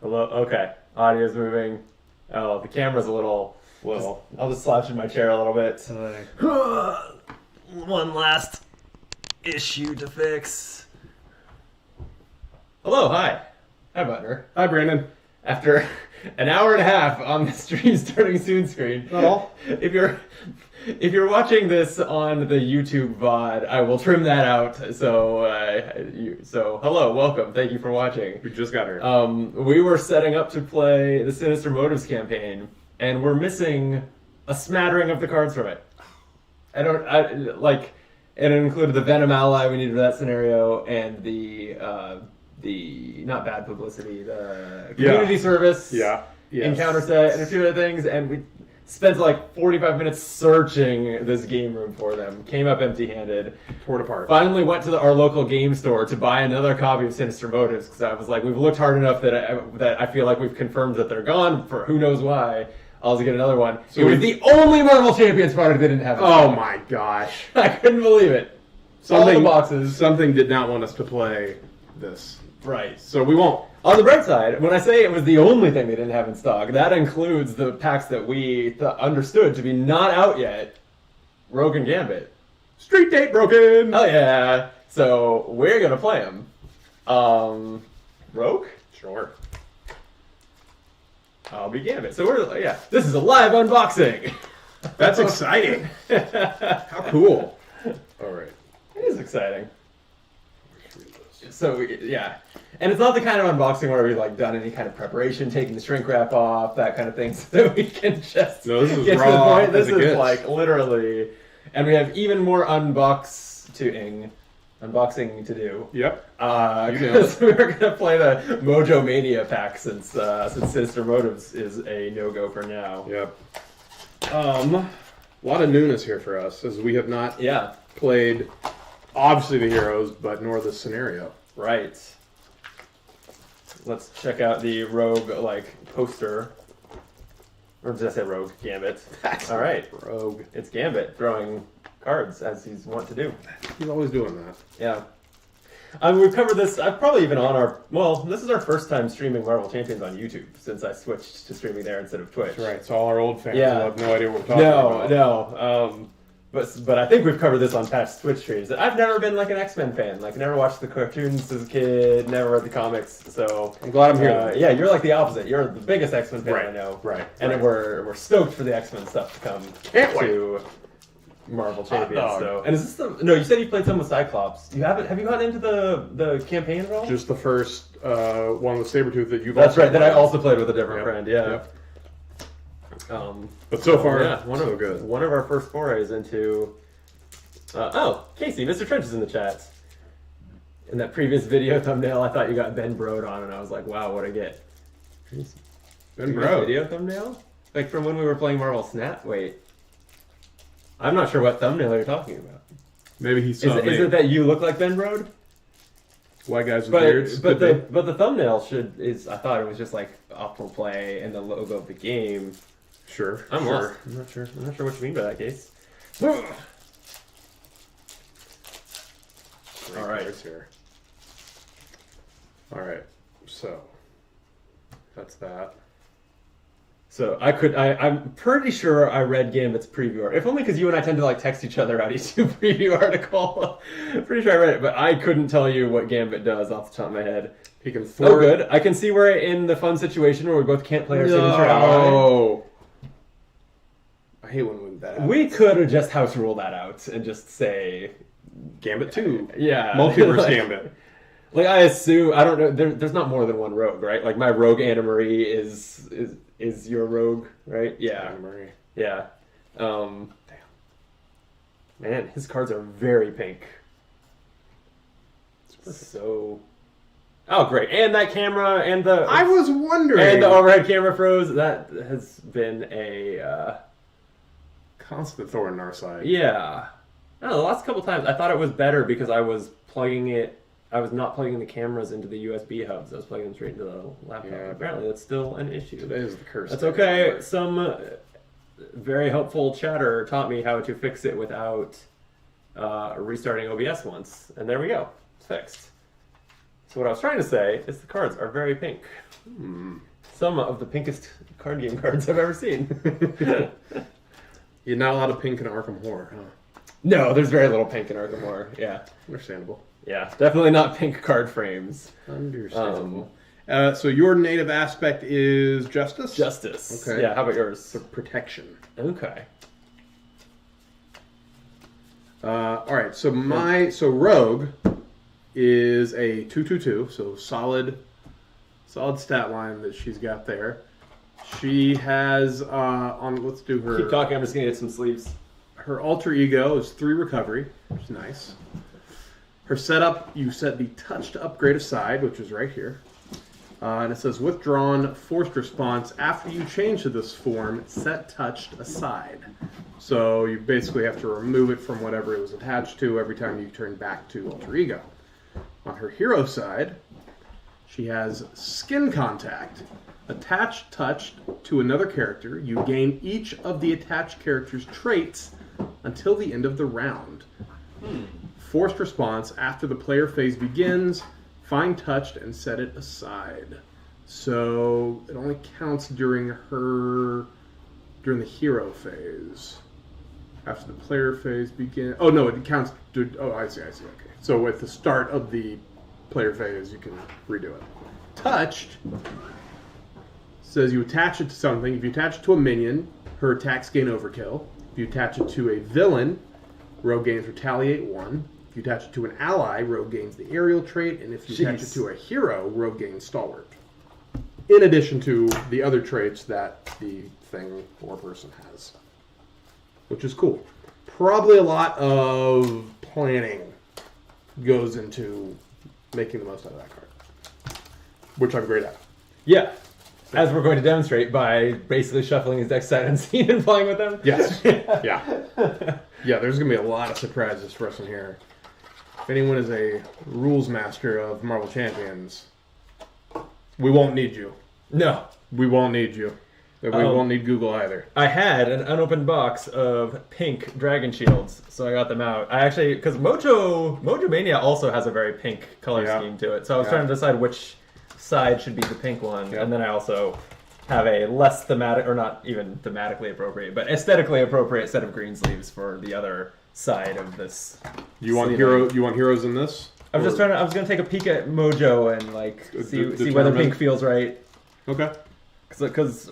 Hello? Okay. Audio's moving. Oh, the camera's a little... I'll just slouch in my chair a little bit. One last issue to fix. Hello, hi. Hi, Butner. Hi, Brandon. After an hour and a half on the stream starting soon screen. Not all. If you're watching this on the YouTube VOD, I will trim that out. So hello, welcome. Thank you for watching. We just got here. We were setting up to play the Sinister Motives campaign, and we're missing a smattering of the cards from it. And it included the Venom ally we needed for that scenario, and the not bad publicity, the community service encounter set, and a few other things, and we spent like 45 minutes searching this game room for them. Came up empty-handed. Tore it apart. Finally went to our local game store to buy another copy of Sinister Motives, because I was like, we've looked hard enough that I feel like we've confirmed that they're gone for who knows why. I'll just get another one. So it was the only Marvel Champions product they didn't have. Oh my gosh. I couldn't believe it. All the boxes. Something did not want us to play this. Right. So we won't. On the bright side, when I say it was the only thing they didn't have in stock, that includes the packs that we understood to be not out yet. Rogue and Gambit. Street date broken! Hell yeah. So we're going to play them. Rogue? Sure. I'll be Gambit. So this is a live unboxing. That's exciting. How cool. All right. It is exciting. So, yeah. And it's not the kind of unboxing where we've done any kind of preparation, taking the shrink wrap off, that kind of thing, so that we can just this is get raw to the point. as This it is gets. Literally, and we have even more unboxing to do. Yep. Because we're going to play the Mojo Mania pack since Sinister Motives is a no-go for now. Yep. A lot of newness here for us, as we have not played, obviously, the heroes, but nor the scenario. Right. Let's check out the Rogue, poster. Or did I say Rogue? Gambit. That's all right. Rogue. It's Gambit throwing cards, as he's wont to do. He's always doing that. Yeah. We've covered this, I've probably even this is our first time streaming Marvel Champions on YouTube, since I switched to streaming there instead of Twitch. That's right. So all our old fans will have no idea what we're talking about. No. But I think we've covered this on past Twitch streams. I've never been an X-Men fan. Never watched the cartoons as a kid, never read the comics. So I'm glad I'm here. Yeah, you're the opposite. You're the biggest X-Men fan I know. Right. And we're stoked for the X-Men stuff to come to Marvel Champions. And is this no? You said you played some with Cyclops. You haven't? Have you gotten into the campaign at all? Just the first one with Sabretooth that you've. That's also right. That played. I also played with a different friend. Yeah. Yep. But so far, so good. One of our first forays into. Casey, Mr. Trench is in the chat. In that previous video thumbnail, I thought you got Ben Brode on, and I was like, "Wow, what I get." Ben Brode. Video thumbnail, from when we were playing Marvel Snap. Wait, I'm not sure what thumbnail you're talking about. Maybe he saw me. Is it that you look like Ben Brode? White guys with beards. But the thumbnail I thought it was just optimal play and the logo of the game. Sure. I'm lost. I'm not sure what you mean by that, Case. All right. Here. All right. So that's that. So I'm pretty sure I read Gambit's preview article. If only because you and I tend to text each other out each preview article. Pretty sure I read it, but I couldn't tell you what Gambit does off the top of my head. He can thwart. Oh, good. I can see we're in the fun situation where we both can't play our signature ally. I hate when that happens. We could have just house ruled that out and just say Gambit 2. Yeah. Multiverse Gambit. I assume, I don't know, there's not more than one rogue, right? My rogue Anna Marie is your rogue, right? Yeah. Anna Marie. Yeah. Damn. Man, his cards are very pink. So... Oh, great. And that camera and the... I was wondering. And the overhead camera froze. That has been a... constant thorn in our side. Yeah. No, the last couple times I thought it was better because I was not plugging the cameras into the USB hubs. I was plugging them straight into the laptop. Yeah. Apparently that's still an issue. Today is the curse. That's okay. Some very helpful chatter taught me how to fix it without restarting OBS once. And there we go. It's fixed. So what I was trying to say is the cards are very pink. Some of the pinkest card game cards I've ever seen. You're not allowed to pink in Arkham Horror, huh? No, there's very little pink in Arkham Horror. Yeah. Understandable. Yeah, definitely not pink card frames. Understandable. So your native aspect is justice? Justice. Okay. Yeah, how about yours? So protection. Okay. All right, so Rogue is a 2/2/2, so solid stat line that she's got there. She has let's do her. Keep talking. I'm just gonna get some sleeves. Her alter ego is 3 recovery, which is nice. Her setup, you set the touch to upgrade a side, which is right here. And it says withdrawn forced response after you change to this form, set touched aside. So you basically have to remove it from whatever it was attached to every time you turn back to alter ego. On her hero side, she has skin contact. Attach touch to another character. You gain each of the attached character's traits until the end of the round. Forced response after the player phase begins. Find touched and set it aside. So it only counts during the hero phase. After the player phase begins. Oh no, it counts. I see. Okay. So at the start of the player phase, you can redo it. Touched says you attach it to something. If you attach it to a minion, her attacks gain overkill. If you attach it to a villain, Rogue gains retaliate 1. If you attach it to an ally, Rogue gains the aerial trait, and if you attach it to a hero, Rogue gains stalwart. In addition to the other traits that the thing or person has. Which is cool. Probably a lot of planning goes into making the most out of that card. Which I'm great at. Yeah. As we're going to demonstrate by basically shuffling his deck sight unseen and playing with them. Yes. Yeah. Yeah, there's going to be a lot of surprises for us in here. If anyone is a rules master of Marvel Champions, we won't need you. No. We won't need you. We won't need Google either. I had an unopened box of pink Dragon Shields, so I got them out. I actually, because Mojo Mania also has a very pink color scheme to it, so I was trying to decide which side should be the pink one, and then I also have a less thematic, or not even thematically appropriate, but aesthetically appropriate set of green sleeves for the other side of this. You want heroes in this? I was gonna take a peek at Mojo and see whether pink feels right. Okay. Because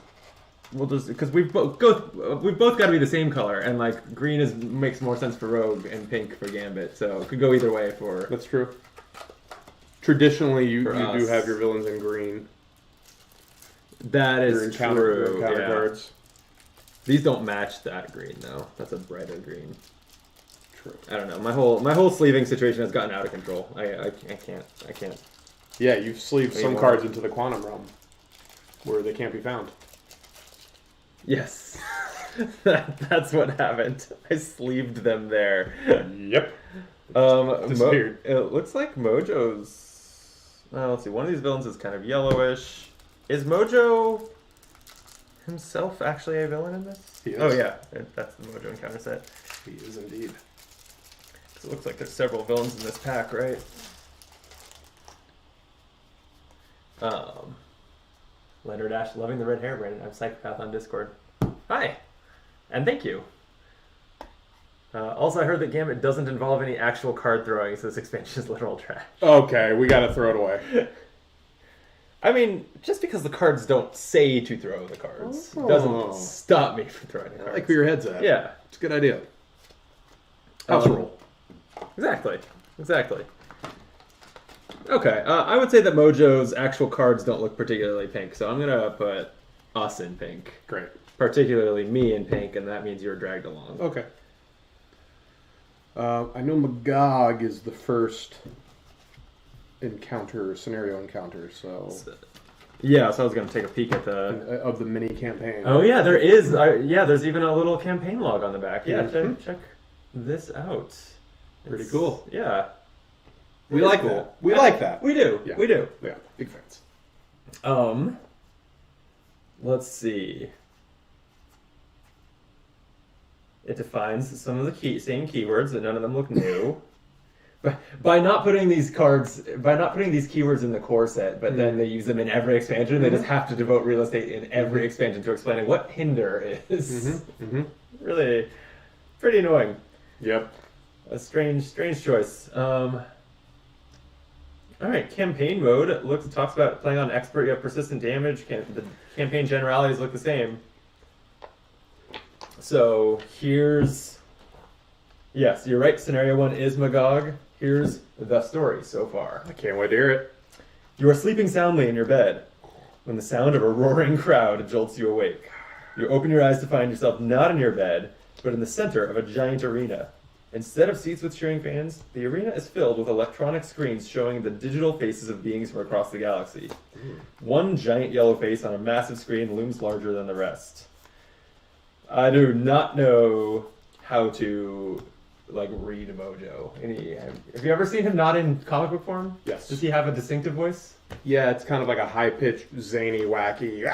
we've both got to be the same color, and like green makes more sense for Rogue and pink for Gambit, so it could go either way for. That's true. Traditionally, you do have your villains in green. That is true. Encounter cards. These don't match that green though. That's a brighter green. True. I don't know. My whole sleeving situation has gotten out of control. I can't. Yeah, you've sleeved some cards into the quantum realm where they can't be found. Yes. That's what happened. I sleeved them there. Yep. Disappeared. It looks like Mojo's. Let's see. One of these villains is kind of yellowish. Is Mojo himself actually a villain in this? He is. Oh yeah, that's the Mojo encounter set. He is indeed. So it looks like there's several villains in this pack, right? Leonard Ash, loving the red hair, Brandon. I'm Psychopath on Discord. Hi, and thank you. Also, I heard that Gambit doesn't involve any actual card throwing, so this expansion is literal trash. Okay, we gotta throw it away. I mean, just because the cards don't say to throw the cards doesn't stop me from throwing the cards. I like where your head's at. Yeah. It's a good idea. House rule. Exactly. Okay, I would say that Mojo's actual cards don't look particularly pink, so I'm going to put us in pink. Great. Particularly me in pink, and that means you're dragged along. Okay. I know Magog is the first scenario encounter, so... Yeah, so I was going to take a peek at of the mini campaign. Oh yeah, there is. There's even a little campaign log on the back. Yeah, check this out. Pretty cool. Yeah. We like that. We like that. We do. Yeah. We do. Yeah, big fans. Let's see. It defines some of the same keywords, but none of them look new. by not putting these keywords in the core set, but then they use them in every expansion, they just have to devote real estate in every expansion to explaining what hinder is. Really pretty annoying. Yep. A strange choice. All right, campaign mode talks about playing on expert. You have persistent damage. The campaign generalities look the same. So here's, yes, you're right. Scenario 1 is Magog. Here's the story so far. I can't wait to hear it. You are sleeping soundly in your bed when the sound of a roaring crowd jolts you awake. You open your eyes to find yourself not in your bed, but in the center of a giant arena. Instead of seats with cheering fans, the arena is filled with electronic screens showing the digital faces of beings from across the galaxy. One giant yellow face on a massive screen looms larger than the rest. I do not know how to read Mojo. Have you ever seen him not in comic book form? Yes. Does he have a distinctive voice? Yeah, it's kind of like a high-pitched, zany, wacky.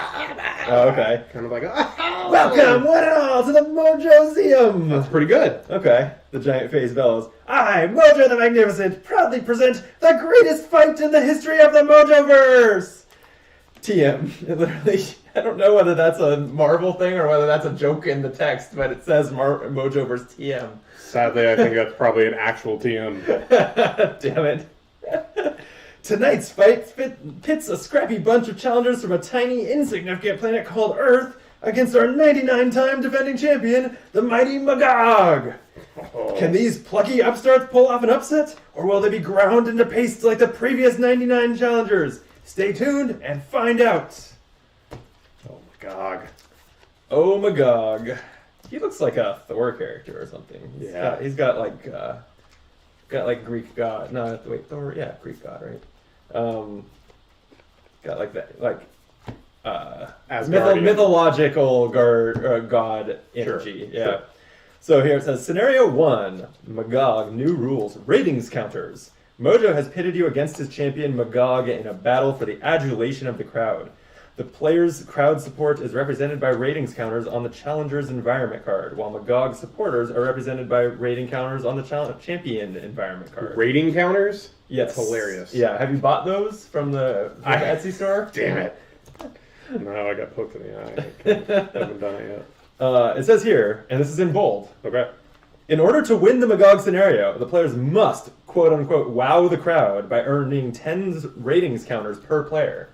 Oh, okay. Kind of like welcome, one and all, to the Mojoseum! That's pretty good. Okay. The giant face bellows. I, Mojo the Magnificent, proudly present the greatest fight in the history of the Mojoverse! TM. It literally, I don't know whether that's a Marvel thing or whether that's a joke in the text, but it says Mojoverse TM. Sadly, I think that's probably an actual TM. Damn it. Tonight's fight pits a scrappy bunch of challengers from a tiny, insignificant planet called Earth against our 99-time defending champion, the mighty Magog. Oh. Can these plucky upstarts pull off an upset, or will they be ground into paste like the previous 99 challengers? Stay tuned and find out. Oh, Magog. Oh, Magog. He looks like a Thor character or something. He's got Greek god. No, wait, Thor. Yeah, Greek god, right? Got like that, mythological god energy. Sure. Yeah. Sure. So here it says, Scenario 1, Magog, new rules, ratings counters. Mojo has pitted you against his champion Magog in a battle for the adulation of the crowd. The player's crowd support is represented by ratings counters on the challenger's environment card, while Magog's supporters are represented by rating counters on the champion environment card. Rating counters? Yes. That's hilarious. Yeah. Have you bought those from the Etsy store? Damn it. No, I got poked in the eye. I haven't done it yet. It says here, and this is in bold. Okay. In order to win the Magog scenario, the players must, quote-unquote, wow the crowd by earning 10 ratings counters per player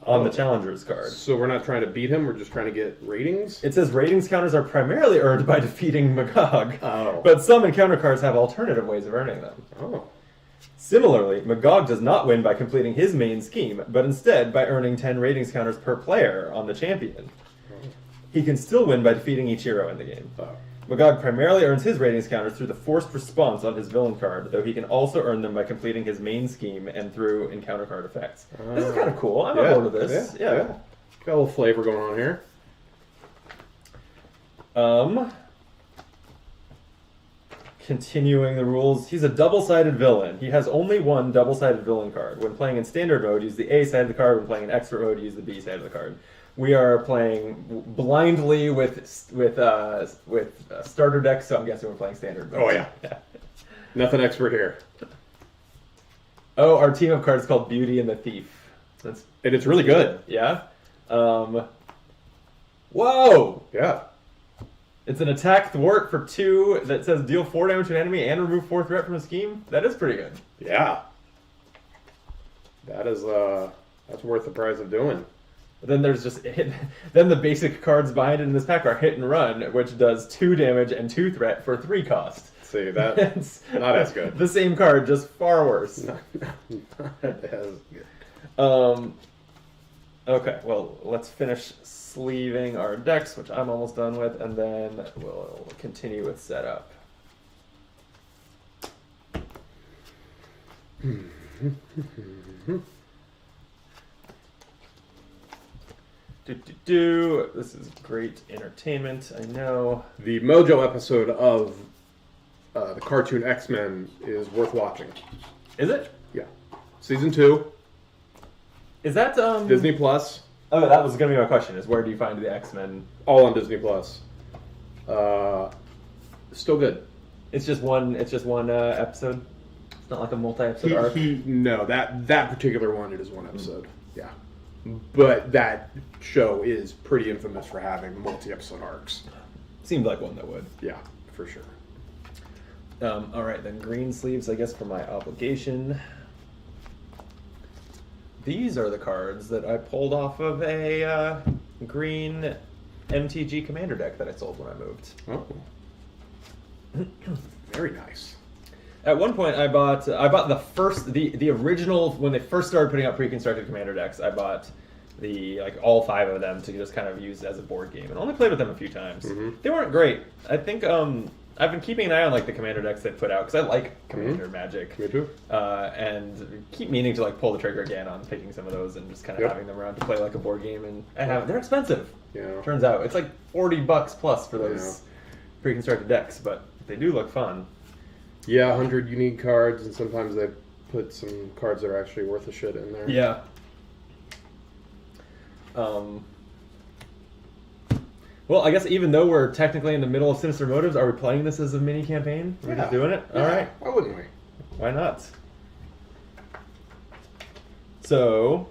on the challenger's card. So we're not trying to beat him, we're just trying to get ratings? It says ratings counters are primarily earned by defeating Magog, Oh. but some encounter cards have alternative ways of earning them. Oh. Similarly, Magog does not win by completing his main scheme, but instead by earning 10 ratings counters per player on the champion. He can still win by defeating each hero in the game. Oh. Magog primarily earns his ratings counters through the forced response on his villain card, though he can also earn them by completing his main scheme and through encounter card effects. This is kind of cool. I'm on board with this. Yeah. Got a little flavor going on here. Continuing the rules, he's a double-sided villain. He has only one double-sided villain card. When playing in standard mode, use the A side of the card. When playing in expert mode, use the B side of the card. We are playing blindly with starter decks, so I'm guessing we're playing standard mode. Oh, yeah. Nothing expert here. Oh, our team of cards is called Beauty and the Thief. And it's really good. Yeah? Whoa! Yeah. It's an attack thwart for 2 that says deal 4 damage to an enemy and remove 4 threat from a scheme. That is pretty good. Yeah. That is, that's worth the price of doing. Then there's just then the basic cards behind it in this pack are Hit and Run, which does 2 damage and 2 threat for 3 cost. See, that's not as good. The same card, just far worse. Not as good. Okay, well, let's finish sleeving our decks, which I'm almost done with, and then we'll continue with setup. This is great entertainment, I know. The Mojo episode of the cartoon X-Men is worth watching. Is it? Yeah. Season 2. Is that Disney Plus? Oh, that was going to be my question, is where do you find the X-Men? All on Disney Plus. Still good. It's just one episode? Not like a multi-episode arc? No, that particular one, it is one episode. Yeah. But that show is pretty infamous for having multi-episode arcs. Seemed like one that would. Yeah, for sure. All right, then green sleeves, I guess, for my obligation. These are the cards that I pulled off of a green MTG Commander deck that I sold when I moved. Oh. Very nice. At one point, I bought the original, when they first started putting out pre-constructed Commander decks. I bought all 5 of them to just kind of use as a board game, and only played with them a few times. Mm-hmm. They weren't great. I think I've been keeping an eye on the Commander decks they put out because I like Commander Magic. Me too. And keep meaning to pull the trigger again on picking some of those and just kind of having them around to play like a board game. And they're expensive. Yeah. Turns out it's like $40 plus for those pre-constructed decks, but they do look fun. Yeah, 100 unique cards, and sometimes they put some cards that are actually worth a shit in there. Yeah. Well, I guess even though we're technically in the middle of Sinister Motives, are we playing this as a mini campaign? We're just doing it? Yeah. All right. Why wouldn't we? Why not? So,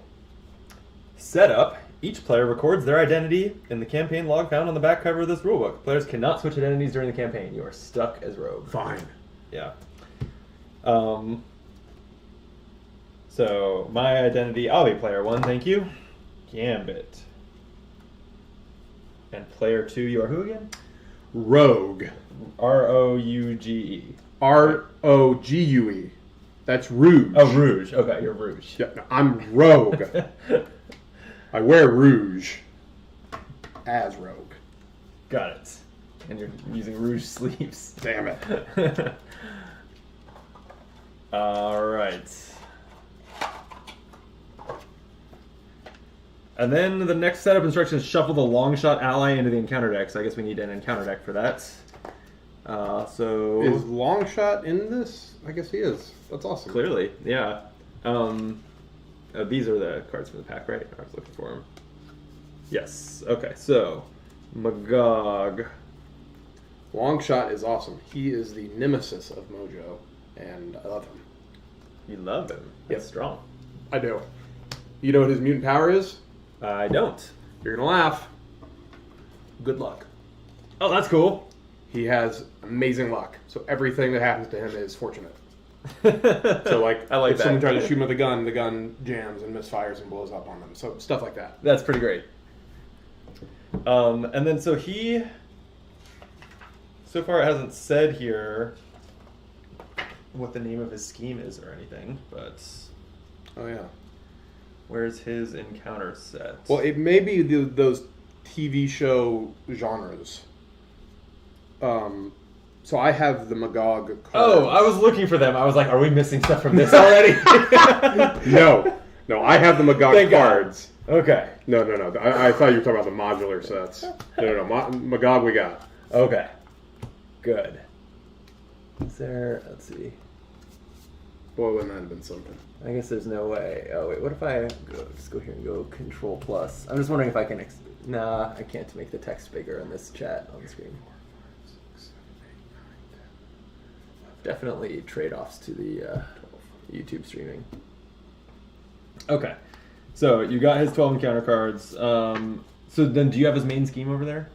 setup. Each player records their identity in the campaign log found on the back cover of this rulebook. Players cannot switch identities during the campaign. You are stuck as rogue. Fine. Yeah. So, my identity, I'll be player 1, thank you. Gambit. And player 2, you are who again? Rogue. R-O-U-G-E. R-O-G-U-E. That's Rouge. Oh, Rouge. Okay, you're Rouge. Yeah, no, I'm Rogue. I wear Rouge as Rogue. Got it. And you're using Rouge sleeves. Damn it. All right. And then the next setup instruction is shuffle the long shot ally into the encounter deck. So I guess we need an encounter deck for that. So is Longshot in this? I guess he is. That's awesome. Clearly, yeah. These are the cards from the pack, right? I was looking for them. Yes. Okay. So Magog. Longshot is awesome. He is the nemesis of Mojo, and I love him. You love him. That's strong. I do. You know what his mutant power is? I don't. You're gonna laugh. Good luck. Oh, that's cool. He has amazing luck. So everything that happens to him is fortunate. So I like if that. someone tries to shoot him with a gun, the gun jams and misfires and blows up on them. So stuff like that. That's pretty great. And then so he, so far it hasn't said here what the name of his scheme is or anything, but oh yeah, where's his encounter set? Well, it may be those TV show genres. So I have the Magog cards. Oh, I was looking for them. I was like, are we missing stuff from this already? No, I have the Magog cards. God. Okay. No. I thought you were talking about the modular sets. No. Magog we got. Okay. Good. Is there... Let's see. Boy, wouldn't that have been something. I guess there's no way. Oh, wait. What if I just go here and go Control Plus? I'm just wondering if I can... Nah, I can't make the text bigger in this chat on the screen. Definitely trade-offs to the YouTube streaming. Okay. So you got his 12 encounter cards. So then do you have his main scheme over there?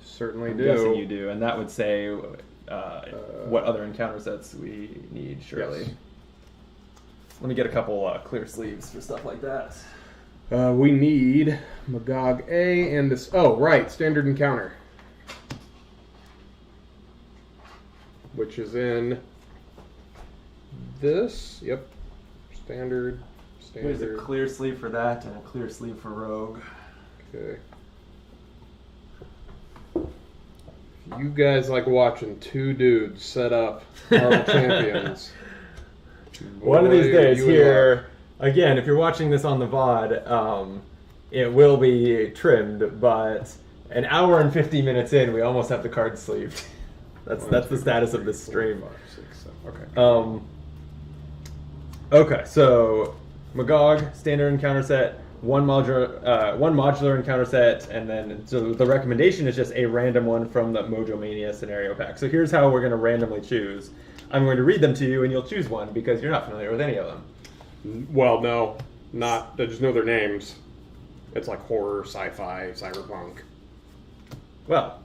Certainly I'm do. guessing you do. And that would say what other encounter sets we need, surely. Yes. Let me get a couple clear sleeves for stuff like that. We need Magog A and this... Oh, right. Standard encounter. Which is in this. Yep. Standard. There's a clear sleeve for that and a clear sleeve for Rogue. Okay. You guys like watching two dudes set up Marvel Champions. One of these days here, again, if you're watching this on the VOD, it will be trimmed, but an hour and 50 minutes in, we almost have the cards sleeved. That's the status of this stream. 4, 5, 6, 7. Okay. Okay, so Magog standard encounter set, one modular encounter set, and then so the recommendation is just a random one from the Mojo Mania scenario pack. So here's how we're going to randomly choose. I'm going to read them to you, and you'll choose one because you're not familiar with any of them. Well, no, not. I just know their names. It's like horror, sci-fi, cyberpunk. Well,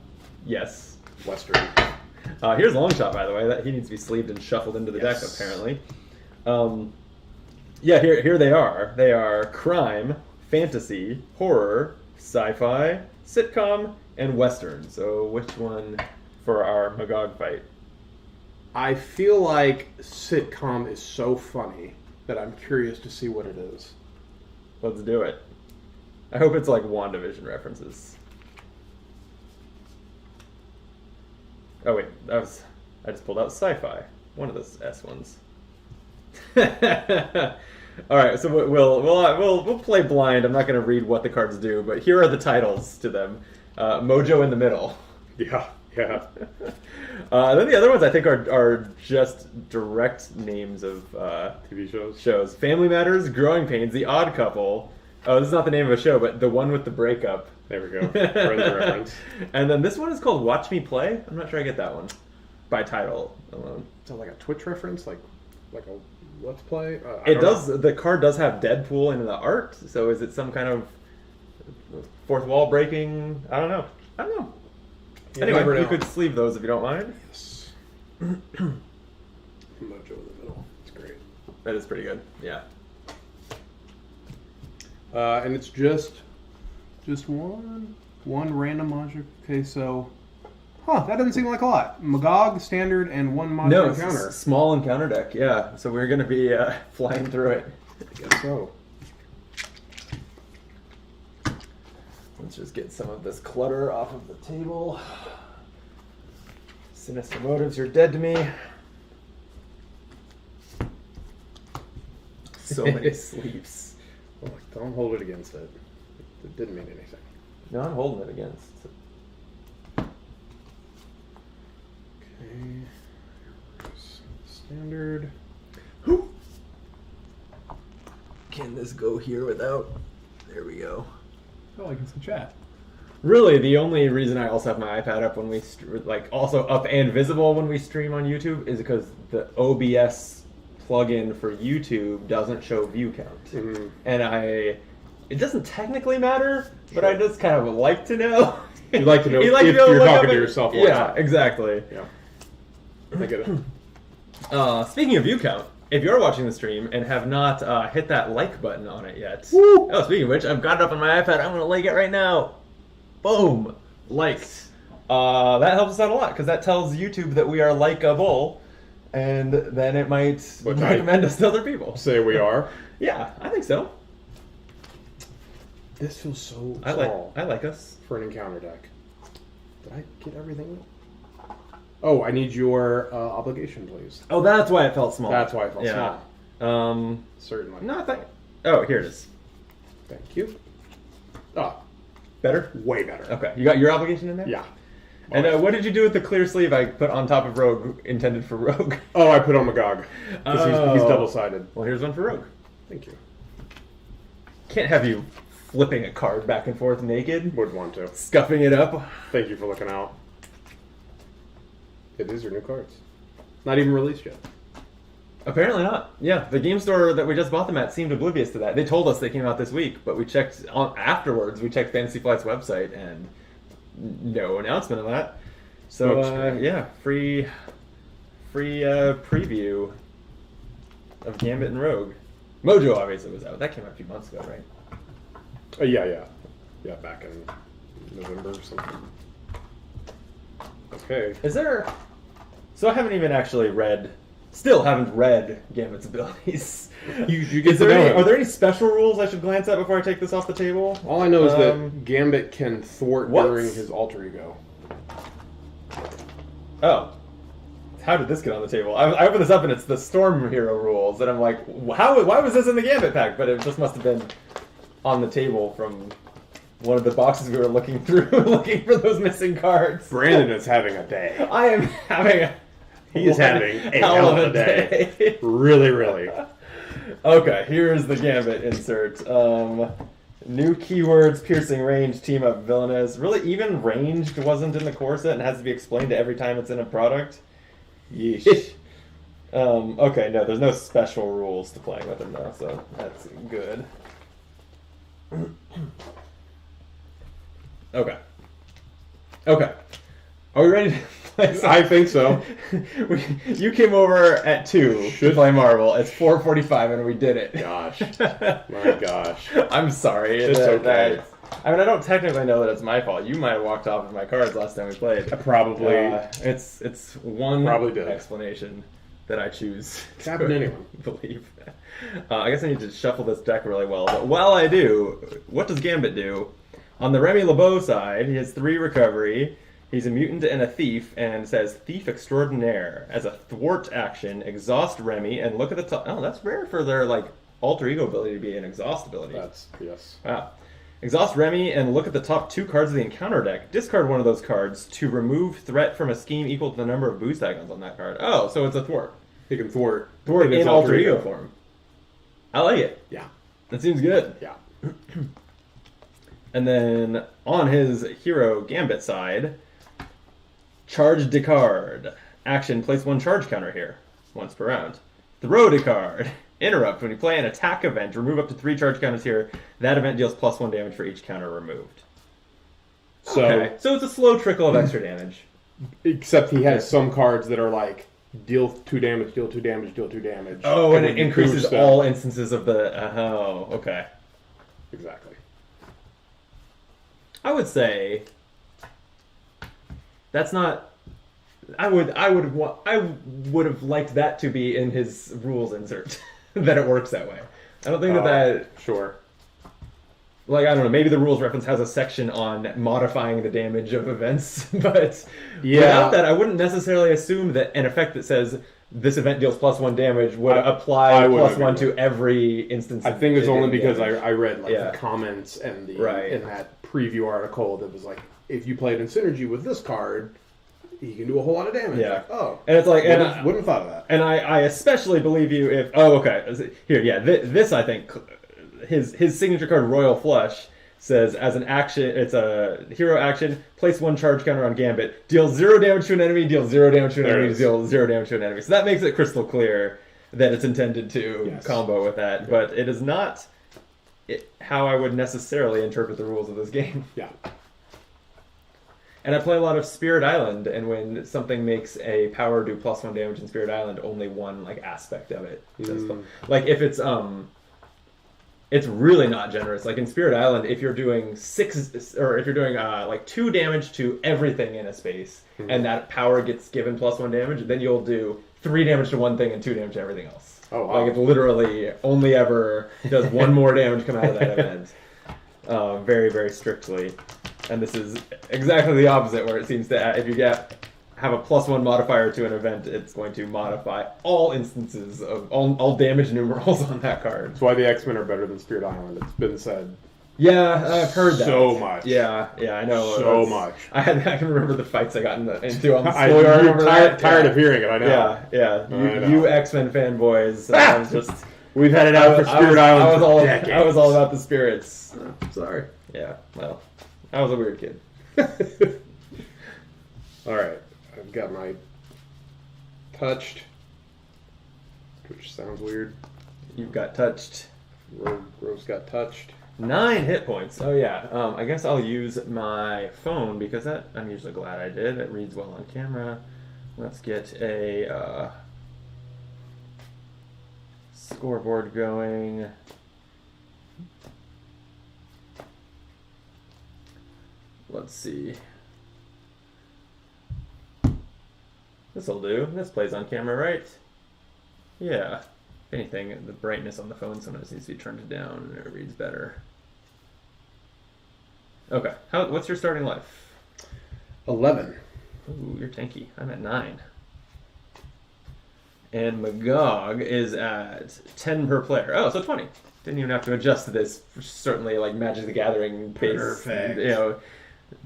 yes. Western. Here's Longshot, by the way. That he needs to be sleeved and shuffled into the deck, apparently. Yeah, here they are. They are crime, fantasy, horror, sci-fi, sitcom, and western. So which one for our Magog fight? I feel like sitcom is so funny that I'm curious to see what it is. Let's do it. I hope it's like WandaVision references. Oh wait, I just pulled out sci-fi. One of those S ones. All right, so we'll play blind. I'm not going to read what the cards do, but here are the titles to them. Mojo in the middle. Yeah. Then the other ones I think are just direct names of TV shows. Shows. Family Matters, Growing Pains, The Odd Couple. Oh, this is not the name of a show, but the one with the breakup. There we go. Friends reference. And then this one is called Watch Me Play. I'm not sure I get that one by title alone. Is that like a Twitch reference? Like a Let's Play? It does. The card does have Deadpool in the art. So is it some kind of fourth wall breaking? I don't know. Anyway, you could sleeve those if you don't mind. Yes. Mojo in the middle. It's great. That is pretty good. Yeah. And it's just one random Magic. Okay, so that doesn't seem like a lot. Magog, standard, and one Magic encounter. Small encounter deck. Yeah. So we're gonna be flying through it. I guess so. Let's just get some of this clutter off of the table. Sinister Motives, you're dead to me. So many sleeps. Oh, don't hold it against it. It didn't mean anything. No, I'm holding it against. Okay. Standard. Can this go here without? There we go. Oh, I can see chat. Really, the only reason I also have my iPad up when we also up and visible when we stream on YouTube is because the OBS plugin for YouTube doesn't show view count, and it doesn't technically matter, but I just kind of like to know. You like to know if you're talking to yourself. Or yeah, exactly. Yeah, I get it. Speaking of view count. If you're watching the stream and have not hit that like button on it yet, Woo! Oh, speaking of which, I've got it up on my iPad. I'm going to like it right now. Boom! Liked. That helps us out a lot because that tells YouTube that we are likable, and then it might recommend us to other people. Say we are. Yeah, I think so. This feels so small. I like us. For an encounter deck. Did I get everything? Oh, I need your obligation, please. Oh, that's why it felt small. That's why it felt small. Certainly. Nothing. Oh, here it is. Thank you. Oh. Better? Way better. Okay. You got your obligation in there? Yeah. And what did you do with the clear sleeve I put on top of Rogue, intended for Rogue? Oh, I put on Magog. Because he's double-sided. Well, here's one for Rogue. Thank you. Can't have you flipping a card back and forth naked. Would want to. Scuffing it up. Thank you for looking out. It is your new cards. Not even released yet. Apparently not. Yeah, the game store that we just bought them at seemed oblivious to that. They told us they came out this week, but we checked afterwards. We checked Fantasy Flight's website and no announcement of that. So yeah, free preview of Gambit and Rogue. Mojo obviously was out. That came out a few months ago, right? Yeah, back in November or something. Okay. Is there? So I haven't even actually read. Still haven't read Gambit's abilities. You get to know him. Are there any special rules I should glance at before I take this off the table? All I know is that Gambit can thwart during his alter ego. Oh. How did this get on the table? I opened this up and it's the Storm Hero rules, and I'm like, why was this in the Gambit pack? But it just must have been on the table from one of the boxes we were looking through, looking for those missing cards. Brandon is having a day. I am having He's having a hell of a day. Really, really. Okay, here's the Gambit insert. New keywords, piercing range, team up villainous. Really, even ranged wasn't in the core set and has to be explained every time it's in a product. Yeesh. Okay, no, there's no special rules to playing with him though, so that's good. Okay. Okay. Are we ready to play? I think so. You came over at 2 to play Marvel. It's 4:45 and we did it. Gosh. My gosh. I'm sorry. It's okay. I mean, I don't technically know that it's my fault. You might have walked off of my cards last time we played. Probably. It's one Probably explanation that I choose to anyone. believe. I guess I need to shuffle this deck really well. But while I do, what does Gambit do? On the Remy LeBeau side, he has 3 recovery. He's a mutant and a thief, and says Thief Extraordinaire. As a thwart action, exhaust Remy and look at the top. Oh, that's rare for their alter ego ability to be an exhaust ability. Yes. Wow. Exhaust Remy and look at the top 2 cards of the encounter deck. Discard one of those cards to remove threat from a scheme equal to the number of boost icons on that card. Oh, so it's a thwart. He can thwart in alter ego form. I like it. Yeah. That seems good. Yeah. And then on his hero Gambit side, charge Decard. Action, place 1 charge counter here, once per round. Throw Decard. Interrupt. When you play an attack event, remove up to 3 charge counters here. That event deals +1 damage for each counter removed. So it's a slow trickle of extra damage. Except he has some cards that are deal 2 damage, deal 2 damage, deal 2 damage. Oh, and it increases all instances of the... Oh, okay. Exactly. I would say that's not. I would have liked that to be in his rules insert. That it works that way. I don't think that. Sure. I don't know. Maybe the rules reference has a section on modifying the damage of events, but without that, I wouldn't necessarily assume that an effect that says this event deals +1 damage would apply +1 to every instance. I think it's only because I read the comments and in that preview article that was if you played in synergy with this card, you can do a whole lot of damage. Yeah. And it's wouldn't have thought of that. And I especially believe you if this I think his signature card Royal Flush says as an action, it's a hero action, place 1 charge counter on Gambit, deal 0 damage to an enemy, deal 0 damage to an enemy, deal 0 damage to an enemy. So that makes it crystal clear that it's intended to combo with that, but it is not how I would necessarily interpret the rules of this game. Yeah. And I play a lot of Spirit Island, and when something makes a power do +1 damage in Spirit Island, only one aspect of it does. If it's really not generous. In Spirit Island, if you're doing 2 damage to everything in a space, and that power gets given +1 damage, then you'll do 3 damage to one thing and 2 damage to everything else. Oh, wow. It literally only ever does 1 more damage come out of that event. Very, very strictly. And this is exactly the opposite, where it seems to, if you have a +1 modifier to an event, it's going to modify all instances of all damage numerals on that card. That's why the X-Men are better than Spirit Island. It's been said. Yeah, I've heard that. So much. Yeah, I know. So much. I can remember the fights I got into on the I'm tired of hearing it, I know. Yeah. You X-Men fanboys. I was just... We've had it out for Spirit Island for decades. I was all about the spirits. Sorry. Yeah, well, I was a weird kid. All right. I've got my touched, which sounds weird. You've got touched. Rose got touched. 9 hit points. Oh yeah. I guess I'll use my phone because I'm usually glad I did. It reads well on camera. Let's get a scoreboard going. Let's see. This'll do. This plays on camera, right? Yeah. If anything, the brightness on the phone sometimes needs to be turned down and it reads better. Okay. What's your starting life? 11. Ooh, you're tanky. I'm at 9. And Magog is at 10 per player. Oh, so 20. Didn't even have to adjust to this. Certainly, Magic the Gathering base. Perfect.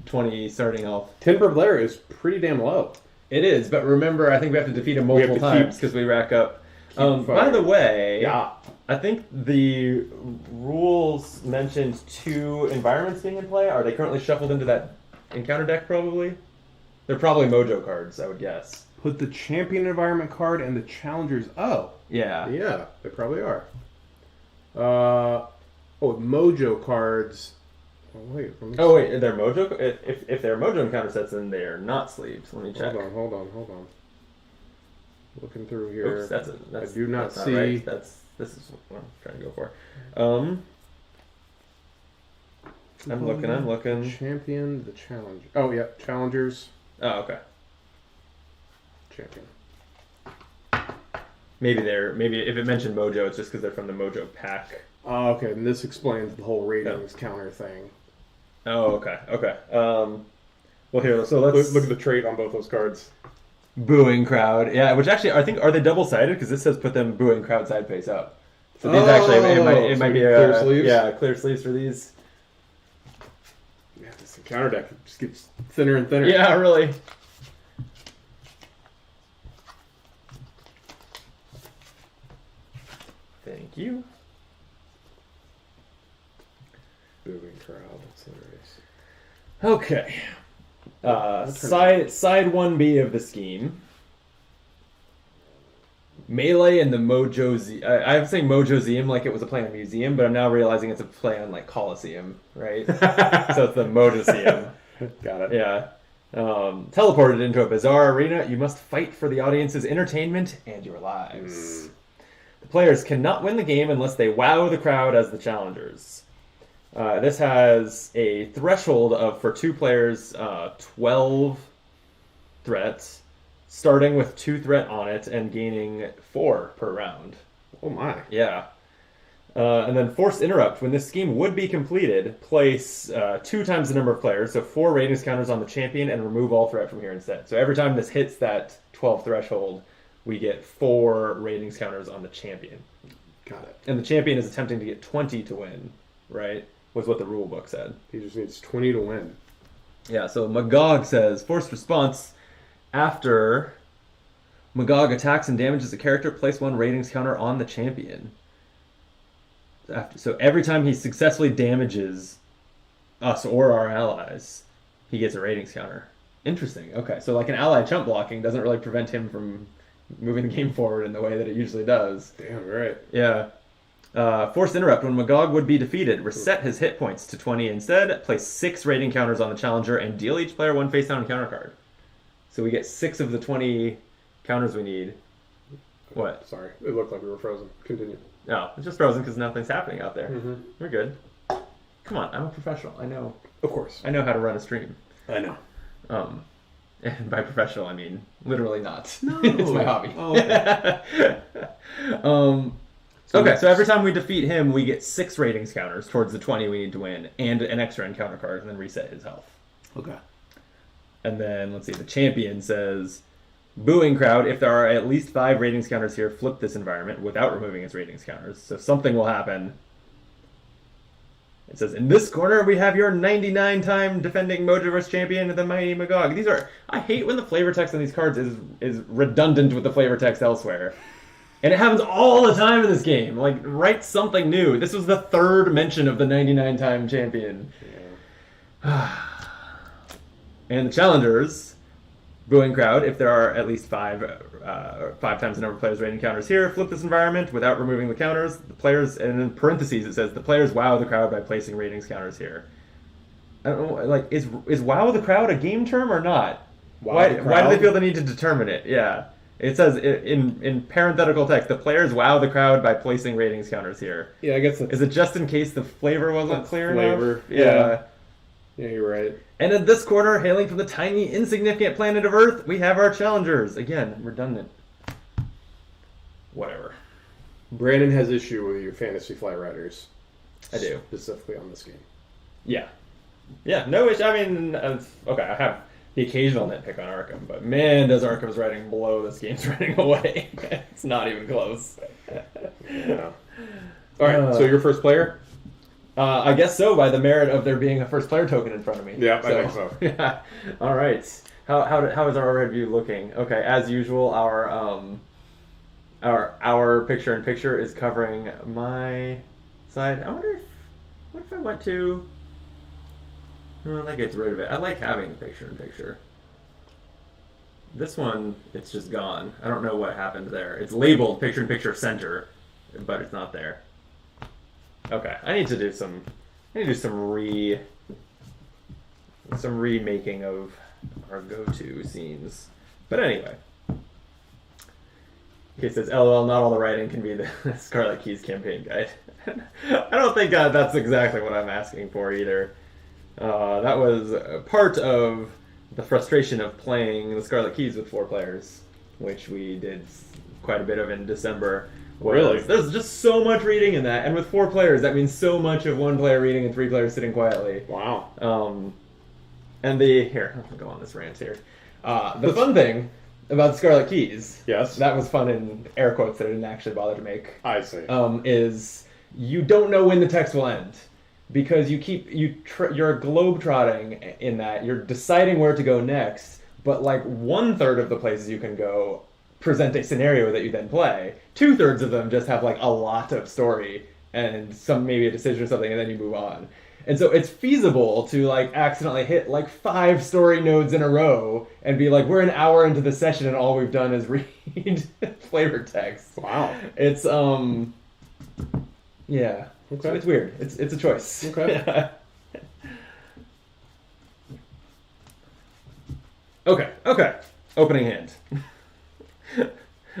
20 starting health. 10 per player is pretty damn low. It is, but remember, I think we have to defeat him multiple times because we rack up. By the way, I think the rules mentioned 2 environments being in play. Are they currently shuffled into that encounter deck, probably? They're probably Mojo cards, I would guess. Put the champion environment card and the challengers. Oh. Yeah. Yeah, they probably are. Mojo cards. Oh, wait. They're Mojo? If they're Mojo encounter sets, then they are not sleeves. Let me check. Hold on. Looking through here. Oops, I do not see. Not right. This is what I'm trying to go for. I'm looking. Champion, the challenge. Oh, yeah, challengers. Oh, okay. Champion. Maybe if it mentioned Mojo, it's just because they're from the Mojo pack. Oh, okay. And this explains the whole ratings counter thing. Oh, okay. Well, here, so let's look at the trait on both those cards. Booing crowd, yeah. Which actually, I think, are they double sided? Because this says put them booing crowd side face up. So these it might be clear sleeves. Yeah, clear sleeves for these. Yeah, this counter deck just gets thinner and thinner. Yeah, really. Thank you. Booing crowd. That's Okay. Side 1B of the scheme. Melee and the Mojo Z. I'm saying Mojo Zeum like it was a play on Museum, but I'm now realizing it's a play on like Coliseum, right? So it's the Mojo Zeum. Got it. Yeah. Teleported into a bizarre arena, you must fight for the audience's entertainment and your lives. The players cannot win the game unless they wow the crowd as the challengers. This has a threshold of, for 2 players, 12 threats, starting with 2 threat on it and gaining 4 per round. Oh my. Yeah. And then forced interrupt. When this scheme would be completed, place 2 times the number of players, so 4 ratings counters on the champion, and remove all threat from here instead. So every time this hits that 12 threshold, we get 4 ratings counters on the champion. Got it. And the champion is attempting to get 20 to win, right? Was what the rule book said. He just needs 20 to win. Yeah, so Magog says, forced response. After Magog attacks and damages a character, place 1 ratings counter on the champion. So every time he successfully damages us or our allies, he gets a ratings counter. Interesting. Okay, so like an ally chump blocking doesn't really prevent him from moving the game forward in the way that it usually does. Damn, right. Yeah. Forced interrupt. When Magog would be defeated, reset his hit points to 20 instead, place 6 rating counters on the challenger, and deal each player 1 face down encounter card. So we get 6 of the 20 counters we need. What? Sorry, it looked like we were frozen. Continue. No, it's just frozen because nothing's happening out there. Mm-hmm. We're good. Come on, I'm a professional. I know. Of course. I know how to run a stream. I know. And by professional, I mean literally not. No. It's my hobby. Oh, okay. Okay, so every time we defeat him, we get 6 ratings counters towards the 20 we need to win, and an extra encounter card, and then reset his health. Okay. And then, let's see, the champion says, booing crowd, if there are at least 5 ratings counters here, flip this environment without removing its ratings counters. So something will happen. It says, in this corner, we have your 99-time defending Mojoverse champion, the mighty Magog. These are, I hate when the flavor text on these cards is redundant with the flavor text elsewhere. And it happens all the time in this game. Like, write something new. This was the 3rd mention of the 99-time champion. Yeah. And the challengers, booing crowd, if there are at least 5 times the number of players rating counters here, flip this environment without removing the counters. The players, and in parentheses it says, the players wow the crowd by placing ratings counters here. I don't know, like, is wow the crowd a game term or not? Why do they feel the need to determine it? Yeah. It says in parenthetical text, the players wow the crowd by placing ratings counters here. Yeah, I guess that's... Is it just in case the flavor wasn't clear enough? Yeah. Yeah, you're right. And in this corner, hailing from the tiny, insignificant planet of Earth, we have our challengers. Again, redundant. Whatever. Brandon has issue with your Fantasy Flight Riders. I do. Specifically on this game. Yeah. Yeah, no issue. I mean, okay, I have the occasional nitpick on Arkham, but man, does Arkham's writing blow this game's writing away. It's not even close. Yeah. All right, so your first player? I guess so, by the merit of there being a first player token in front of me. Yeah, I think so. Yeah. All right. How is our review looking? Okay, as usual, our picture in picture is covering my side. What if I went to? Oh, that gets rid of it. I like having the picture in picture. This one, it's just gone. I don't know what happened there. It's labeled picture-in-picture center, but it's not there. Okay, I need to do some remaking of our go-to scenes. But anyway. Okay, says, LOL, not all the writing can be the Scarlet Keys campaign guide. I don't think that's exactly what I'm asking for either. That was part of the frustration of playing the Scarlet Keys with 4 players, which we did quite a bit of in December. Really? There's just so much reading in that, and with 4 players, that means so much of 1 player reading and 3 players sitting quietly. Wow. And here, I'll go on this rant here. The fun thing about Scarlet Keys, yes, that was fun in air quotes that I didn't actually bother to make. I see. Is you don't know when the text will end. Because you're globe-trotting in that. You're deciding where to go next, but like 1/3 of the places you can go present a scenario that you then play. 2/3 of them just have like a lot of story and maybe a decision or something, and then you move on. And so it's feasible to like accidentally hit like 5 story nodes in a row and be like, we're an hour into the session and all we've done is read flavor text. Wow. It's yeah. Okay. So it's weird. It's a choice. Okay. Okay. Opening hand.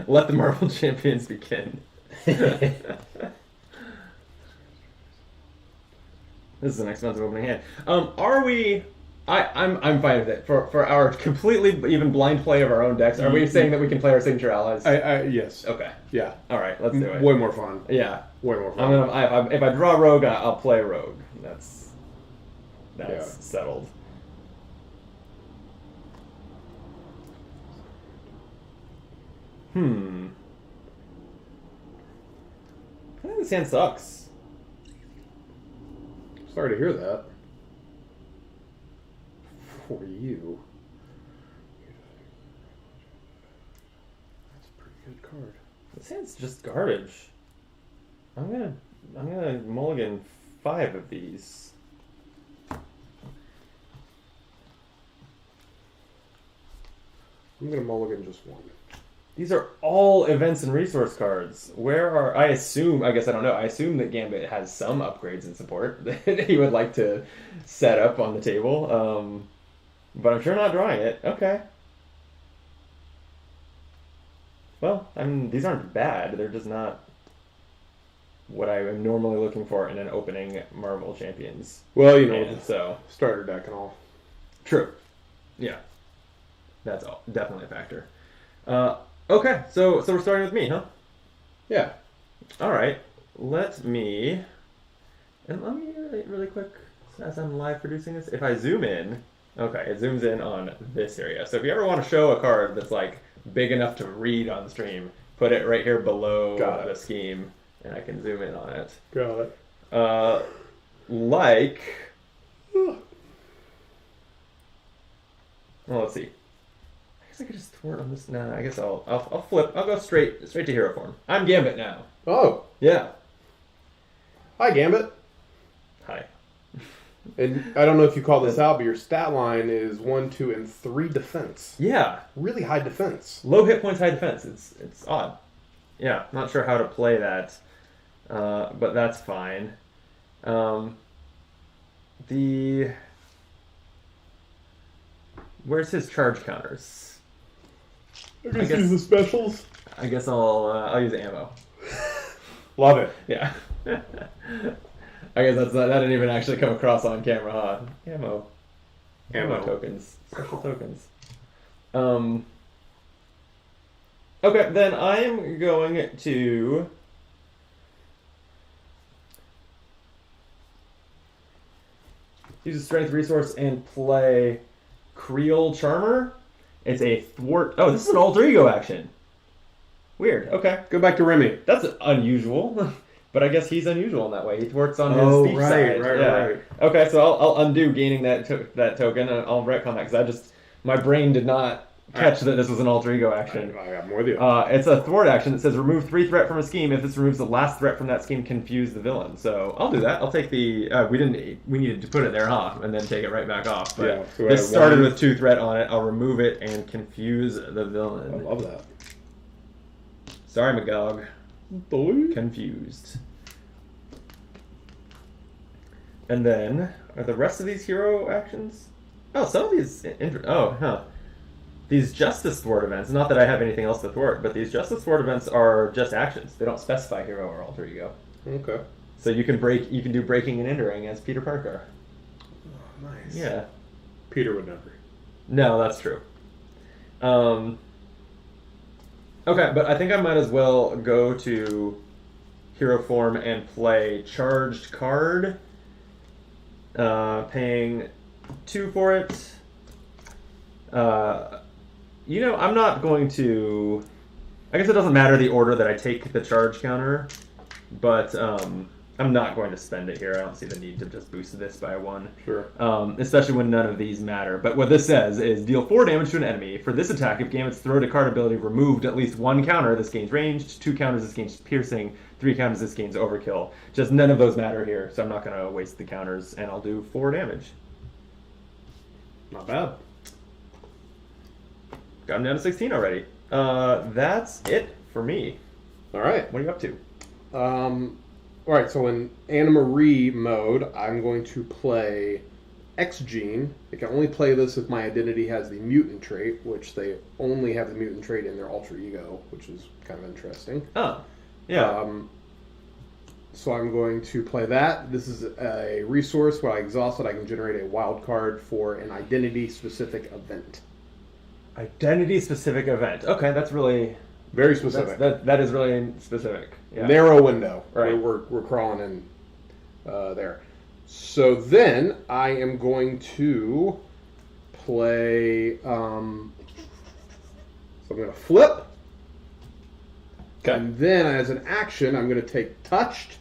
Let the Marvel champions begin. This is an expensive opening hand. Are we? I'm fine with it for our completely even blind play of our own decks. Are we saying that we can play our signature allies? Yes. Okay. Yeah. All right. Let's do it. Way more fun. Yeah. Way more fun. If I draw Rogue, I'll play Rogue. That's settled. I think this hand sucks. Sorry to hear that. For you. That's a pretty good card. This hand's just garbage. I'm gonna mulligan 5 of these. I'm gonna mulligan just 1. These are all events and resource cards. I assume that Gambit has some upgrades and support that he would like to set up on the table. But I'm sure not drawing it. Okay. Well, these aren't bad. They're just not what I am normally looking for in an opening Marvel Champions. Well, so starter deck and all. True. Yeah. That's definitely a factor. Okay, so we're starting with me, huh? Yeah. All right. Let me really quick, as I'm live producing this, if I zoom in, okay, it zooms in on this area. So if you ever want to show a card that's like big enough to read on stream, put it right here below the scheme, and I can zoom in on it. Got it. Well, let's see. I guess I could just thwart on this. Nah, I guess I'll flip. I'll go straight to hero form. I'm Gambit now. Oh. Yeah. Hi, Gambit. Hi. And I don't know if you called this out, but your stat line is 1, 2, and 3 defense. Yeah. Really high defense. Low hit points, high defense. It's odd. Yeah, not sure how to play that, but that's fine. Where's his charge counters? I guess use the specials. I guess I'll use ammo. Love it. Yeah. I guess that didn't even actually come across on camera, huh? Ammo tokens. Special tokens. Okay, then I'm going to use a strength resource and play Creole Charmer. It's a thwart. Oh, this is an alter ego action. Weird. Okay. Go back to Remy. That's unusual. But I guess he's unusual in that way. He thwarts on his speech side. Right. Okay, so I'll undo gaining that token, and I'll retcon that, because my brain did not catch that this was an alter ego action. I'm with you. It's a thwart action that says remove 3 threat from a scheme. If this removes the last threat from that scheme, confuse the villain. So I'll do that. I'll take the. We needed to put it there, huh? And then take it right back off. But so this started with 2 threat on it. I'll remove it and confuse the villain. I love that. Sorry, Magog. Boy. Confused. And then are the rest of these hero actions? Oh, some of these. These Justice Thwart events, not that I have anything else to thwart, but these Justice Thwart events are just actions. They don't specify hero or alter ego. Okay. So you can do breaking and entering as Peter Parker. Oh, nice. Yeah. Peter would never. No, that's true. Okay, but I think I might as well go to hero form and play charged card, paying 2 for it. I'm not going to... I guess it doesn't matter the order that I take the charge counter, but I'm not going to spend it here. I don't see the need to just boost this by 1. Sure. Especially when none of these matter. But what this says is deal 4 damage to an enemy. For this attack, if Gambit's throw to card ability removed at least 1 counter, this gains ranged, 2 counters, this gains piercing, 3 counters, this gains overkill. Just none of those matter here, so I'm not going to waste the counters, and I'll do 4 damage. Not bad. Got him down to 16 already. That's it for me. All right. What are you up to? All right, so in Anna Marie mode, I'm going to play X-Gene. I can only play this if my identity has the mutant trait, which they only have the mutant trait in their alter ego, which is kind of interesting. Oh, yeah. So I'm going to play that. This is a resource. When I exhaust it, I can generate a wild card for an identity-specific event. Identity-specific event. Okay, that's really... Very specific. That is really specific. Yeah. Narrow window. Right. We're crawling in there. So then I am going to play... so I'm going to flip. Okay. And then as an action, I'm going to take touched.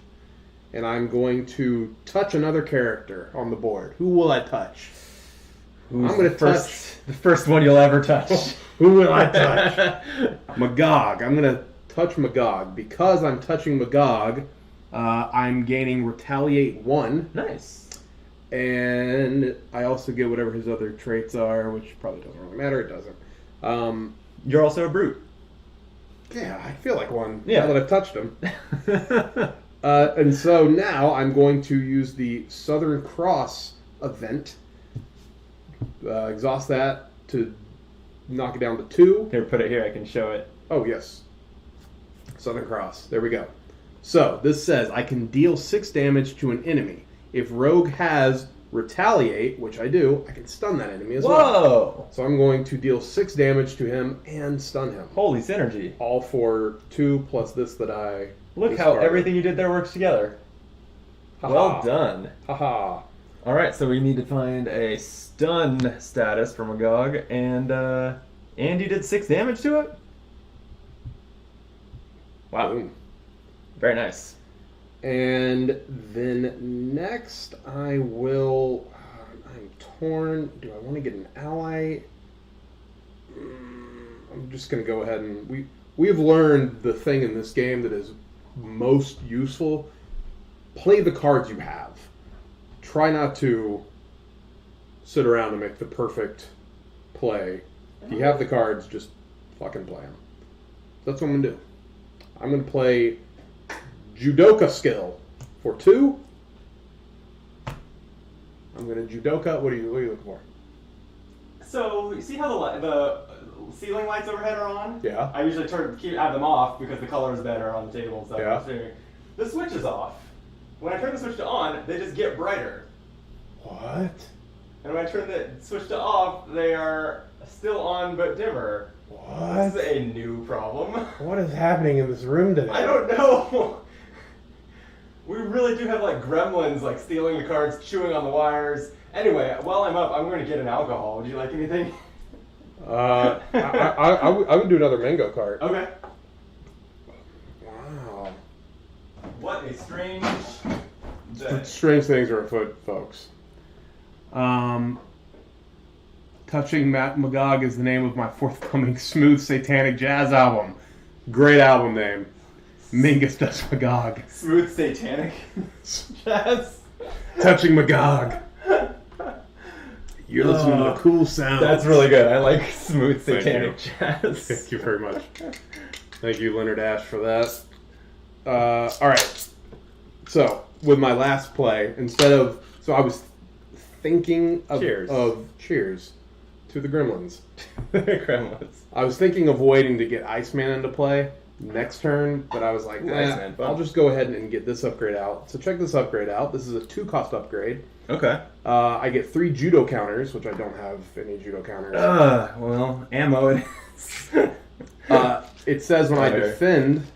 And I'm going to touch another character on the board. Who will I touch? I'm going to touch... The first one you'll ever touch. Who will I touch? Magog. I'm going to touch Magog. Because I'm touching Magog, I'm gaining Retaliate 1. Nice. And I also get whatever his other traits are, which probably doesn't really matter. It doesn't. You're also a brute. Yeah, I feel like one now that I've touched him. And so now I'm going to use the Southern Cross event. Exhaust that to knock it down to 2. Here, put it here. I can show it. Oh, yes. Southern Cross. There we go. So, this says, I can deal 6 damage to an enemy. If Rogue has Retaliate, which I do, I can stun that enemy as well. Whoa! So I'm going to deal 6 damage to him and stun him. Holy synergy. All for 2 plus this that I... Look how everything you did there works together. Ha-ha. Well done. Haha. All right, so we need to find a stun status for Magog, and you did 6 damage to it? Wow. Boom. Very nice. And then next I will... I'm torn. Do I want to get an ally? I'm just going to go ahead and... We've learned the thing in this game that is most useful. Play the cards you have. Try not to sit around and make the perfect play. If you have the cards, just fucking play them. That's what I'm going to do. I'm going to play Judoka skill for 2. I'm going to Judoka. What are you looking for? So, you see how the ceiling lights overhead are on? Yeah. I usually have them off because the color is better on the table and stuff. Yeah. The switch is off. When I turn the switch to on, they just get brighter. What? And when I turn the switch to off, they are still on but dimmer. What? This is a new problem. What is happening in this room today? I don't know. We really do have like gremlins like stealing the cards, chewing on the wires. Anyway, while I'm up, I'm going to get an alcohol. Would you like anything? I would do another mango cart. Okay. Wow. What a strange day. Strange things are afoot, folks. Touching Magog is the name of my forthcoming smooth satanic jazz album. Great album name. Mingus does Magog. Smooth satanic jazz. Touching Magog. You're listening to the cool sound. That's really good. I like smooth satanic jazz. Thank you very much. Thank you, Leonard Ash, for that. All right. So, with my last play, I was thinking of cheers to the Gremlins. Gremlins. I was thinking of waiting to get Iceman into play next turn, but I was like, I'll just go ahead and get this upgrade out. So check this upgrade out. This is a 2-cost upgrade. Okay. I get 3 judo counters, which I don't have any judo counters. Well, ammo it is. It says when I defend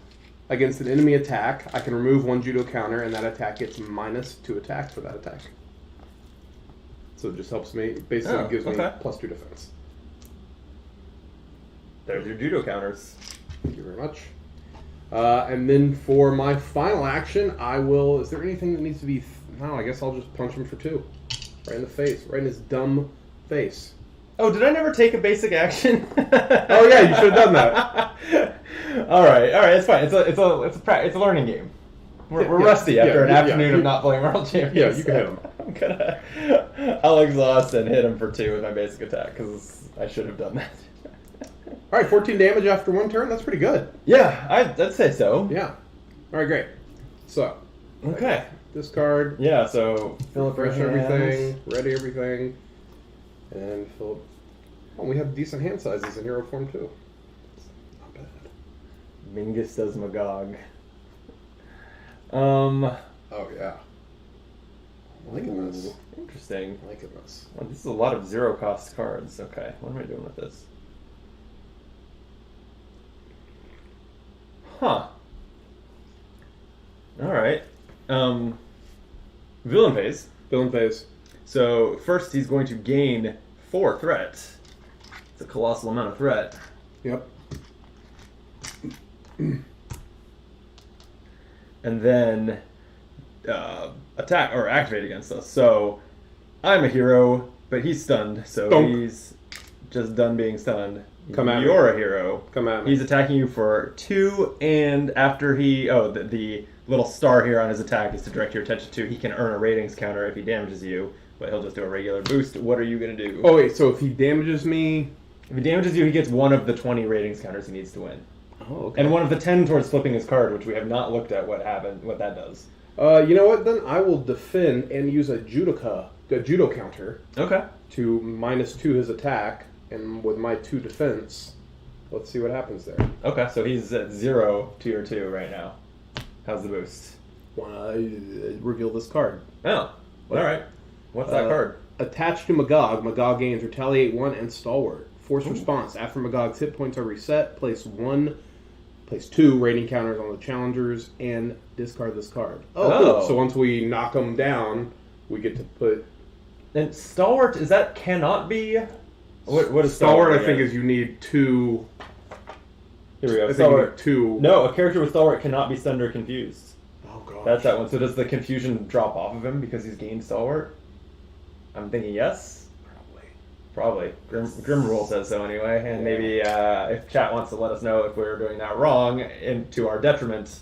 against an enemy attack, I can remove 1 judo counter, and that attack gets -2 attack for that attack. So it just helps me, basically gives me +2 defense. There's your judo counters. Thank you very much. And then for my final action, is there anything that needs to be... No, I guess I'll just punch him for 2. Right in the face. Right in his dumb face. Oh, did I never take a basic action? Oh yeah, you should have done that. All right, it's fine. It's a learning game. We're rusty after an afternoon of not playing World Champions. Yeah, you can hit him. I'll exhaust and hit him for 2 with my basic attack because I should have done that. All right, 14 damage after 1 turn. That's pretty good. Yeah, I'd say so. Yeah. All right, great. So. Okay. Discard. Yeah. So fill up everything. Ready everything. And fill up. Oh, we have decent hand sizes in hero form too. Not bad. Mingus does Magog. Oh yeah. I'm liking this. Interesting. I'm liking this. Well, this is a lot of 0-cost cards. Okay, what am I doing with this? Huh. All right. Villain phase. Villain phase. So first he's going to gain 4 threat. It's a colossal amount of threat. Yep. And then attack or activate against us. So I'm a hero, but he's stunned, so he's just done being stunned. Come at me. You're a hero. Come at me. He's attacking you for 2, and after the little star here on his attack is to direct your attention to, he can earn a ratings counter if he damages you, but he'll just do a regular boost. What are you going to do? Oh wait, so if he damages me... If he damages you, he gets 1 of the 20 ratings counters he needs to win. Oh, okay. And 1 of the 10 towards flipping his card, which we have not looked at what that does. You know what, then? I will defend and use a judo counter. Okay. To -2 his attack, and with my 2 defense, let's see what happens there. Okay, so he's at 0 tier 2 right now. How's the boost? Reveal this card. Oh, alright. What's that card? Attached to Magog, Magog gains Retaliate 1 and Stalwart. Force response. After Magog's hit points are reset, place 2 rating counters on the challengers, and discard this card. Oh. Cool. So once we knock them down, we get to put... And Stalwart, cannot be... What is Stalwart? I think is you need 2... Here we go. Stalwart 2... No, a character with Stalwart cannot be stunned or confused. Oh, gosh. That's that one. So does the confusion drop off of him because he's gained Stalwart? I'm thinking yes. Probably. Grim Rule says so anyway, and maybe if chat wants to let us know if we're doing that wrong and to our detriment,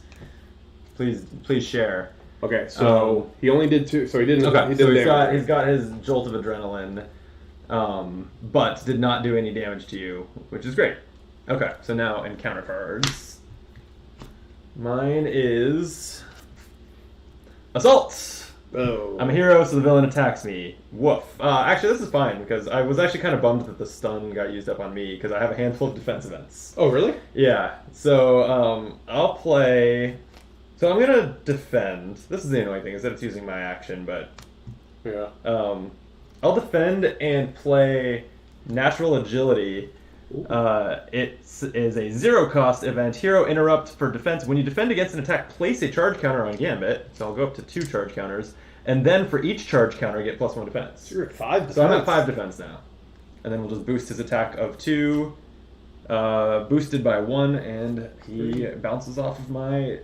please share. Okay, so he only did 2, so he didn't. Okay, he's got his jolt of adrenaline, but did not do any damage to you, which is great. Okay, so now encounter cards. Mine is Assault. Oh. I'm a hero, so the villain attacks me. Woof. Actually, this is fine, because I was actually kind of bummed that the stun got used up on me, because I have a handful of defense events. Oh, really? Yeah. So, I'll play... So I'm going to defend. This is the annoying thing, is that it's using my action, but... Yeah. I'll defend and play Natural Agility. It is a 0-cost event. Hero interrupt for defense. When you defend against an attack, place a charge counter on Gambit. So I'll go up to 2 charge counters. And then for each charge counter, get +1 defense. So you're at 5 defense. So I'm at 5 defense now. And then we'll just boost his attack of 2. Boosted by 1, and he bounces off of my...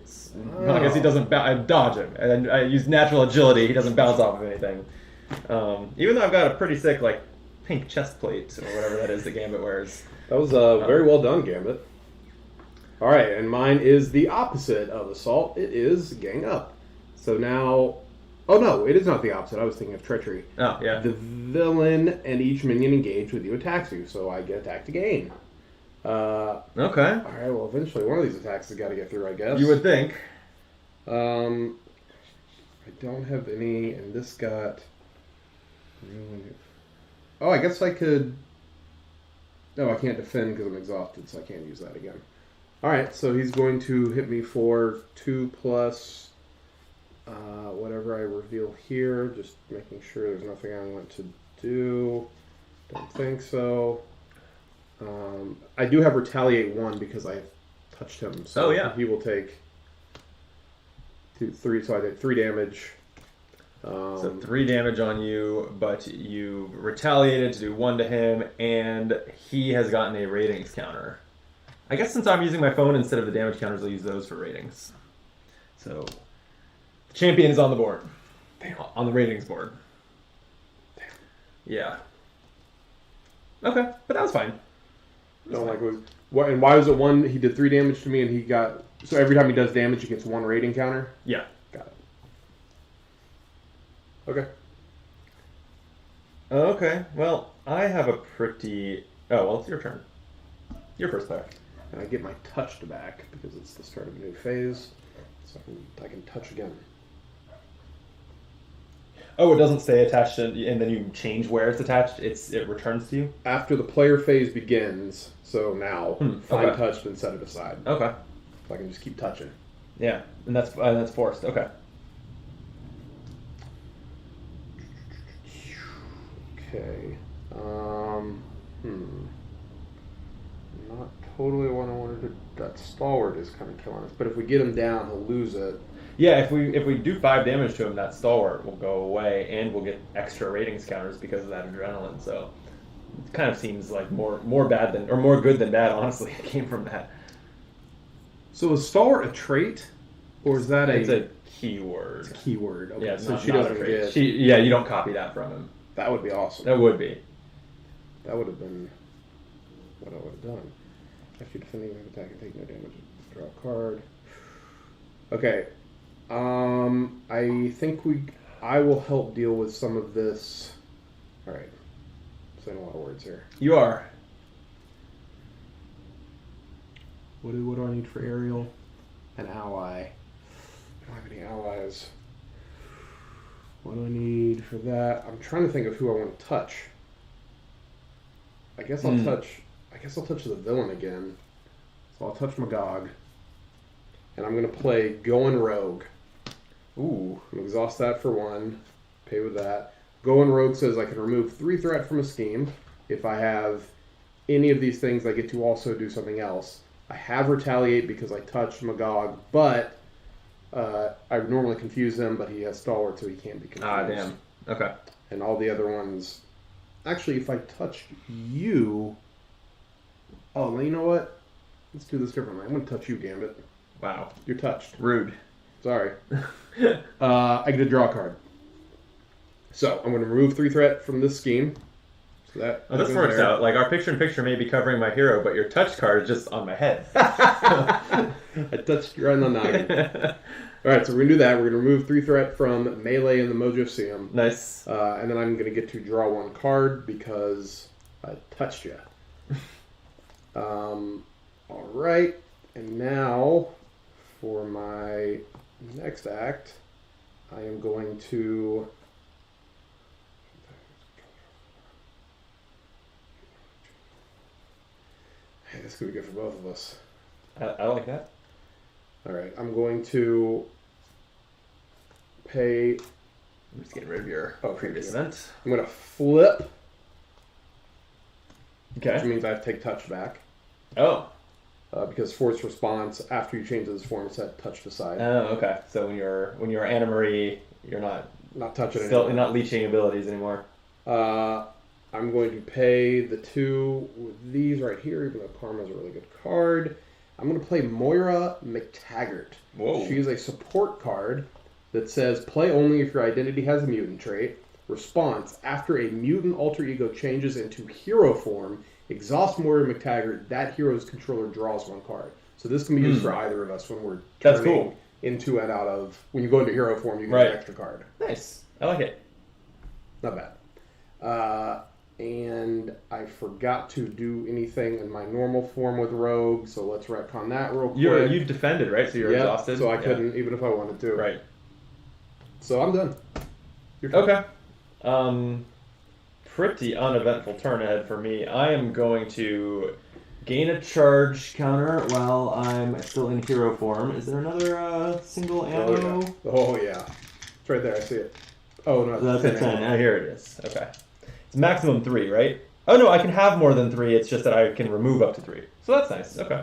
I guess he doesn't... I dodge him. And I use Natural Agility. He doesn't bounce off of anything. Even though I've got a pretty sick, pink chest plate or whatever that is that Gambit wears. That was very well done, Gambit. All right, and mine is the opposite of assault. It is gang up. So now... Oh, no, it is not the opposite. I was thinking of treachery. Oh, yeah. The villain and each minion engaged with you attacks you, so I get attacked again. Okay. All right, well, eventually one of these attacks has got to get through, I guess. You would think. I don't have any, and this got... Oh, I guess I could... No, I can't defend because I'm exhausted, so I can't use that again. All right, so he's going to hit me for 2 plus... whatever I reveal here, just making sure there's nothing I want to do. Don't think so. I do have retaliate 1 because I touched him. So he will take 2, 3. So I did 3 damage. So 3 damage on you, but you retaliated to do 1 to him, and he has gotten a ratings counter. I guess since I'm using my phone instead of the damage counters, I'll use those for ratings. So... Champion is on the board. Damn. On the ratings board. Damn. Yeah. Okay, but that was fine. No, like what? And why was it 1? He did 3 damage to me, and he got. So every time he does damage, he gets 1 rating counter. Yeah. Got it. Okay. Okay. Well, I have a pretty. Oh well, it's your turn. Your first player. And I get my touched back because it's the start of a new phase, so I can touch again. Oh, it doesn't stay attached, and then you change where it's attached. It returns to you after the player phase begins. So now, find touched and set it aside. Okay. So I can just keep touching. Yeah, and that's forced. Okay. Okay. Not totally what I wanted to. That stalwart is kind of killing us, but if we get him down, he'll lose it. Yeah, if we do 5 damage to him, that stalwart will go away, and we'll get extra ratings counters because of that adrenaline. So it kind of seems like more bad than or more good than bad. Honestly, it came from that. So is stalwart a trait, or is that It's a keyword. It's a keyword. Okay. Yeah, so not, she doesn't get. You don't copy that from him. That would be awesome. That would be. That would have been what I would have done. After defending an attack and take no damage, draw a card. Okay. I think I will help deal with some of this. All right. Saying a lot of words here. You are. What do I need for Ariel? An ally. I don't have any allies. What do I need for that? I'm trying to think of who I want to touch. I guess I'll touch the villain again. So I'll touch Magog. And I'm going to play Going Rogue. Ooh. I'm going to exhaust that for 1. Pay with that. Going Rogue says I can remove 3 threat from a scheme. If I have any of these things, I get to also do something else. I have Retaliate because I touched Magog, but I would normally confuse him, but he has Stalwart, so he can't be confused. Ah, damn. Okay. And all the other ones... Actually, if I touch you... Oh, well, you know what? Let's do this differently. I'm going to touch you, Gambit. Wow. You're touched. Rude. Sorry. I get to draw a card. So, I'm going to remove 3 threat from this scheme. So this works out. Like, our picture-in-picture may be covering my hero, but your touch card is just on my head. I touched you right on the noggin. Alright, so we're going to do that. We're going to remove 3 threat from melee in the Mojoseum. Nice. And then I'm going to get to draw 1 card because I touched you. Alright, and now for my next act, I am going to... Hey, this could be good for both of us. I like that. Alright, I'm going to pay... I'm just getting rid of your previous event. I'm going to flip. Okay. Which means I have to take touch back. Oh. Because force response, after you change this form, it's set touch to side. Oh, okay. So when you're Anna Marie, you're not touching still anymore. not leeching abilities anymore. I'm going to pay the 2 with these right here, even though Karma's a really good card. I'm going to play Moira McTaggart. Whoa. She is a support card that says play only if your identity has a mutant trait. Response: after a mutant alter ego changes into hero form, exhaust Moira McTaggart, that hero's controller draws one card. So this can be used for either of us when we're turning into and out of. When you go into hero form, you get an extra card. Nice. I like it. Not bad. And I forgot to do anything in my normal form with Rogue, so let's retcon that real quick. You defended, right? So you're exhausted? So I couldn't, even if I wanted to. Right. So I'm done. Okay. Pretty uneventful turn ahead for me. I am going to gain a charge counter while I'm still in hero form. Is there another single ammo? Oh, yeah. It's right there. I see it. Oh, no. That's a 10. Oh, here it is. Okay. It's maximum 3, right? Oh, no, I can have more than 3. It's just that I can remove up to 3. So that's nice. Okay.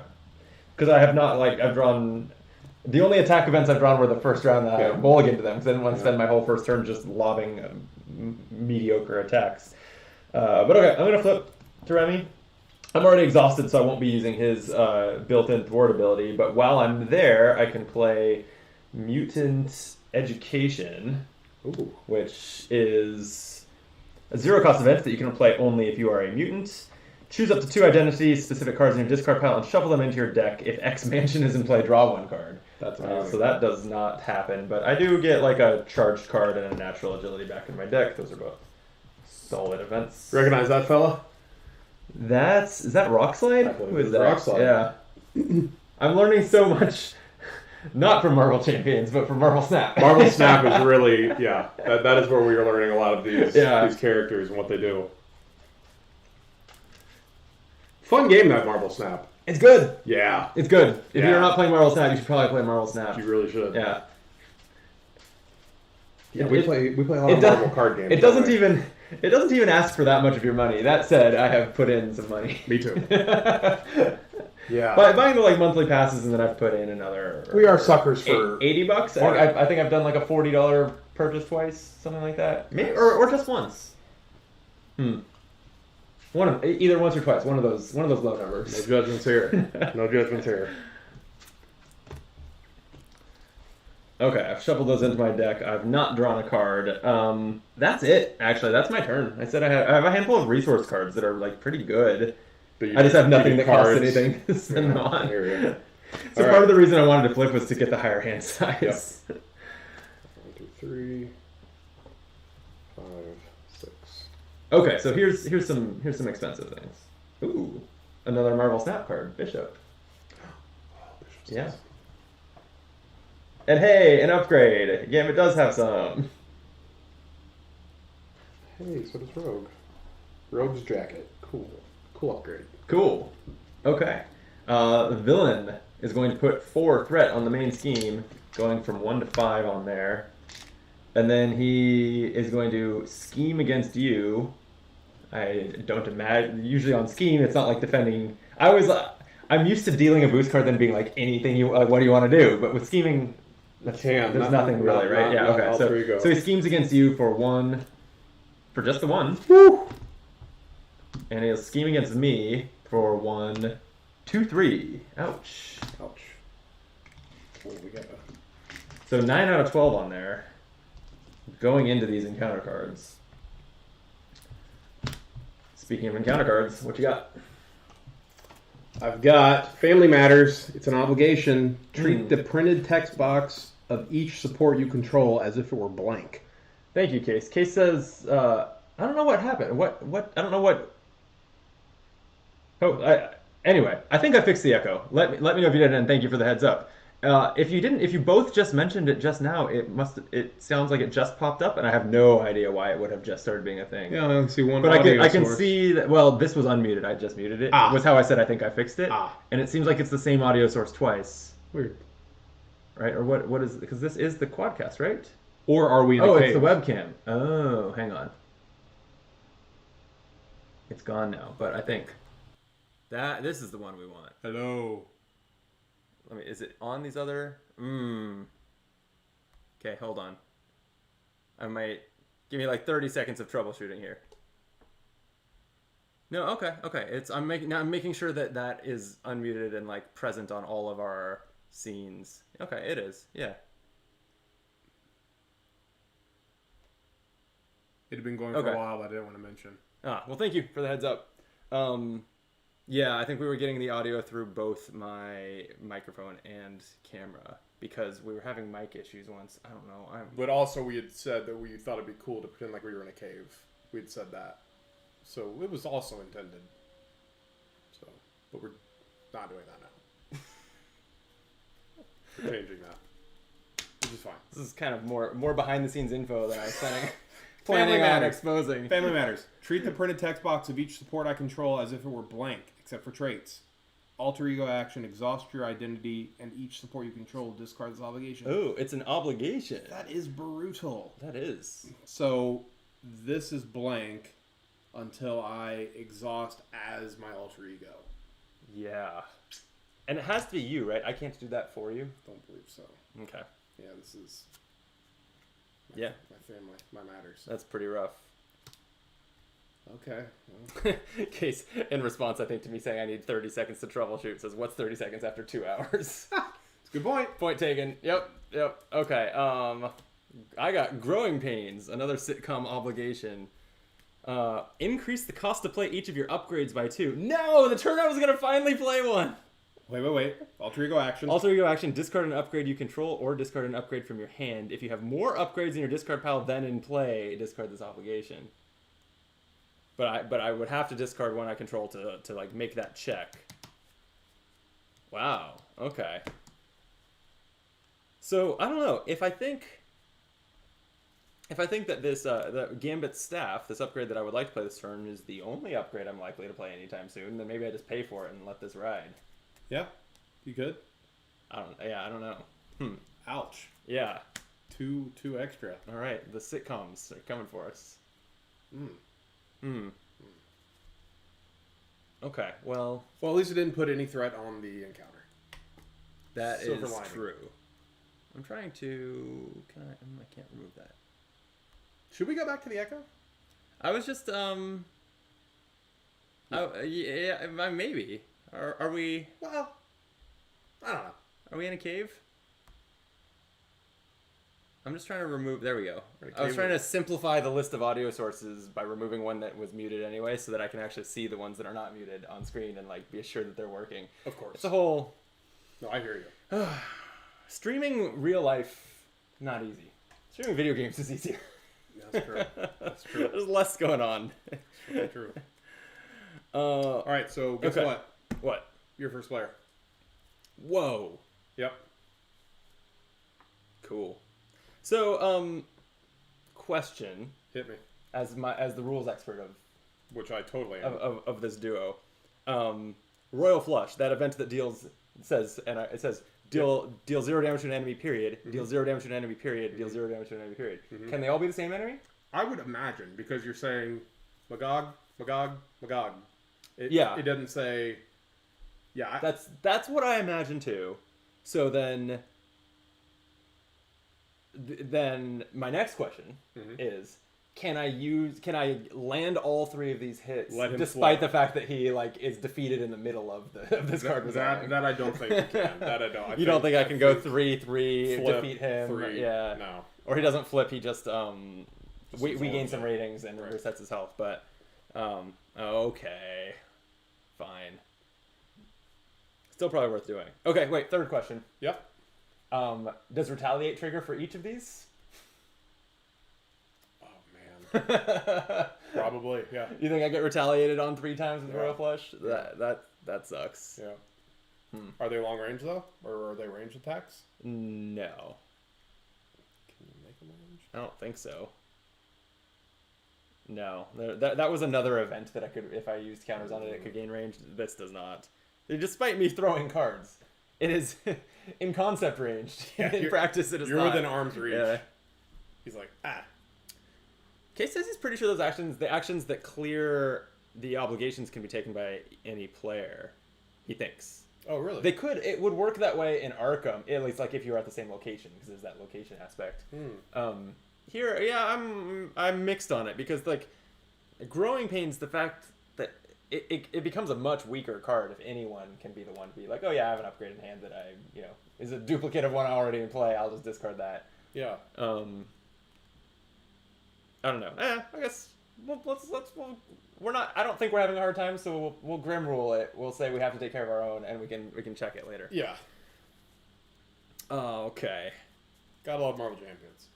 Because I have not, I've drawn... The only attack events I've drawn were the first round that I mulliganed to them, because I didn't want to spend my whole first turn just lobbing mediocre attacks. But okay, I'm going to flip to Remy. I'm already exhausted, so I won't be using his built-in thwart ability, but while I'm there, I can play Mutant Education, which is a zero-cost event that you can play only if you are a mutant. Choose up to 2 identity-specific cards in your discard pile and shuffle them into your deck. If X Mansion is in play, draw 1 card. That's amazing. So that does not happen, but I do get a charged card and a natural agility back in my deck. Those are both solid events. Recognize that fella? Is that Rockslide? Who is that? Rockslide. Yeah. I'm learning so much, not from Marvel Champions, but from Marvel Snap. Marvel Snap is really, that is where we are learning a lot of these characters and what they do. Fun game, that Marvel Snap. It's good. Yeah. It's good. If you're not playing Marvel Snap, you should probably play Marvel Snap. You really should. Yeah. Yeah, we play a lot of Marvel card games. It doesn't even ask for that much of your money. That said, I have put in some money. Me too. Yeah. By buying the monthly passes, and then I've put in another. We are suckers for $80. I think I've done a $40 purchase twice, something like that. Maybe or just once. Either once or twice. One of those low numbers. No judgments here. No judgments here. Okay, I've shuffled those into my deck. I've not drawn a card. That's it. Actually, that's my turn. I said I have a handful of resource cards that are pretty good. I just have nothing that costs anything to spend them on. So part of the reason I wanted to flip was to get the higher hand size. 1, 2, 3, 5, 6. Okay, so here's some expensive things. Ooh, another Marvel Snap card, Bishop. Yeah. And hey, an upgrade. Gambit does have some. Hey, so does Rogue. Rogue's jacket. Cool. Cool upgrade. Cool. Okay. The villain is going to put 4 threat on the main scheme, going from 1 to 5 on there. And then he is going to scheme against you. I don't imagine. Usually on scheme, it's not like defending. I'm used to dealing a boost card then being anything you what do you want to do? But with scheming, there's nothing really, right? Yeah. Okay. So he schemes against you for just the 1. Woo! And he'll scheme against me for 1, 2, 3. Ouch. Ouch. Oh, So 9 out of 12 on there. Going into these encounter cards. Speaking of encounter cards, what you got? I've got Family Matters. It's an obligation. Treat the printed text box of each support you control as if it were blank. Thank you, Case. Case says, I don't know what happened. What? I don't know what. Oh, anyway, I think I fixed the echo. Let me know if you did, and thank you for the heads up. If you didn't, if you both just mentioned it just now, it sounds like it just popped up, and I have no idea why it would have just started being a thing. Yeah, I can see one. But I can see that. Well, this was unmuted. I just muted it. Was how I said I think I fixed it. And it seems like it's the same audio source twice. Weird. Right? Or what is? Because this is the quadcast, right? Or are we? In the cave? It's the webcam. Oh, hang on. It's gone now, but I think this is the one we want. Hello. Is it on these other? Okay, hold on. I might give me 30 seconds of troubleshooting here. No, okay. I'm making sure that is unmuted and present on all of our scenes. Okay, it is. Yeah. had been going for a while, but I didn't want to mention. Well, thank you for the heads up. Yeah, I think we were getting the audio through both my microphone and camera because we were having mic issues once. I don't know. But also we had said that we thought it'd be cool to pretend like we were in a cave. We'd said that. So it was also intended. So, but we're not doing that now. We're changing that. Which is fine. This is kind of more behind the scenes info than I was planning on exposing. Family matters. Treat the printed text box of each support I control as if it were blank, except for traits. Alter ego action, exhaust your identity, and each support you control discard this obligation. Oh, it's an obligation. That is brutal. That is. So, this is blank until I exhaust as my alter ego. Yeah. And it has to be you, right? I can't do that for you? Don't believe so. Okay. Yeah, this is... my family, my matters. That's pretty rough. Okay. Case in response, I think, to me saying I need 30 seconds to troubleshoot, says, what's 30 seconds after 2 hours? It's a good point. Point taken. Yep. Okay. I got growing pains, another sitcom obligation. Increase the cost to play each of your upgrades by 2. No! The turn I was going to finally play one! Wait. Alter ego action. Alter ego action. Discard an upgrade you control or discard an upgrade from your hand. If you have more upgrades in your discard pile than in play, discard this obligation. But I would have to discard one I control to like make that check. Wow. Okay. So I don't know if I think that this the Gambit staff, this upgrade that I would like to play this turn, is the only upgrade I'm likely to play anytime soon, then maybe I just pay for it and let this ride. Yeah, you could. I don't know. Ouch. Yeah. Two extra. All right, the sitcoms are coming for us. Okay, well... Well, at least it didn't put any threat on the encounter. That is true. I'm trying to... I can't remove that. Should we go back to the Echo? I was just, yeah, maybe. Are we... Well, I don't know. Are we in a cave? I'm just trying to remove... There we go. I was trying to simplify the list of audio sources by removing one that was muted anyway, so that I can actually see the ones that are not muted on screen and like be assured that they're working. Of course. It's a whole... No, I hear you. Streaming real life, not easy. Streaming video games is easier. Yeah, that's true. That's true. There's less going on. It's really true. All right, so guess what? What? Your first player. Whoa. Yep. Cool. So, question. Hit me. As the rules expert of... Which I totally am. Of this duo. Royal Flush, that event that deals... It says deal 0 damage to an enemy, period. Deal 0 damage to an enemy, period. Deal 0 damage to an enemy, period. Can they all be the same enemy? I would imagine, because you're saying Magog. It doesn't say... Yeah. That's what I imagine too. So then my next question is, can I land all 3 of these hits despite the fact that he like is defeated in the middle of this card? That I don't think you can. That I don't. You don't think I can go 3/3, defeat him? 3, yeah. No. Or he doesn't flip. He just we gain some ratings and resets his health. But okay, fine. Still probably worth doing. Okay, wait. Third question. Yep. Does retaliate trigger for each of these? Oh man. Probably. Yeah. You think I get retaliated on 3 times with Royal Flush? That sucks. Yeah. Are they long range though, or are they range attacks? No. Can you make them range? I don't think so. No. That was another event that I could, if I used counters on it could gain range. This does not. Despite me throwing cards, it is in concept ranged. Yeah, in practice, it is you're not. within arm's reach. Yeah. He's like, ah. Case says he's pretty sure the actions that clear the obligations can be taken by any player. He thinks. Oh, really? It would work that way in Arkham, at least like if you were at the same location, because there's that location aspect. Here, yeah, I'm mixed on it, because like growing pains, the fact that it becomes a much weaker card if anyone can be the one to be like, oh yeah, I have an upgrade in hand that is a duplicate of one already in play. I'll just discard that. Yeah. I don't know. I guess we're not. I don't think we're having a hard time, so we'll grim rule it. We'll say we have to take care of our own, and we can check it later. Yeah. Oh, okay. Gotta love Marvel Champions.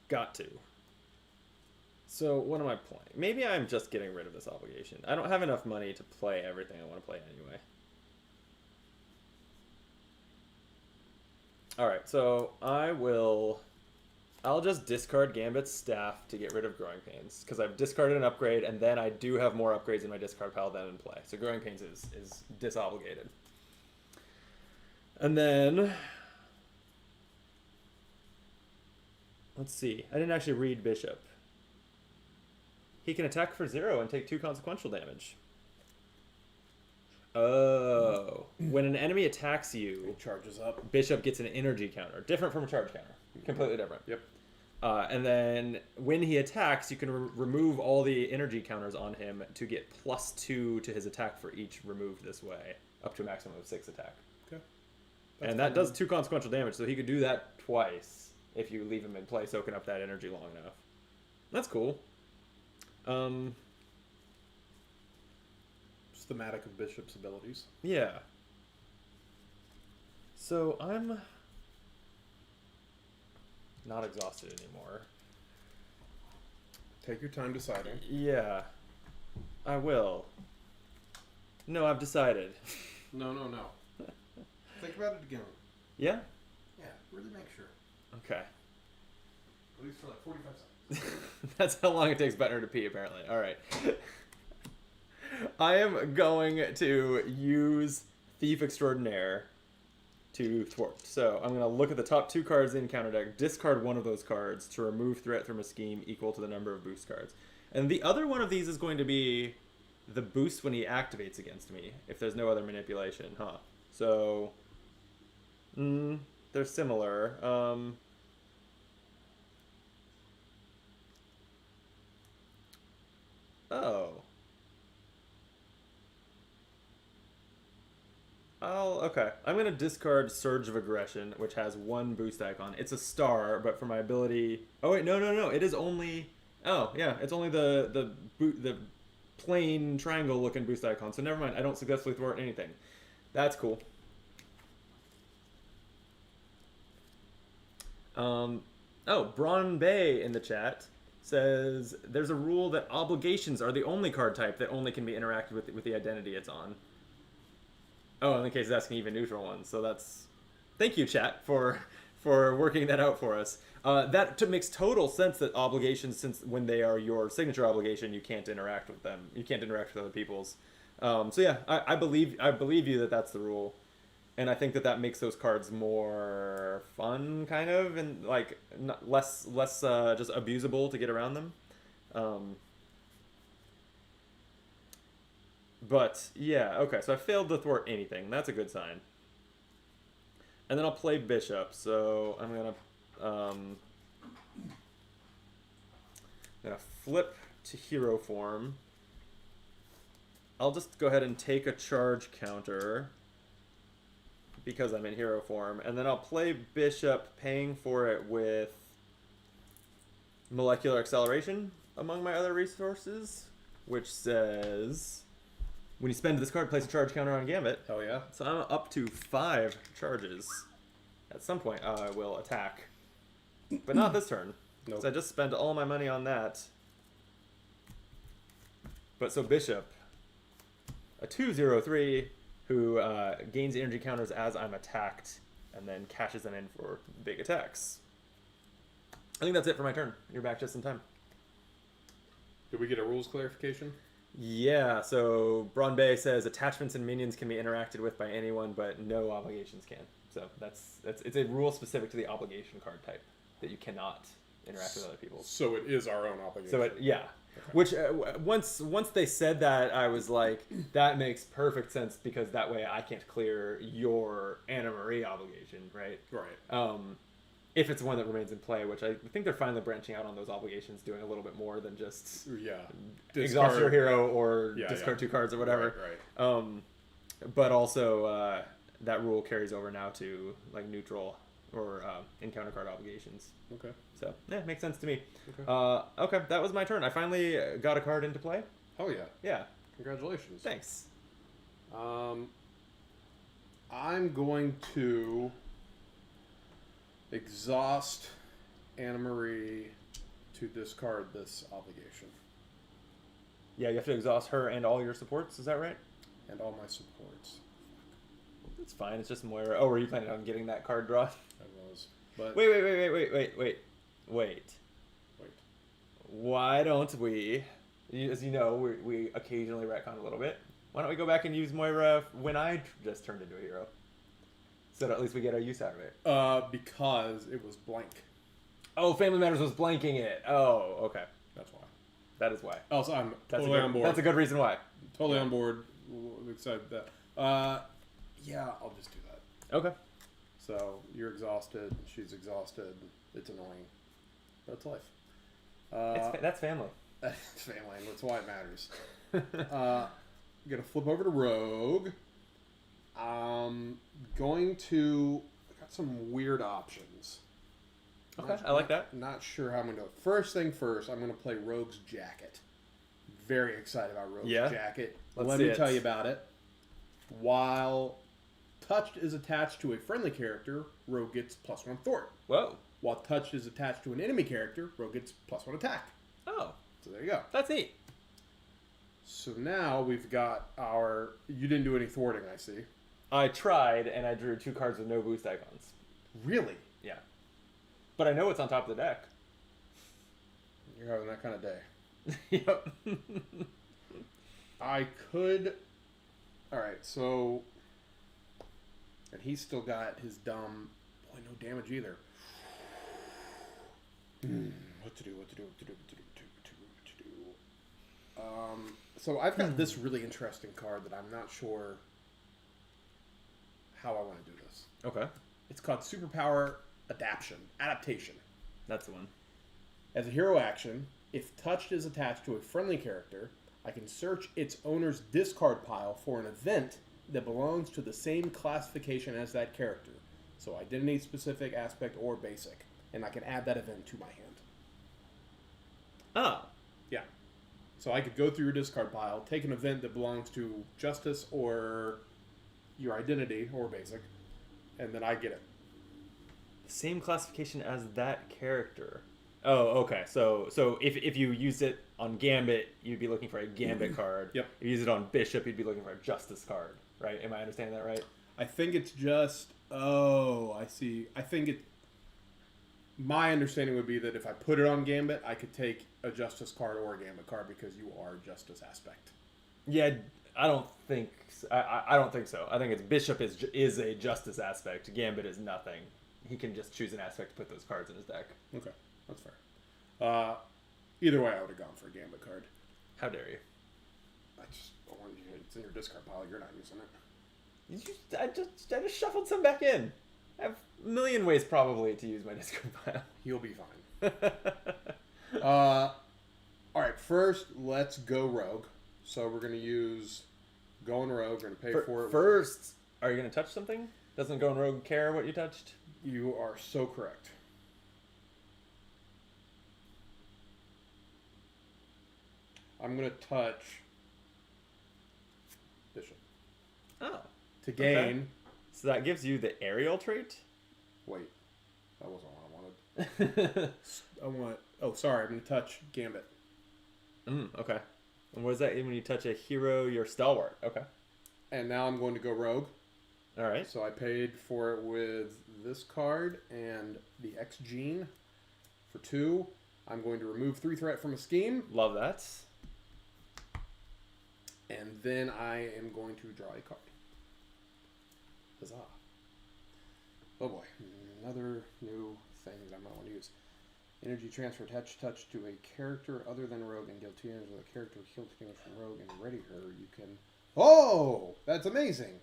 Got to. So what am I playing? Maybe I'm just getting rid of this obligation. I don't have enough money to play everything I want to play anyway. Alright, so I'll just discard Gambit's staff to get rid of Growing Pains, because I've discarded an upgrade, and then I do have more upgrades in my discard pile than in play. So Growing Pains is disobligated. And then... let's see. I didn't actually read Bishop. He can attack for 0 and take 2 consequential damage. Oh. When an enemy attacks you... It charges up. Bishop gets an energy counter. Different from a charge counter. Completely different. Yep. And then when he attacks, you can remove all the energy counters on him to get +2 to his attack for each removed this way. Up to a maximum of 6 attack. Okay. And that does 2 consequential damage, so he could do that twice if you leave him in play, soaking up that energy long enough. That's cool. Just thematic of Bishop's abilities. Yeah. So I'm not exhausted anymore. Take your time deciding. Yeah. I will. No, I've decided. No. Think about it again. Yeah? Yeah, really make sure. Okay. At least for like 45 seconds. That's how long it takes Bettner to pee, apparently. All right. I am going to use Thief Extraordinaire to thwart. So I'm going to look at the top 2 cards in counter deck, discard one of those cards to remove threat from a scheme equal to the number of boost cards. And the other one of these is going to be the boost when he activates against me, if there's no other manipulation, huh? So, they're similar. Oh. Okay. I'm going to discard Surge of Aggression, which has 1 boost icon. It's a star, but for my ability... Oh, wait, no. It is only... Oh, yeah, it's only the plain triangle-looking boost icon. So never mind, I don't successfully thwart anything. That's cool. Braun Bay in the chat says there's a rule that obligations are the only card type that only can be interacted with the identity it's on. Oh, in the case it's asking even neutral ones. So that's... Thank you, chat, for working that out for us. That makes total sense that obligations, since when they are your signature obligation, you can't interact with them. You can't interact with other people's. So yeah, I believe you that that's the rule. And I think that makes those cards more fun, kind of, and like less just abusable to get around them. But yeah, okay. So I failed to thwart anything. That's a good sign. And then I'll play Bishop. So I'm gonna flip to hero form. I'll just go ahead and take a charge counter, because I'm in hero form, and then I'll play Bishop, paying for it with Molecular Acceleration among my other resources, which says when you spend this card, place a charge counter on Gambit. Hell yeah. So I'm up to 5 charges. At some point, I will attack. But not this turn. Nope. So I just spent all my money on that. But so Bishop, a 2/0/3, who gains energy counters as I'm attacked, and then cashes them in for big attacks. I think that's it for my turn. You're back just in time. Did we get a rules clarification? Yeah, so Braun Bay says attachments and minions can be interacted with by anyone, but no obligations can. So it's a rule specific to the obligation card type that you cannot interact with other people. So it is our own obligation. So yeah. Okay. Which once they said that, I was like, that makes perfect sense, because that way I can't clear your Anna Marie obligation, right? Right. If it's one that remains in play, which I think they're finally branching out on those obligations, doing a little bit more than just exhaust your hero or discard 2 cards or whatever. Right. But also that rule carries over now to like neutral or encounter card obligations. Okay. So yeah, makes sense to me. Okay. Okay, that was my turn. I finally got a card into play. Oh yeah. Yeah. Congratulations. Thanks. I'm going to exhaust Anna Marie to discard this obligation. Yeah, you have to exhaust her and all your supports. Is that right? And all my supports. It's fine. It's just Moira. Oh, were you planning on getting that card draw? I was. But Wait. Wait. Why don't we, as you know, we occasionally retcon a little bit. Why don't we go back and use Moira when I just turned into a hero? So that at least we get our use out of it. Because it was blank. Oh, Family Matters was blanking it. Oh, okay. That's why. That is why. Also, I'm totally on board. That's a good reason why. Totally on board. Excited that. Yeah, I'll just do that. Okay. So you're exhausted. She's exhausted. It's annoying. That's life. That's family. That's family. That's why it matters. I'm gonna flip over to Rogue. Going to. I got some weird options. Okay, I like that. Not sure how I'm going to do it. First thing first, I'm going to play Rogue's Jacket. Very excited about Rogue's Jacket. Let me tell you about it. While touched is attached to a friendly character, Rogue gets +1 thwart. Whoa. While touched is attached to an enemy character, Rogue gets +1 attack. Oh. So there you go. That's neat. So now we've got our... You didn't do any thwarting, I see. I tried, and I drew 2 cards with no boost icons. Really? Yeah. But I know what's on top of the deck. You're having that kind of day. Yep. I could... Alright, so... And he's still got his dumb... Boy, no damage either. What to do. So I've got this really interesting card that I'm not sure how I want to do this. Okay. It's called Superpower Adaptation. That's the one. As a hero action, if touched is attached to a friendly character, I can search its owner's discard pile for an event that belongs to the same classification as that character. So identity specific, aspect, or basic. And I can add that event to my hand. Oh. Yeah. So I could go through your discard pile, take an event that belongs to Justice or your identity or basic, and then I get it. Same classification as that character. Oh, okay. So if you used it on Gambit, you'd be looking for a Gambit card. Yep. If you use it on Bishop, you'd be looking for a Justice card, right? Am I understanding that right? I think it's just... Oh, I see. I think it... My understanding would be that if I put it on Gambit, I could take a Justice card or a Gambit card because you are Justice aspect. Yeah, I don't think so. I don't think so. I think it's Bishop is a Justice aspect. Gambit is nothing. He can just choose an aspect to put those cards in his deck. Okay, that's fair. Either way, I would have gone for a Gambit card. How dare you? It's in your discard pile. You're not using it. I just shuffled some back in. I have a million ways probably to use my discard pile. You'll be fine. All right, first let's go Rogue. So we're going to use Going Rogue. We're going to pay for it. First, are you going to touch something? Doesn't Going Rogue care what you touched? You are so correct. I'm going to touch Bishop. Oh. To gain... Okay. So that gives you the aerial trait? Wait. That wasn't what I wanted. Oh, sorry. I'm going to touch Gambit. Okay. And what is that when you touch a hero, you're stalwart? Okay. And now I'm going to go Rogue. All right. So I paid for it with this card and the X Gene for 2. I'm going to remove 3 threat from a scheme. Love that. And then I am going to draw a card. Huzzah. Oh boy. Another new thing that I might want to use. Energy transfer touch to a character other than Rogue and deal 2 damage with a character healed damage from Rogue and ready her. You can... Oh! That's amazing!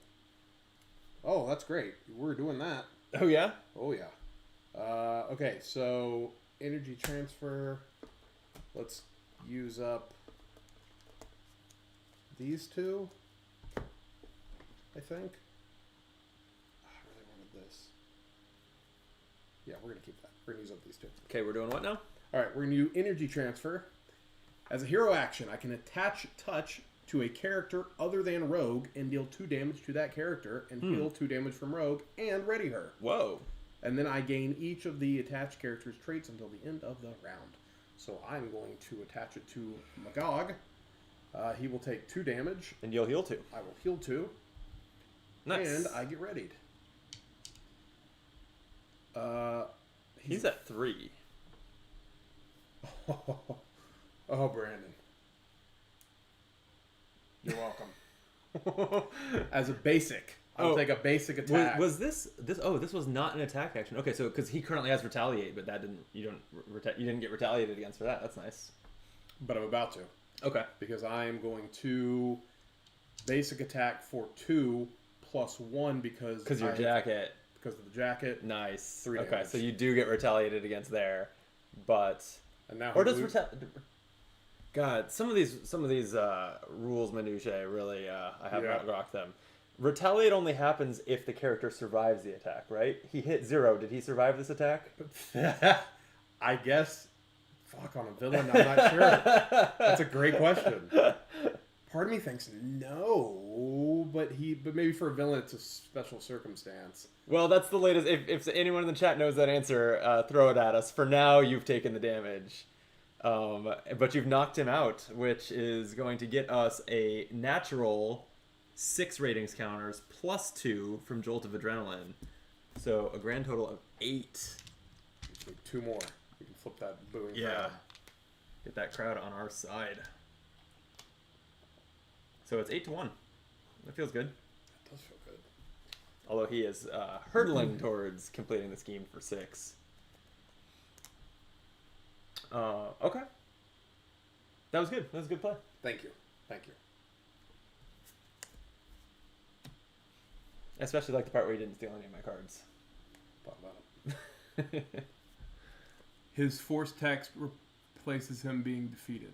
Oh, that's great. We're doing that. Oh, yeah? Oh, yeah. Okay, so energy transfer. Let's use up these 2, I think. I really wanted this. Yeah, we're going to keep that. We're going to use up these two. Okay, we're doing what now? All right, we're going to do energy transfer. As a hero action, I can attach touch to a character other than Rogue and deal 2 damage to that character and heal 2 damage from Rogue and ready her. Whoa. And then I gain each of the attached character's traits until the end of the round. So I'm going to attach it to Magog. He will take 2 damage. And you'll heal 2. I will heal 2. Nice. And I get readied. He's at 3. Oh, Brandon. You're welcome. As a basic, I'll take a basic attack. Was this? Oh, this was not an attack action. Okay, so because he currently has retaliate, but that didn't. You didn't get retaliated against for that. That's nice. But I'm about to. Okay. Because I am going to basic attack for 2 plus 1 because your jacket. Because of the jacket. Nice. 3 okay, damage. so you do get retaliated against there, but and now or does God, some of these rules minutiae really I have not rocked them. Retaliate only happens if the character survives the attack, right? He hit 0. Did he survive this attack? I guess. Fuck, on a villain, I'm not sure. That's a great question. Part of me thinks no, but maybe for a villain it's a special circumstance. Well, that's the latest. If anyone in the chat knows that answer, throw it at us. For now, you've taken the damage. But you've knocked him out, which is going to get us a natural 6 ratings counters plus 2 from Jolt of Adrenaline. So a grand total of 8. 2 more. We can flip that booing crowd. Crowd. Get that crowd on our side. So it's 8-1. That feels good. That does feel good. Although he is hurtling towards completing the scheme for 6. Okay. That was good. That was a good play. Thank you. Thank you. I especially like the part where he didn't steal any of my cards. Thought about it. His force text replaces him being defeated.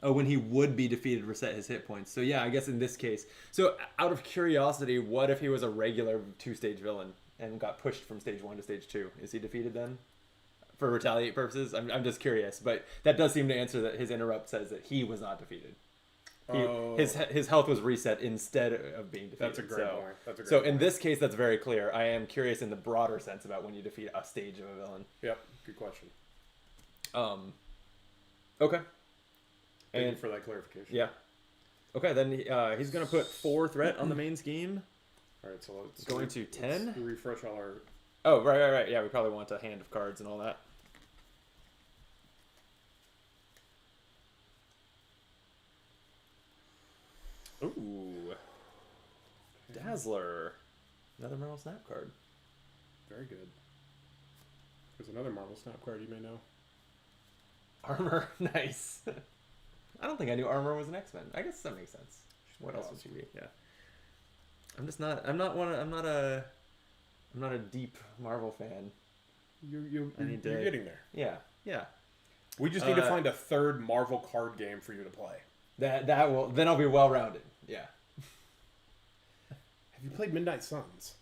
Oh, when he would be defeated, reset his hit points. So yeah, I guess in this case. So out of curiosity, what if he was a regular 2-stage villain and got pushed from stage 1 to stage 2? Is he defeated then? For retaliate purposes? I'm just curious. But that does seem to answer that his interrupt says that he was not defeated. His health was reset instead of being defeated. That's a great point. That's a great so point. In this case, that's very clear. I am curious in the broader sense about when you defeat a stage of a villain. Yep. Good question. Okay. Thank you for that clarification. Yeah. Okay, then he's going to put 4 threat on the main scheme. All right, so let's going to 10. Let's refresh all our. Oh, right. Yeah, we probably want a hand of cards and all that. Ooh. Dazzler. Another Marvel Snap card. Very good. There's another Marvel Snap card you may know. Armor. Nice. I don't think I knew Armor was an X-Men. I guess that makes sense. What else would she be? Yeah. I'm not a deep Marvel fan. You're getting there. Yeah. We just need to find a third Marvel card game for you to play. That will then I'll be well rounded. Yeah. Have you played Midnight Suns?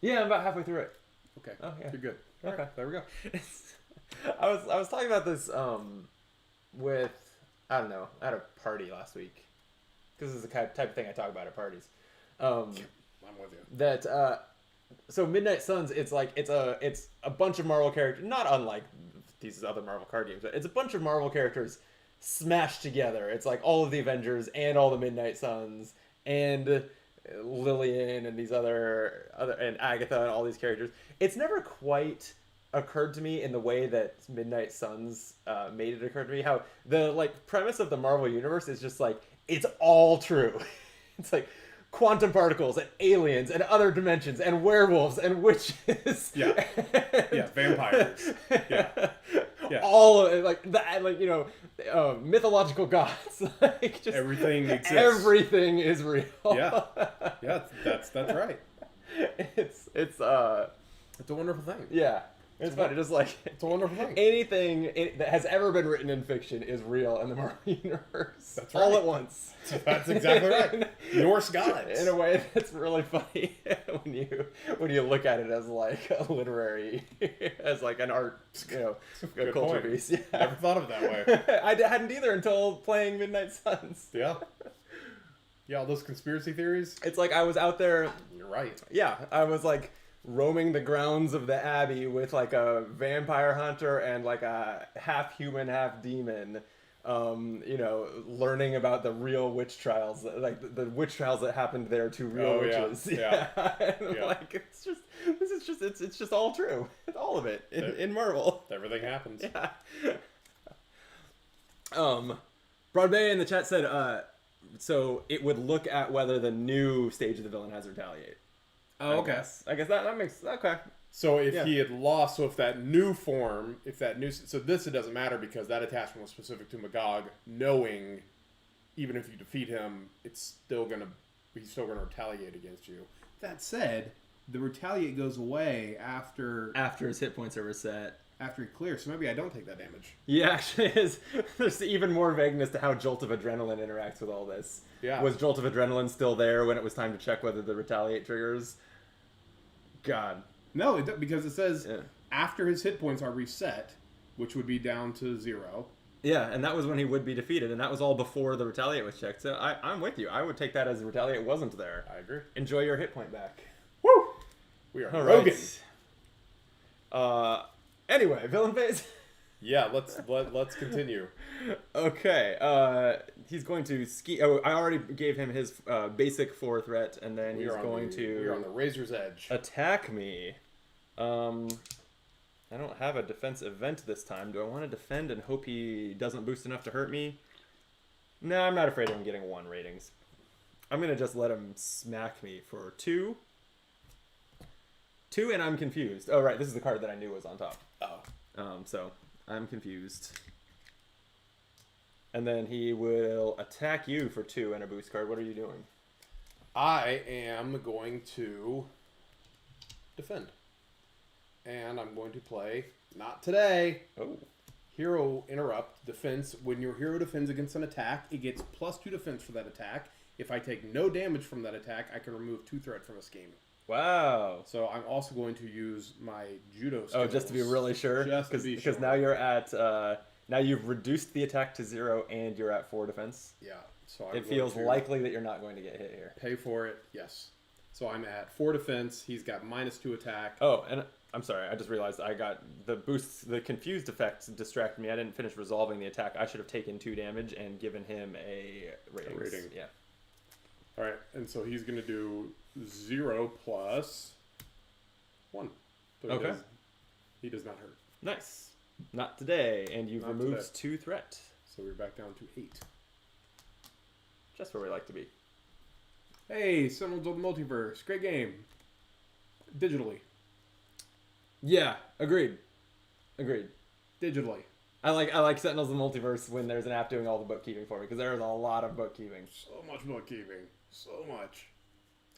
Yeah, I'm about halfway through it. Okay. Oh yeah. You're good. Okay. Right, there we go. I was talking about this with I don't know, at a party last week. Because this is the type of thing I talk about at parties. I'm with you. That so Midnight Suns, it's a bunch of Marvel characters, not unlike these other Marvel card games, but it's a bunch of Marvel characters smashed together. It's like all of the Avengers and all the Midnight Suns and Lillian and these other and Agatha and all these characters. It's never quite occurred to me in the way that Midnight Suns made it occur to me, how the premise of the Marvel universe is just it's all true. It's quantum particles and aliens and other dimensions and werewolves and witches. Yeah. Yeah, vampires. Yeah. All of it, mythological gods. Just everything exists. Everything is real. Yeah, that's right. It's a wonderful thing. Yeah. It's funny, just like it's a wonderful thing. Anything that has ever been written in fiction is real in the Marvel universe. That's right. All at once. That's exactly right. Norse gods. In a way that's really funny when you look at it as like a literary, as like an art, a culture piece. Yeah. Never thought of it that way. I hadn't either until playing Midnight Suns. Yeah. Yeah, all those conspiracy theories. It's like I was out there. You're right. Yeah, I was like roaming the grounds of the Abbey with like a vampire hunter and like a half human, half demon, learning about the real witch trials, like the witch trials that happened there to real witches. Yeah. Like it's just all true. All of it in Marvel. Everything happens. Yeah. Broad Bay in the chat said, so it would look at whether the new stage of the villain has retaliate. Oh, okay. I guess that makes okay. So if he had lost, so if that new form, so this it doesn't matter because that attachment was specific to Magog, knowing even if you defeat him, he's still gonna retaliate against you. That said, the retaliate goes away after his hit points are reset. After he clears, so maybe I don't take that damage. Yeah, actually is. There's even more vagueness to how Jolt of Adrenaline interacts with all this. Yeah. Was Jolt of Adrenaline still there when it was time to check whether the retaliate triggers? God. No, because it says after his hit points are reset, which would be down to 0. Yeah, and that was when he would be defeated, and that was all before the retaliate was checked. So I'm with you. I would take that as the retaliate wasn't there. I agree. Enjoy your hit point back. Woo! We are Rogan. Right. Anyway, villain phase. Yeah, let's continue. Okay, he's going to ski. Oh, I already gave him his basic 4 threat, and then he's going to. We're on the razor's edge. Attack me. I don't have a defense event this time. Do I want to defend and hope he doesn't boost enough to hurt me? No, I'm not afraid of him getting 1 ratings. I'm gonna just let him smack me for 2. 2, and I'm confused. Oh, right, this is the card that I knew was on top. Oh. So I'm confused. And then he will attack you for 2 and a boost card. What are you doing? I am going to defend. And I'm going to play, not today. Oh. Hero interrupt defense. When your hero defends against an attack, it gets +2 defense for that attack. If I take no damage from that attack, I can remove 2 threat from a scheme. Wow. So I'm also going to use my judo skills. Oh, just to be really sure? Because now you're at... now you've reduced the attack to 0 and you're at 4 defense. Yeah. So it feels likely that you're not going to get hit here. Pay for it, yes. So I'm at 4 defense. He's got -2 attack. Oh, and I'm sorry. I just realized I got the boosts. The confused effect distracted me. I didn't finish resolving the attack. I should have taken 2 damage and given him a rating. Yeah. All right, and so he's going to do 0 + 1. So okay. He does not hurt. Nice. Not today, and you've removed 2 threat. So we're back down to 8. Just where we like to be. Hey, Sentinels of the Multiverse. Great game. Digitally. Yeah, agreed. Digitally. I like Sentinels of the Multiverse when there's an app doing all the bookkeeping for me, because there is a lot of bookkeeping. So much bookkeeping. So much.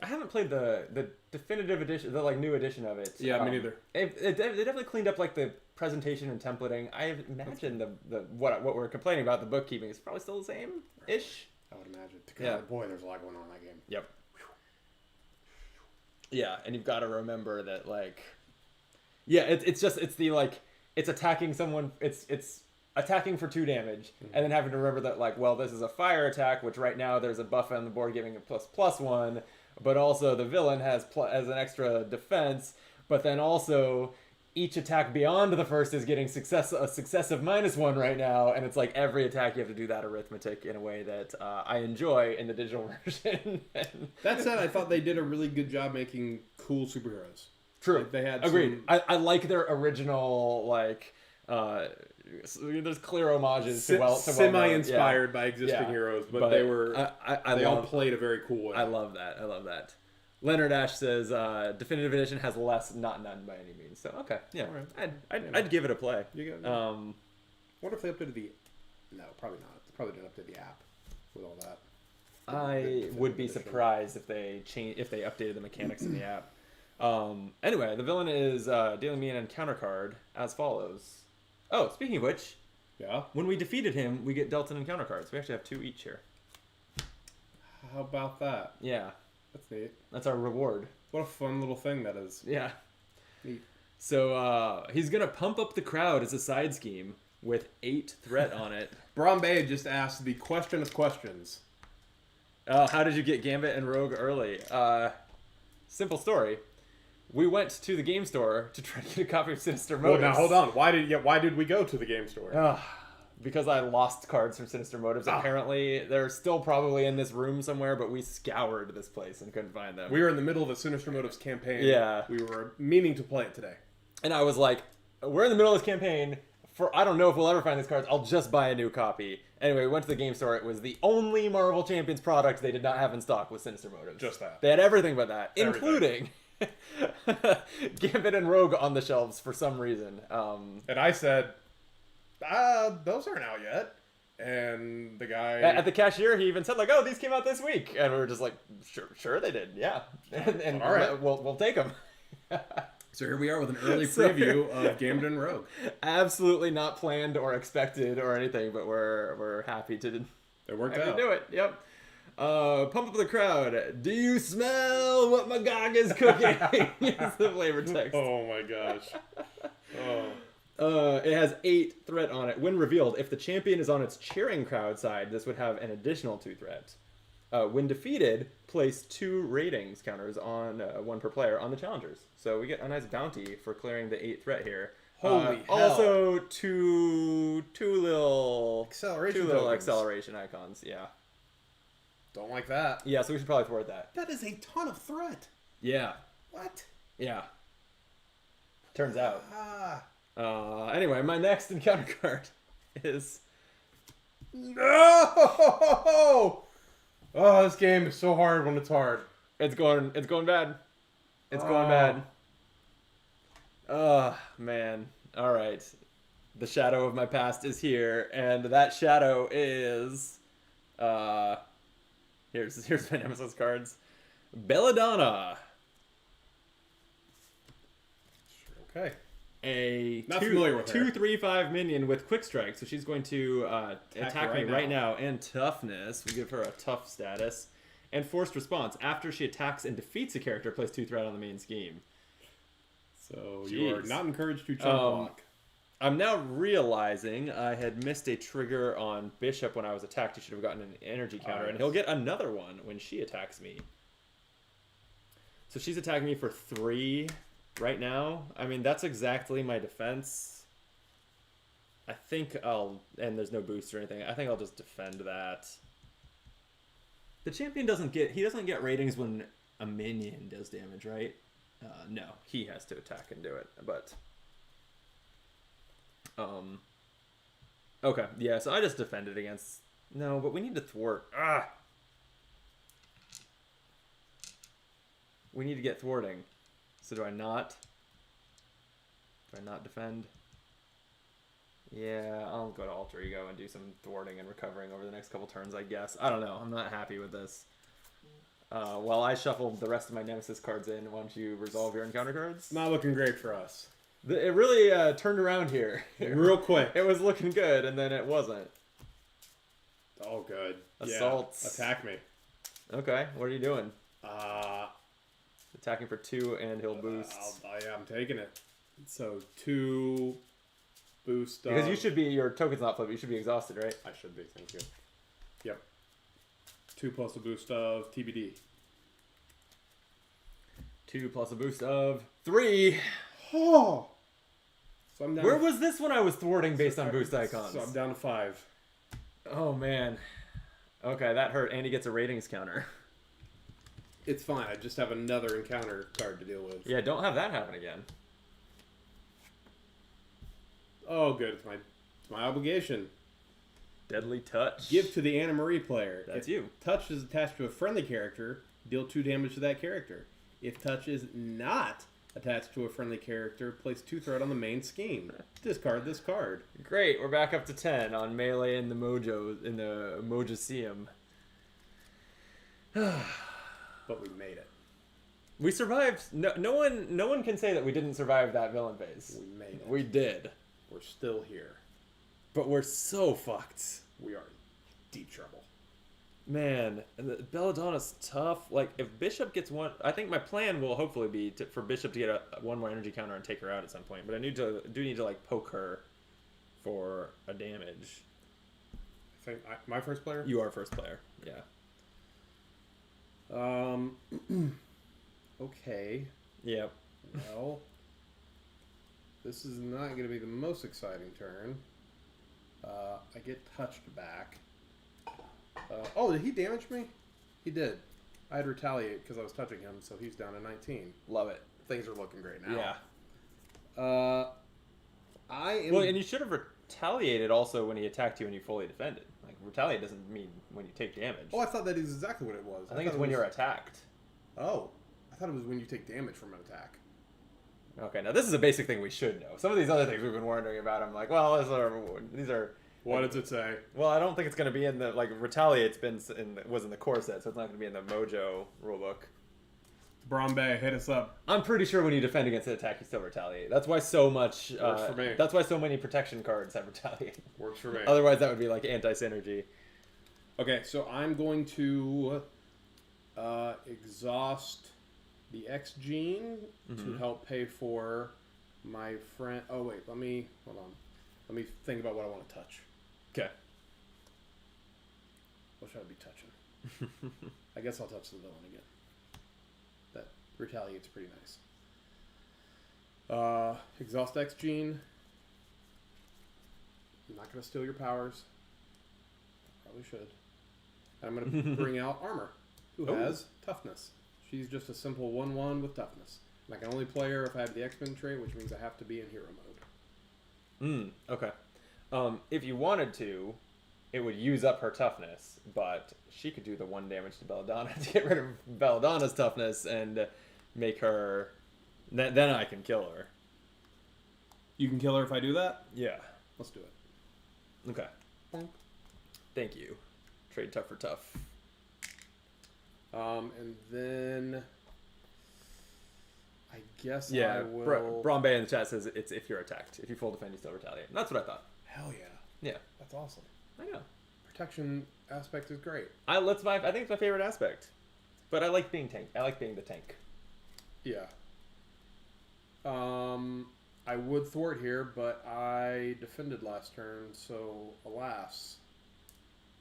I haven't played the definitive edition, the new edition of it. Yeah, me neither. They definitely cleaned up the presentation and templating. I imagine the what we're complaining about, the bookkeeping, is probably still the same-ish. I would imagine. Yeah. Boy, there's a lot going on in that game. Yep. Yeah, and you've got to remember that it's attacking someone. It's attacking for 2 damage, and then having to remember that this is a fire attack, which right now there's a buff on the board giving a +1, but also the villain has an extra defense, but then also each attack beyond the first is getting a successive -1 right now, and it's every attack you have to do that arithmetic in a way that I enjoy in the digital version. That said, I thought they did a really good job making cool superheroes. True. They had agreed. I like their original there's clear homages to semi-inspired by existing heroes, but they were they all played a very cool way. I love that. Leonard Ash says definitive edition has less, not none by any means. So okay, yeah, right. I'd give it a play. Wonder if they updated the. No, probably not. They probably didn't update the app with all that. I would be surprised if they updated the mechanics in the app. Anyway, the villain is dealing me an encounter card as follows. Oh, speaking of which, yeah, when we defeated him, we get dealt an encounter cards. We actually have 2 each here. How about that? Yeah. That's neat. That's our reward. What a fun little thing that is. Yeah. Neat. So he's going to pump up the crowd as a side scheme with 8 threat on it. Brombae just asked the question of questions. How did you get Gambit and Rogue early? Simple story. We went to the game store to try to get a copy of Sinister Motives. Well, now hold on. Why did we go to the game store? Because I lost cards from Sinister Motives. Apparently, they're still probably in this room somewhere, but we scoured this place and couldn't find them. We were in the middle of a Sinister Motives campaign. Yeah. We were meaning to play it today. And I was like, we're in the middle of this campaign. I don't know if we'll ever find these cards. I'll just buy a new copy. Anyway, we went to the game store. It was the only Marvel Champions product they did not have in stock was Sinister Motives. Just that. They had everything but that, including Gambit and Rogue on the shelves for some reason. And I said, those aren't out yet. And the guy... At the cashier, he even said, like, oh, these came out this week. And we were just like, sure they did, yeah. And all right. We'll take them. So here we are with an early preview of Gambit and Rogue. Absolutely not planned or expected or anything, but we're happy to... It worked out. Do it, yep. Pump up the crowd. Do you smell what Magog is cooking? It's the flavor text. Oh my gosh. Oh. It has 8 threat on it. When revealed, if the champion is on its cheering crowd side, this would have an additional 2 threat. When defeated, place 2 ratings counters on 1 per player on the challengers. So we get a nice bounty for clearing the 8 threat here. Holy hell. Also, two little acceleration acceleration icons. Yeah. Don't like that. Yeah, so we should probably thwart that. That is a ton of threat. Yeah. What? Yeah. Turns out. Anyway, my next encounter card is... No! Oh, this game is so hard when it's hard. It's going bad. It's going bad. Oh, man. All right. The shadow of my past is here, and that shadow is... Here's my Nemesis cards. Belladonna. Okay. Not familiar with her. 2/3/5 minion with quick strike, so she's going to attack me right now. And toughness, we give her a tough status, and forced response. After she attacks and defeats a character, place 2 threat on the main scheme. So you are not encouraged to chump block. I'm now realizing I had missed a trigger on Bishop when I was attacked. He should have gotten an energy counter, and he'll get another one when she attacks me. So she's attacking me for 3. Right now, I mean, that's exactly my defense. I think and there's no boost or anything. I think I'll just defend that. The champion doesn't get ratings when a minion does damage, right? No, he has to attack and do it, but... Okay, yeah, so I just defended against... No, but we need to thwart. We need to get thwarting. So do I not defend? Yeah, I'll go to Alter Ego and do some thwarting and recovering over the next couple turns, I guess. I don't know. I'm not happy with this. While I shuffle the rest of my Nemesis cards in, why don't you resolve your encounter cards? Not looking great for us. It really turned around here. Real quick. It was looking good, and then it wasn't. Oh, good. Assaults. Yeah. Attack me. Okay, what are you doing? Attacking for 2, and he'll boost. I'm taking it. So 2 boost. Because you should be, your token's not flipped, you should be exhausted, right? I should be, thank you. Yep. 2 plus a boost of TBD. 2 plus a boost of 3. Oh! So I'm down. Where was this when I was thwarting based on boost icons? So I'm down to 5. Oh, man. Okay, that hurt. And he gets a ratings counter. It's fine. I just have another encounter card to deal with. Yeah, don't have that happen again. Oh, good. It's my obligation. Deadly Touch. Give to the Anna Marie player. That's if you. Touch is attached to a friendly character, deal 2 damage to that character. If Touch is not attached to a friendly character, place 2 threat on the main scheme. Discard this card. Great. We're back up to 10 on Melee and the Mojo in the Mojoseum. But we made it. We survived. No one can say that we didn't survive that villain phase. We made it. We did. We're still here. But we're so fucked. We are in deep trouble. Man, and Belladonna's tough. Like, if Bishop gets one... I think my plan will hopefully be for Bishop to get one more energy counter and take her out at some point. But I do need to, like, poke her for a damage. I think my first player? You are first player, yeah. Okay. Yep. Well, this is not going to be the most exciting turn. I get touched back. Oh, did he damage me? He did. I had retaliate because I was touching him, so he's down to 19. Love it. Things are looking great now. Yeah. I am... Well, and you should have retaliated also when he attacked you and you fully defended. Like, retaliate doesn't mean when you take damage. Oh, I thought that is exactly what it was. I think it's when you're attacked. Oh. I thought it was when you take damage from an attack. Okay, now this is a basic thing we should know. Some of these other things we've been wondering about, I'm like, well, these are... What does it say? Well, I don't think it's going to be in the... Like, retaliate's was in the core set, so it's not going to be in the Mojo rulebook. Brombe, hit us up. I'm pretty sure when you defend against an attack, you still retaliate. That's why so much... Works for me. That's why so many protection cards have retaliate. Works for me. Otherwise, that would be like anti-synergy. Okay, so I'm going to exhaust the X gene to help pay for my friend. Oh wait, hold on. Let me think about what I want to touch. Okay. What should I be touching? I guess I'll touch the villain again. That retaliates pretty nice. Exhaust X gene. I'm not going to steal your powers. Probably should. I'm going to bring out Armor, who has toughness. She's just a simple 1/1 with toughness. And I can only play her if I have the X-Men trait, which means I have to be in hero mode. Okay. If you wanted to, it would use up her toughness, but she could do the 1 damage to Belladonna to get rid of Belladonna's toughness and make her... Then I can kill her. You can kill her if I do that? Yeah. Let's do it. Okay. Thank you. Trade tough for tough. And then... I guess yeah, I will... Brombe in the chat says it's if you're attacked. If you full defend, you still retaliate. And that's what I thought. Hell yeah. Yeah. That's awesome. I know. Protection aspect is great. I think it's my favorite aspect. But I like being tank. I like being the tank. Yeah. I would thwart here, but I defended last turn, so alas,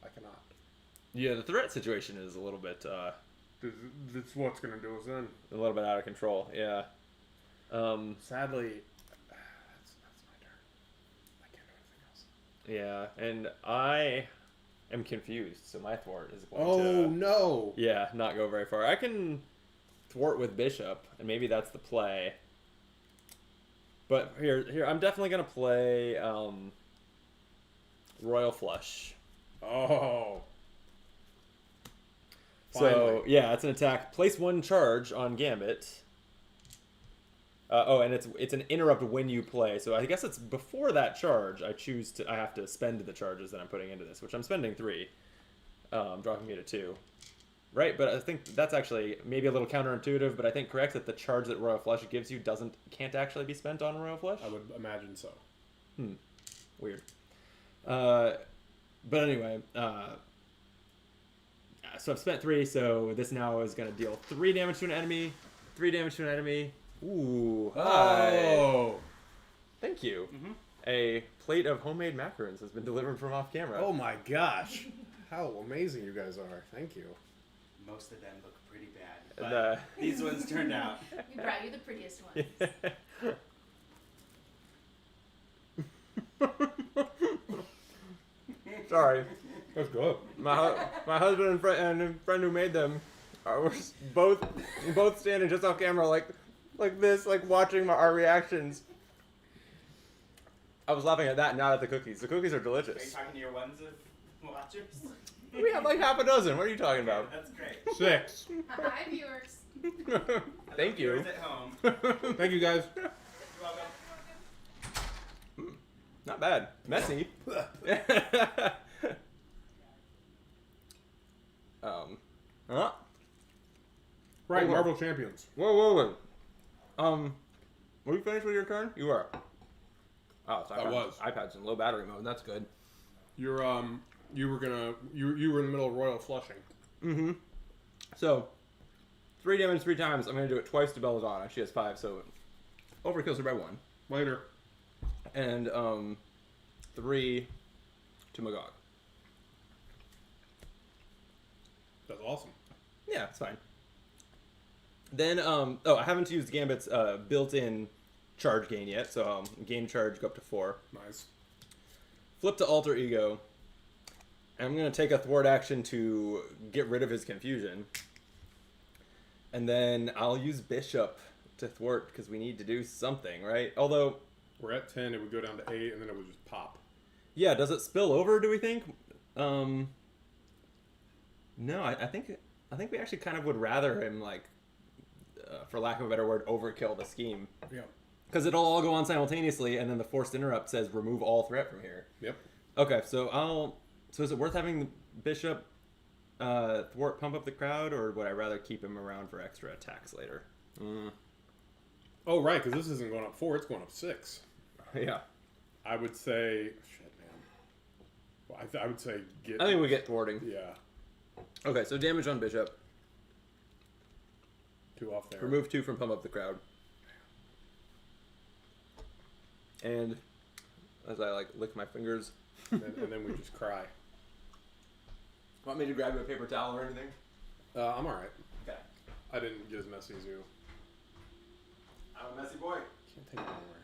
I cannot. Yeah, the threat situation is a little bit... That's what's going to do us in. A little bit out of control, yeah. Sadly, that's my turn. I can't do anything else. Yeah, and I am confused, so my thwart is going to... Oh, no! Yeah, not go very far. I can thwart with Bishop, and maybe that's the play. But here, I'm definitely going to play Royal Flush. Oh. So, yeah, it's an attack. Place 1 charge on Gambit. And it's an interrupt when you play. So I guess it's before that charge, I have to spend the charges that I'm putting into this, which I'm spending 3. Dropping me to 2. Right, but I think that's actually maybe a little counterintuitive, but I think correct that the charge that Royal Flush gives you can't actually be spent on Royal Flush? I would imagine so. Weird. But anyway, so I've spent 3, so this now is going to deal 3 damage to an enemy, 3 damage to an enemy. Ooh, hi. Oh! Thank you. A plate of homemade macarons has been delivered from off camera. Oh my gosh. How amazing you guys are. Thank you. Most of them look pretty bad, but these ones turned out. We brought you the prettiest ones. Sorry. That's good. My husband and friend who made them were both standing just off camera like this, like watching our reactions. I was laughing at that, not at the cookies. The cookies are Are you delicious. talking to your ones of watchers? We have like half a dozen. What are you talking about? That's great. 6. Hi, viewers. Thank you. Viewers at home. Thank you guys. You're welcome. Not bad. Messy. Right, Marvel Champions. Whoa. Were you finished with your turn? You were. Oh, so I was. iPad's in low battery mode. That's good. You were in the middle of Royal Flushing. Mm-hmm. So, 3 damage 3 times. I'm going to do it twice to Belladonna. She has 5, so overkills her by 1. Later. And 3 to Magog. That's awesome. Yeah, it's fine. Then, I haven't used Gambit's built-in charge gain yet, so gain charge, go up to 4. Nice. Flip to Alter Ego. And I'm going to take a thwart action to get rid of his confusion. And then I'll use Bishop to thwart, because we need to do something, right? Although... We're at 10, it would go down to 8, and then it would just pop. Yeah, does it spill over, do we think? No, I think we actually kind of would rather him, like, for lack of a better word, overkill the scheme. Yeah. Because it'll all go on simultaneously, and then the forced interrupt says remove all threat from here. Yep. Okay, so is it worth having the Bishop thwart pump up the crowd, or would I rather keep him around for extra attacks later? Oh, right, because this isn't going up 4, it's going up 6. Yeah. I would say... Shit, man. Well, I would say get... I think we get thwarting. Yeah. Okay, so damage on Bishop. 2 off there. Remove 2 from pump up the crowd. And as I lick my fingers. and then we just cry. Want me to grab you a paper towel or anything? I'm alright. Okay. I didn't get as messy as you. I'm a messy boy. Can't take it anywhere.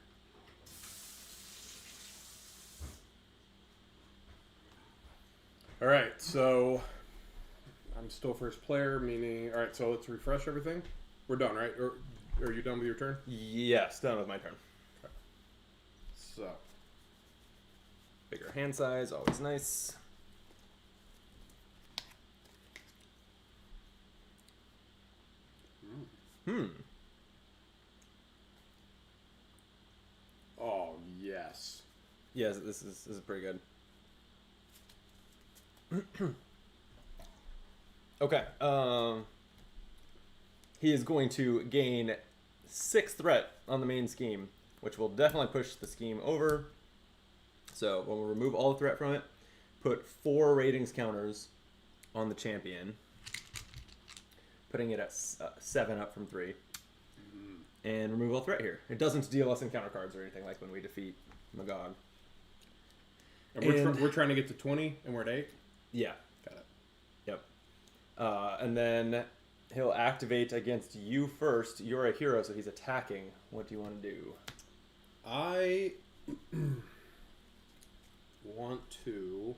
Alright, so I'm still first player, meaning... Alright, so let's refresh everything. We're done, right? Or are you done with your turn? Yes, done with my turn. Okay. So. Bigger hand size, always nice. Oh, yes. Yes, this is pretty good. Okay. He is going to gain 6 threat on the main scheme, which will definitely push the scheme over. So when we remove all the threat from it, put 4 ratings counters on the champion, putting it at 7 up from 3, and remove all threat here. It doesn't deal us encounter cards or anything like when we defeat Magog. And we're trying to get to 20, and we're at 8? Yeah. Got it. Yep. And then he'll activate against you first. You're a hero, so he's attacking. What do you want to do? I want to...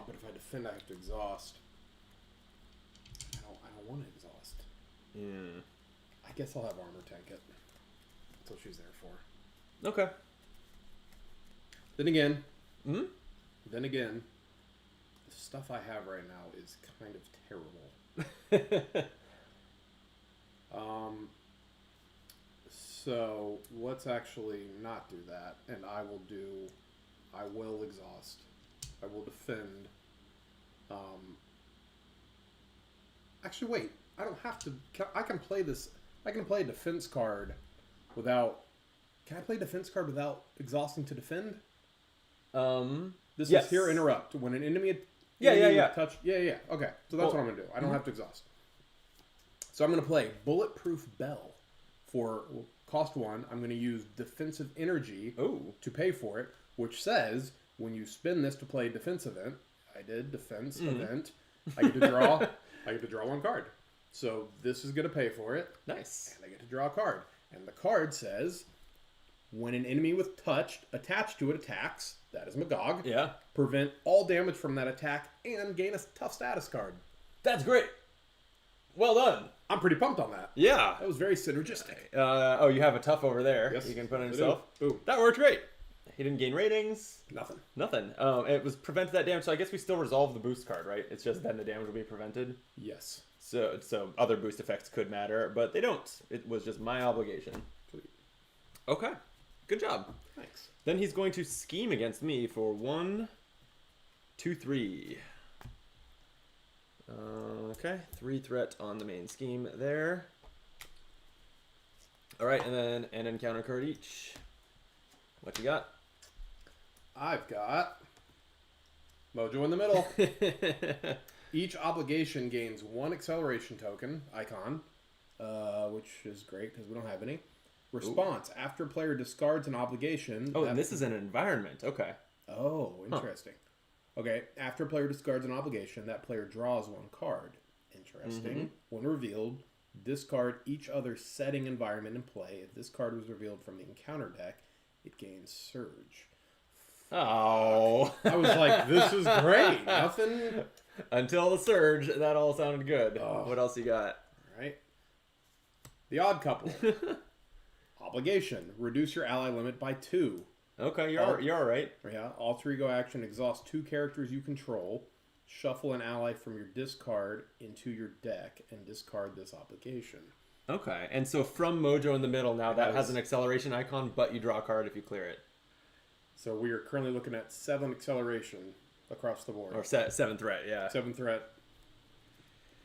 but if I defend, I have to exhaust. I don't want to exhaust. I guess I'll have armor tank it. That's what she's there for. Okay. Then again, the stuff I have right now is kind of terrible. So let's actually not do that, and I will exhaust. I will defend. Actually, wait. I don't have to. I can play this. I can play a defense card without. Can I play a defense card without exhausting to defend? This yes. is here interrupt when an enemy. Yeah. Touch. Yeah. Okay, so that's what I'm gonna do. I don't have to exhaust. So I'm gonna play Bulletproof Bell for cost 1. I'm gonna use Defensive Energy to pay for it, which says when you spin this to play defense event, I did defense event. I get to draw. I get to draw 1 card. So this is gonna pay for it. Nice. And I get to draw a card, and the card says, when an enemy with touch attached to it attacks, that is Magog. Yeah. Prevent all damage from that attack and gain a tough status card. That's great. Well done. I'm pretty pumped on that. Yeah. That was very synergistic. You have a tough over there. Yes, You can put on I do. yourself. Boom. That worked great. He didn't gain ratings. Nothing. It was prevent that damage, so I guess we still resolve the boost card, right? It's just then the damage will be prevented. Yes. So other boost effects could matter, but they don't. It was just my obligation. Sweet. Okay. Good job. Thanks. Then he's going to scheme against me for 1, 2, 3. Okay, 3 threat on the main scheme there. All right, and then an encounter card each. What you got? I've got Mojo in the middle. Each obligation gains 1 acceleration token, icon, which is great because we don't have any. Response. Ooh. After player discards an obligation... Oh, and this is an environment. Okay. Oh, interesting. Huh. Okay, after player discards an obligation, that player draws 1 card. Interesting. Mm-hmm. When revealed, discard each other setting environment in play. If this card was revealed from the encounter deck, it gains Surge. Oh. I was like, this is great. Nothing... Until the Surge, that all sounded good. Oh. What else you got? All right. The Odd Couple. Obligation. Reduce your ally limit by 2. Okay, you're all right. Yeah. Alter Ego action. Exhaust 2 characters you control. Shuffle an ally from your discard into your deck and discard this obligation. Okay, and so from Mojo in the middle now, that has an acceleration icon, but you draw a card if you clear it. So we are currently looking at 7 acceleration across the board. Or 7 threat, yeah. 7 threat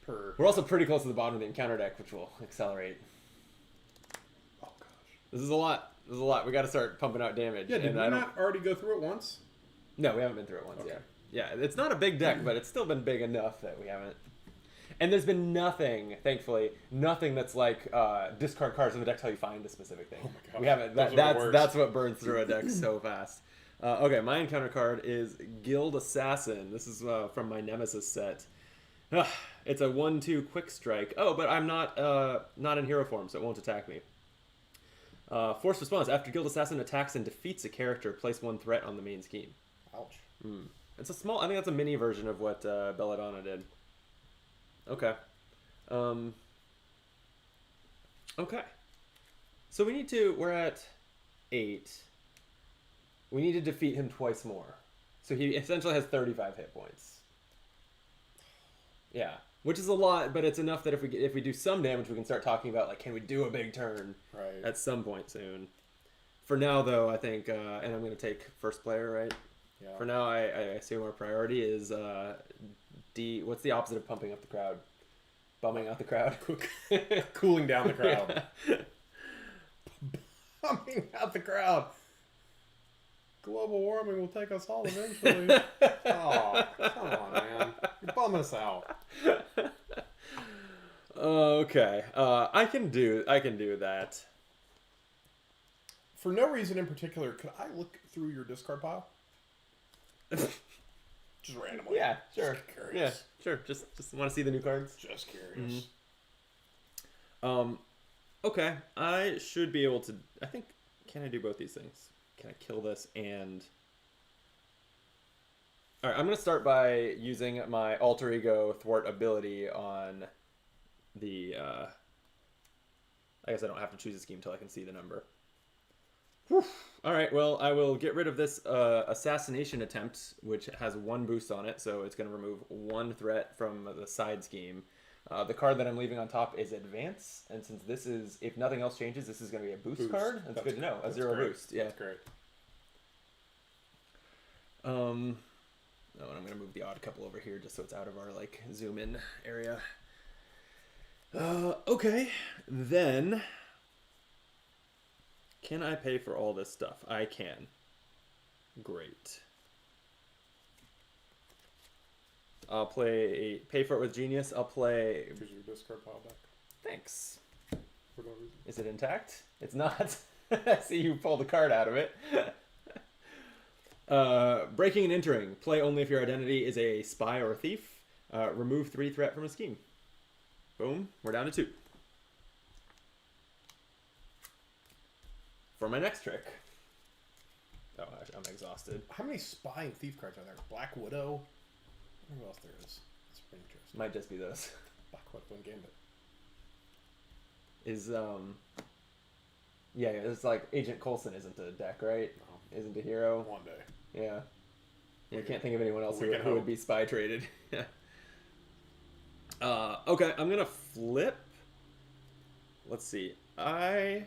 per... We're also pretty close to the bottom of the encounter deck, which will accelerate. Oh, gosh. This is a lot. This is a lot. We got to start pumping out damage. Yeah, did we not already go through it once? No, we haven't been through it once yet. Yeah, it's not a big deck, but it's still been big enough that we haven't. And there's been nothing, thankfully, nothing that's like discard cards in the deck till you find a specific thing. Oh my gosh. We haven't. That's what burns through a deck so fast. Okay, my encounter card is Guild Assassin. This is from my Nemesis set. It's a 1/2 quick strike. Oh, but I'm not in hero form, so it won't attack me. Force response. After Guild Assassin attacks and defeats a character, place 1 threat on the main scheme. Ouch. It's a small... I think that's a mini version of what Belladonna did. Okay. Okay. So we need to... We're at 8. We need to defeat him twice more. So he essentially has 35 hit points. Yeah. Which is a lot, but it's enough that if we do some damage, we can start talking about, like, can we do a big turn at some point soon. For now, though, I think... and I'm going to take first player, right? Yeah. For now, I assume our priority is what's the opposite of pumping up the crowd? Bumming out the crowd. Cooling down the crowd. Bumming out the crowd. Global warming will take us all eventually. Oh, come on, man. You're bumming us out. Okay. I can do that. For no reason in particular, could I look through your discard pile? Just randomly. Yeah, sure. Just curious. Yeah, sure. Just want to see the new cards. Just curious. Mm-hmm. Okay, I should be able to. I think. Can I do both these things? Can I kill this and? All right, I'm gonna start by using my alter ego thwart ability on the. I guess I don't have to choose a scheme until I can see the number. Whew. All right, well, I will get rid of this assassination attempt, which has 1 boost on it, so it's going to remove 1 threat from the side scheme. The card that I'm leaving on top is Advance, and since this is, if nothing else changes, this is going to be a boost card. That's good to know. A 0 boost. Yeah. That's great. Oh, and I'm going to move the odd couple over here just so it's out of our, like, zoom in area. Okay, then... Can I pay for all this stuff? I can. Great. I'll pay for it with Genius. I'll play... Here's your discard pile back. Thanks. For no reason. Is it intact? It's not. I see you pulled the card out of it. Breaking and entering. Play only if your identity is a spy or a thief. Remove 3 threat from a scheme. Boom. We're down to 2. For my next trick. Oh, I'm exhausted. How many spy and thief cards are there? Black Widow? I don't know what else there is. That's pretty interesting. Might just be those. Black Widow and Gambit. Is, yeah, it's like Agent Coulson isn't a deck, right? No. Isn't a hero. One day. Yeah. I can't think of anyone else who would be spy traded. Yeah. Okay, I'm going to flip. Let's see. I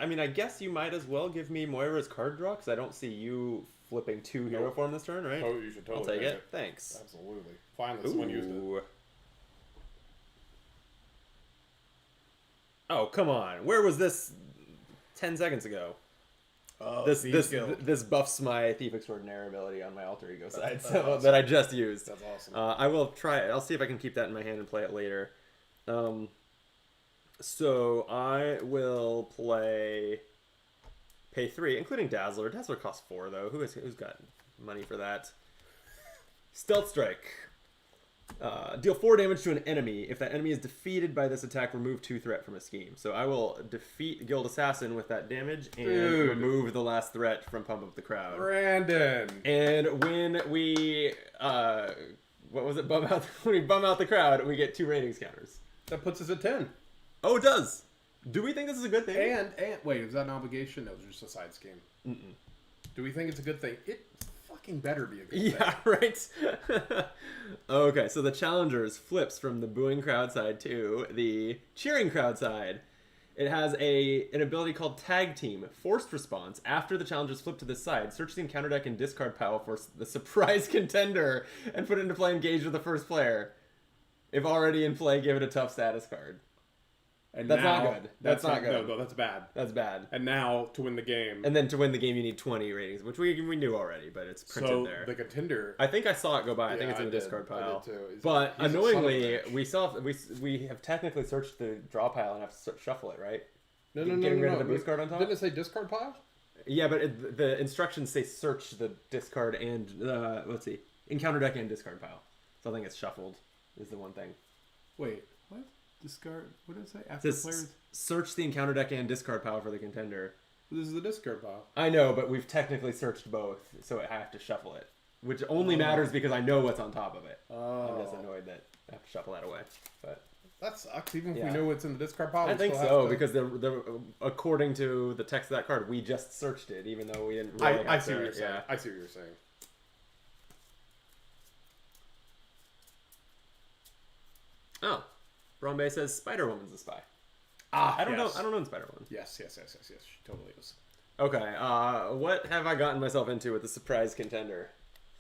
mean, I guess you might as well give me Moira's card draw, because I don't see you flipping 2 hero form this turn, right? Oh, you should totally I'll take it. Thanks. Absolutely. Finally, someone used it. Oh, come on. Where was this 10 seconds ago? Oh, this buffs my Thief Extraordinaire ability on my Alter Ego side, awesome. That I just used. That's awesome. I will try it. I'll see if I can keep that in my hand and play it later. So I will pay 3, including Dazzler. Dazzler costs 4 though. Who's got money for that? Stealth Strike. Deal 4 damage to an enemy. If that enemy is defeated by this attack, remove 2 threat from a scheme. So I will defeat Guild Assassin with that damage and remove the last threat from Pump Up the Crowd. Brandon! And when we, what was it, when we bum out the crowd, we get 2 ratings counters. That puts us at 10. Oh, it does! Do we think this is a good thing? And wait, is that an obligation? No, it's just a side scheme. Mm-mm. Do we think it's a good thing? It fucking better be a good thing. Yeah, right? Okay, so the challengers flips from the booing crowd side to the cheering crowd side. It has an ability called Tag Team. Forced response. After the challengers flip to this side, search the encounter deck and discard pile for the surprise contender and put it into play engaged with the first player. If already in play, give it a tough status card. And that's now, not good. That's not good. No, that's bad. That's bad. And now, to win the game... And then to win the game, you need 20 ratings, which we knew already, but it's printed there. So, the contender... I think I saw it go by. I think it's in the discard pile. I did too. But annoyingly, we have technically searched the draw pile and have to shuffle it, right? No. Getting rid of the boost card on top? Didn't it say discard pile? Yeah, but the instructions say search the discard and, let's see, encounter deck and discard pile. So I think it's shuffled is the one thing. Wait, what? Discard? What did it say? After players... Search the encounter deck and discard pile for the contender. This is the discard pile. I know, but we've technically searched both, so I have to shuffle it. Which only matters because I know what's on top of it. I'm just annoyed that I have to shuffle that away. But that sucks, even if we know what's in the discard pile. I think so, because according to the text of that card, we just searched it, even though we didn't really I see what you're saying. I see what you're saying. Oh. Brombe says Spider-Woman's a spy. I don't know Spider-Woman. Yes. She totally is. Okay, what have I gotten myself into with the surprise contender?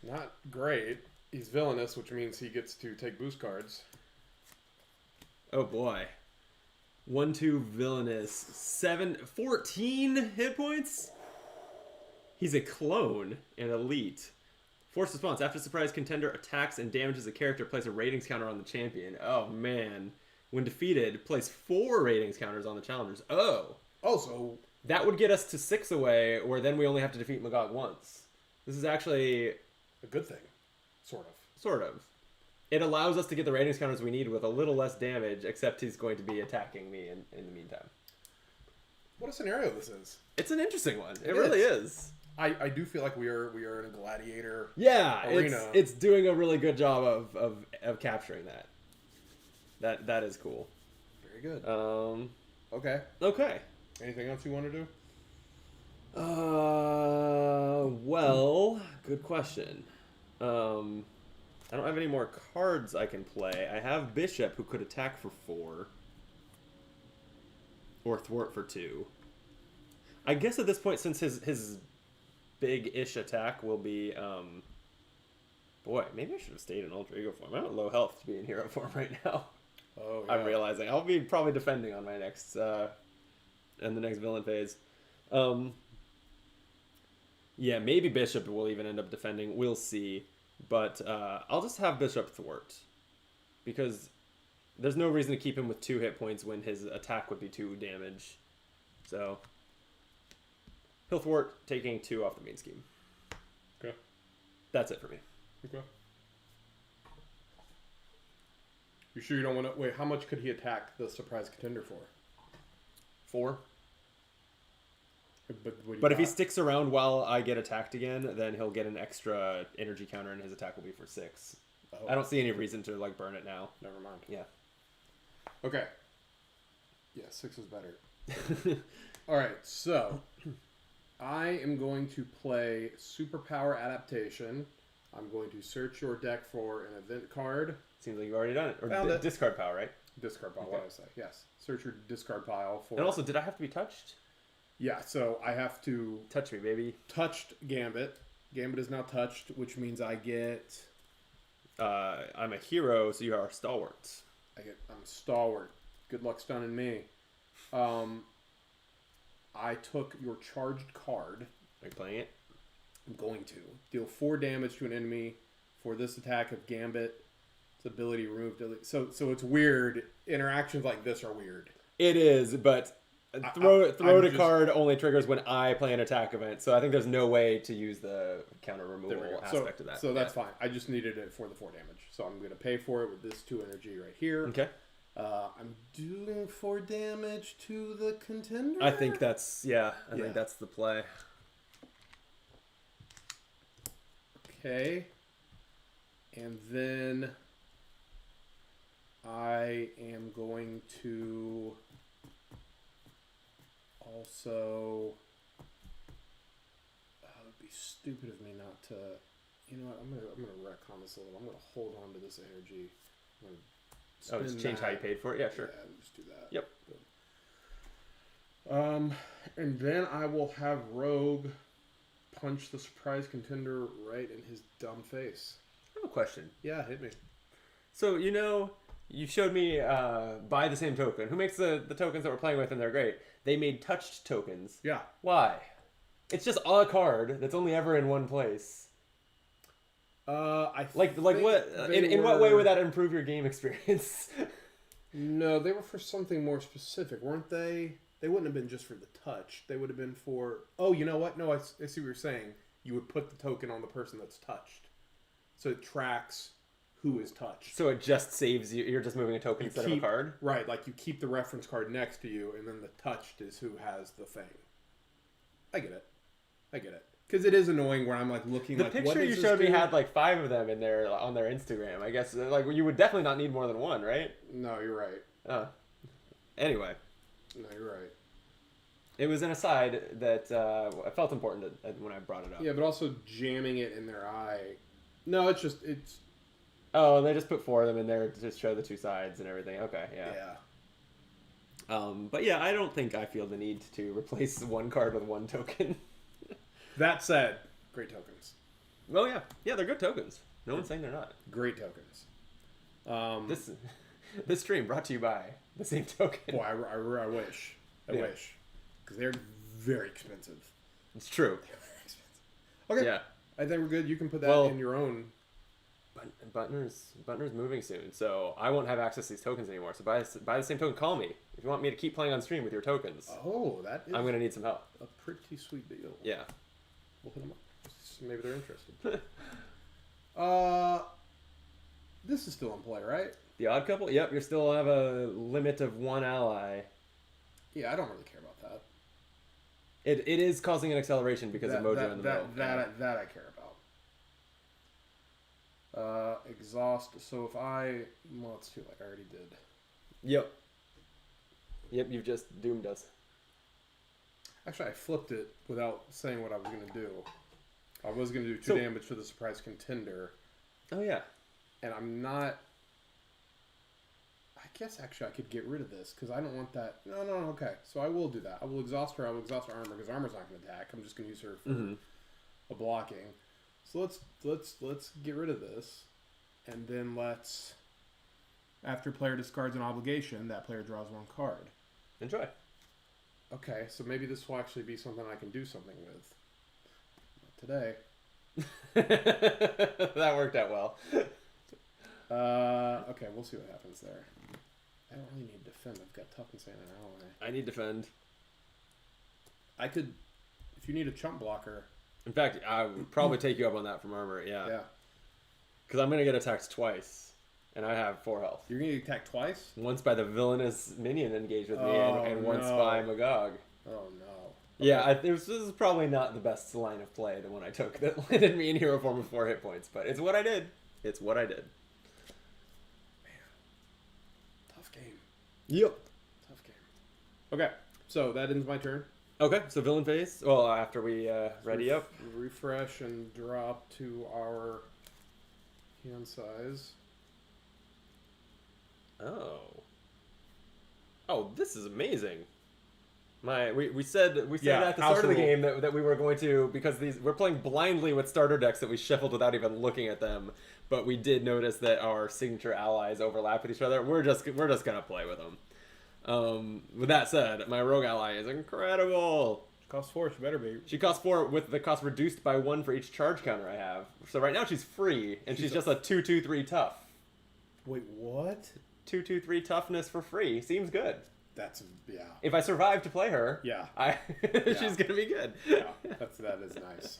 Not great. He's villainous, which means he gets to take boost cards. Oh boy. 1/2 villainous. 14 hit points? He's a clone and elite. Force response. After surprise contender attacks and damages a character, place a ratings counter on the champion. Oh man. When defeated, place 4 ratings counters on the challengers. Oh, so that would get us to 6 away, where then we only have to defeat Magog once. This is actually a good thing, sort of. It allows us to get the ratings counters we need with a little less damage, except he's going to be attacking me in the meantime. What a scenario this is! It's an interesting one. It really is. I do feel like we are in a gladiator. Yeah, arena. It's doing a really good job of capturing that. That is cool. Very good. Okay. Anything else you want to do? Well, good question. I don't have any more cards I can play. I have Bishop, who could attack for 4. Or thwart for 2. I guess at this point, since his big-ish attack will be, boy, maybe I should have stayed in Alter Ego form. I'm at low health to be in hero form right now. Oh, yeah. I'm realizing. I'll be probably defending on my next, in the next villain phase. Yeah, maybe Bishop will even end up defending. We'll see. But I'll just have Bishop thwart. Because there's no reason to keep him with 2 hit points when his attack would be 2 damage. So he'll thwart, taking 2 off the main scheme. Okay. That's it for me. Okay. You sure you don't want to... Wait, how much could he attack the surprise contender for? 4. But if he sticks around while I get attacked again, then he'll get an extra energy counter and his attack will be for 6. Oh. I don't see any reason to burn it now. Never mind. Yeah. Okay. Yeah, 6 is better. Alright, so I am going to play Superpower Adaptation. I'm going to search your deck for an event card. Seems like you've already done it. Or Found it. Discard pile, right? Discard pile, what did I say? Yes. Search your discard pile for... And also, did I have to be touched? Yeah, so I have to... Touch me, baby. Touched Gambit. Gambit is now touched, which means I get... I'm a hero, so you are stalwarts. I'm stalwart. Good luck stunning me. I took your charged card. Are you playing it? I'm going to. Deal 4 damage to an enemy for this attack of Gambit. Its ability removed. So it's weird. Interactions like this are weird. It is, but throw to card only triggers when I play an attack event. So I think there's no way to use the counter removal aspect of that. So that's fine. I just needed it for the 4 damage. So I'm going to pay for it with this 2 energy right here. Okay. I'm doing 4 damage to the contender. I think that's I think that's the play. Okay. And then I am going to also... it would be stupid of me not to... You know what? I'm gonna retcon this a little. I'm gonna hold on to this energy. I'm gonna just change how you paid for it? Yeah, sure. Yeah, just do that. Yep. And then I will have Rogue punch the surprise contender right in his dumb face. I have a question. Yeah, hit me. So, you showed me buy the same token. Who makes the tokens that we're playing with, and they're great. They made touched tokens. Yeah. Why? It's just a card that's only ever in one place. I like what? In what way would that improve your game experience? No, they were for something more specific, weren't they? They wouldn't have been just for the touch. They would have been for... Oh, you know what? No, I see what you're saying. You would put the token on the person that's touched. So it tracks who is touched. So it just saves you. You're just moving a token instead of a card? Right, like you keep the reference card next to you, and then the touched is who has the thing. I get it. Because it is annoying when I'm like looking the like, picture what you showed me had like 5 of them in there on their Instagram. I guess like you would definitely not need more than one, right? No, you're right. Anyway. No, you're right. It was an aside that I felt important when I brought it up. Yeah, but also jamming it in their eye. No, it's. Oh, and they just put 4 of them in there to just show the 2 sides and everything. Okay, yeah. But yeah, I don't think I feel the need to replace one card with one token. That said, great tokens. Oh yeah, they're good tokens. No one's saying they're not. Great tokens. This stream brought to you by the same token. Boy, I wish. I wish. Because they're very expensive. It's true. They're very expensive. Okay. Yeah. I think we're good. You can put that in your own. Butner's moving soon, so I won't have access to these tokens anymore. So buy the same token. Call me if you want me to keep playing on stream with your tokens. Oh, that is... I'm going to need some help. A pretty sweet deal. Yeah. We'll hit them up. Maybe they're interested. This is still in play, right? The odd couple? Yep, you still have a limit of 1 ally. Yeah, I don't really care about that. It is causing an acceleration because of Mojo in the middle. That I care about. Exhaust. So if I... Well, it's too late. I already did. Yep, you've just doomed us. Actually, I flipped it without saying what I was going to do. I was going to do 2 damage for the surprise contender. Oh, yeah. And I'm not... I guess, actually, I could get rid of this, because I don't want that... No, okay. So I will do that. I will exhaust her. I will exhaust her armor, because armor's not going to attack. I'm just going to use her for a blocking. So let's get rid of this. And then let's... After player discards an obligation, that player draws 1 card. Enjoy. Okay, so maybe this will actually be something I can do something with. Not today. That worked out well. Okay, we'll see what happens there. I don't really need to defend. I've got tough and sand and ally. I need defend. I could, if you need a chump blocker. In fact, I would probably take you up on that from armor. Yeah. Because I'm gonna get attacked twice, and I have 4 health. You're gonna get attacked twice? Once by the villainous minion engaged with me, and once by Magog. Oh no. Okay. Yeah, this is probably not the best line of play, the one I took that landed me in hero form with 4 hit points, but it's what I did. Tough game. Yep. Tough game. Okay, so that ends my turn. Okay, so villain phase. Well, after we ready up. Refresh and drop to our hand size. Oh, this is amazing. We said at the start of the game that we were going to, because we're playing blindly with starter decks that we shuffled without even looking at them, but we did notice that our signature allies overlap with each other. We're just gonna play with them. With that said, my rogue ally is incredible. She costs 4. She better be. She costs 4 with the cost reduced by 1 for each charge counter I have. So right now she's free, and she's just a 2/2/3 tough. Wait, what? 2/2/3 toughness for free. Seems good. That's If I survive to play her, she's gonna be good. Yeah, that is nice.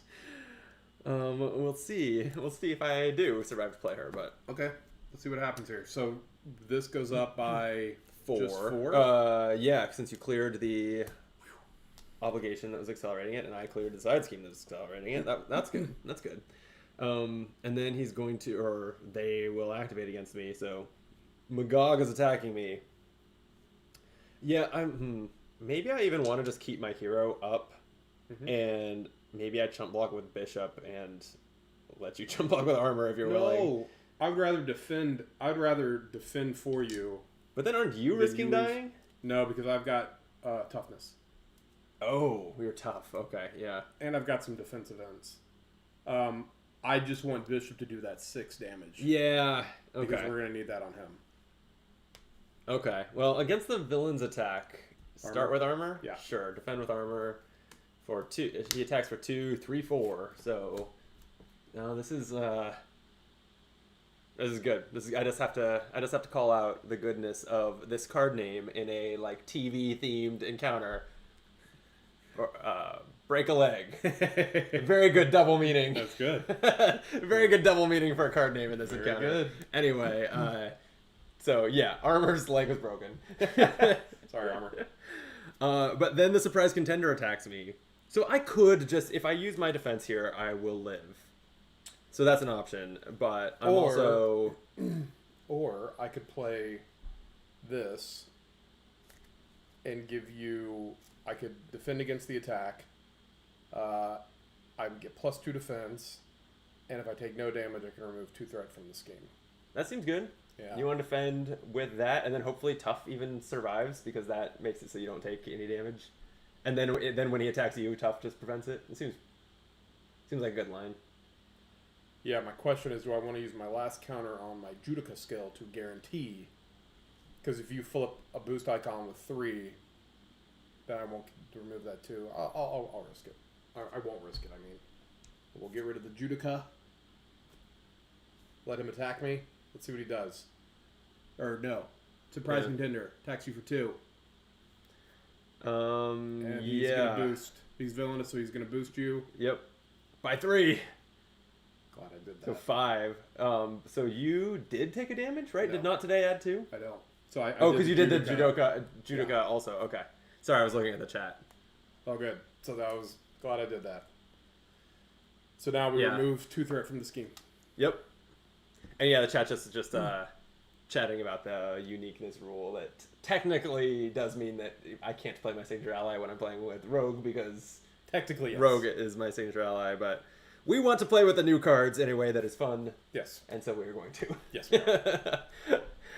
We'll see. We'll see if I do survive to play her, but okay. Let's see what happens here. So this goes up by 4. Just 4? Yeah, since you cleared the obligation that was accelerating it, and I cleared the side scheme that was accelerating it. That's good. That's good. And then he's going to, or they will activate against me. So Magog is attacking me. Yeah, maybe I even want to just keep my hero up, and maybe I chump block with Bishop and let you chump block with armor if you're willing. No, I'd rather defend. I'd rather defend for you. But then aren't you risking dying? No, because I've got toughness. Oh, you're tough. Okay, yeah. And I've got some defense events. I just want Bishop to do that 6 damage. Yeah. Okay. Because we're gonna need that on him. Okay. Well, against the villain's attack, start with armor? Yeah. Sure. Defend with armor for 2. He attacks for 2, 3, 4. So, no, this is good. I just have to call out the goodness of this card name in a like TV themed encounter. Break a leg. Very good double meaning. That's good. Very good double meaning for a card name in this Very encounter. good. Anyway, so yeah, Armor's leg was broken. Sorry, Armor. But then the surprise contender attacks me. So I could just, if I use my defense here, I will live. So that's an option. But I'm also... Or I could play this and give you... I could defend against the attack. I would get +2 defense. And if I take no damage, I can remove 2 threat from the scheme. That seems good. Yeah. You want to defend with that, and then hopefully Tough even survives, because that makes it so you don't take any damage. And then when he attacks you, Tough just prevents it. It seems like a good line. Yeah, my question is, do I want to use my last counter on my Judica skill to guarantee? Because if you flip a boost icon with 3, then I won't remove that too. I'll risk it. I won't risk it, I mean. We'll get rid of the Judica. Let him attack me. Let's see what he does. Or no. Surprise contender. Attacks you for 2. And he's gonna boost. He's villainous, so he's gonna boost you. Yep. By 3. Glad I did that. So 5. So you did take a damage, right? No. Did not today add 2? I don't. So I because you did the Judica Yeah. also. Okay. Sorry, I was looking at the chat. Oh, good. So that was glad I did that. So now we remove 2 threat from the scheme. Yep. And yeah, the chat just chatting about the uniqueness rule that technically does mean that I can't play my signature ally when I'm playing with Rogue, because technically yes. Rogue is my signature ally, but we want to play with the new cards in a way that is fun. Yes. And so we're going to. Yes. That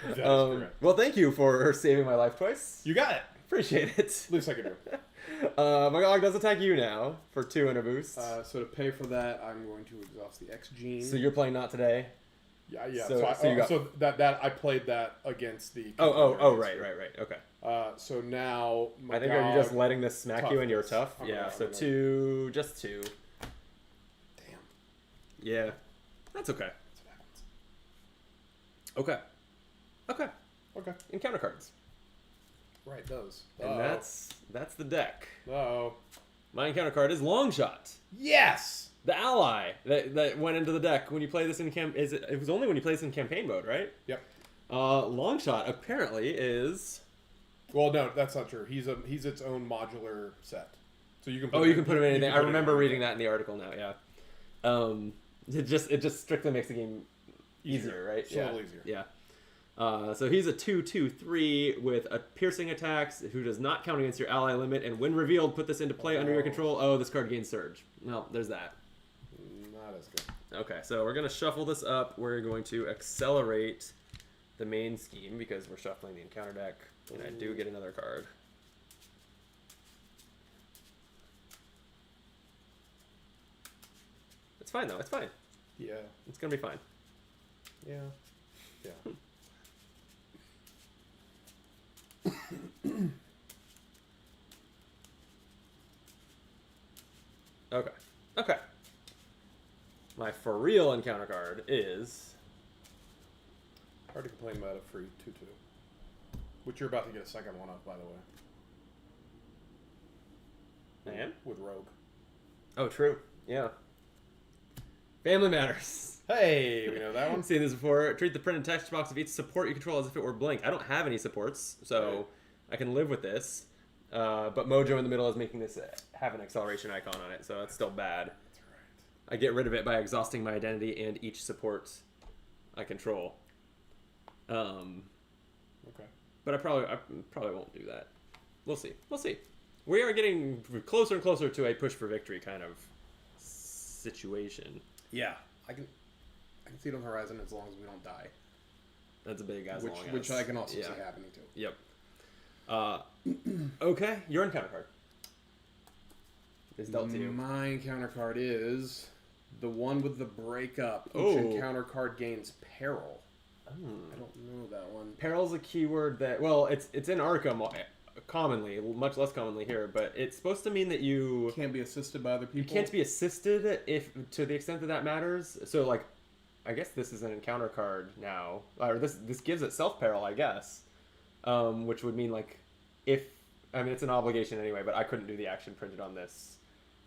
is correct. Well, thank you for saving my life twice. You got it. Appreciate it. Least I can do. Magog does attack you now for 2 and a boost. So to pay for that, I'm going to exhaust the X gene. So you're playing not today? Yeah, yeah. So that I played that against the. Right. Okay. So now I think are you just letting this smack you and you're tough? I'm Yeah. gonna- So I'm gonna- 2, just 2. Damn. Yeah, that's okay. That's what happens. Okay. Okay. Encounter cards, Right, those. and that's the deck. Oh. My encounter card is Longshot, Yes. the ally that went into the deck when you play this in it was only when you play this in campaign mode, right? Yep. Longshot apparently is. Well, no, that's not true. He's its own modular set, so you can. You can put him in anything. I remember reading that in the article now. Yeah. It just strictly makes the game easier, right? So yeah. easier. Yeah. So he's a 2/2/3 with a piercing attacks who does not count against your ally limit, and when revealed, put this into play under your control. Oh, this card gains surge. Well, there's that. Not as good. Okay, so we're going to shuffle this up. We're going to accelerate the main scheme because we're shuffling the encounter deck, and I do get another card. It's fine though. It's fine. Yeah. It's gonna be fine. Yeah. Yeah. Okay. Okay. My for real encounter card is... Hard to complain about a free 2/2. Which you're about to get a second one of, by the way. And? With Rogue. Oh, true. Yeah. Family Matters. Hey, we know that one. Seen this before. Treat the printed text box of each support you control as if it were blank. I don't have any supports, so Right. I can live with this. But Mojo in the middle is making this have an acceleration icon on it, so that's still bad. That's right. I get rid of it by exhausting my identity and each support I control. Okay. But I probably won't do that. We'll see. We'll see. We are getting closer and closer to a push for victory kind of situation. Yeah. I can see it on the horizon as long as we don't die. That's a big as long as. Which I can also see happening too. Yep. Okay, your encounter card is dealt to you. My encounter card is the one with the breakup. Each Oh. encounter card gains peril. Oh. I don't know that one. Peril's a keyword that, well, it's in Arkham commonly, much less commonly here, but it's supposed to mean that you Can't be assisted by other people. you can't be assisted if to the extent that that matters. So like, I guess this is an encounter card now, or this gives itself peril, I guess, which would mean like it's an obligation anyway, but I couldn't do the action printed on this.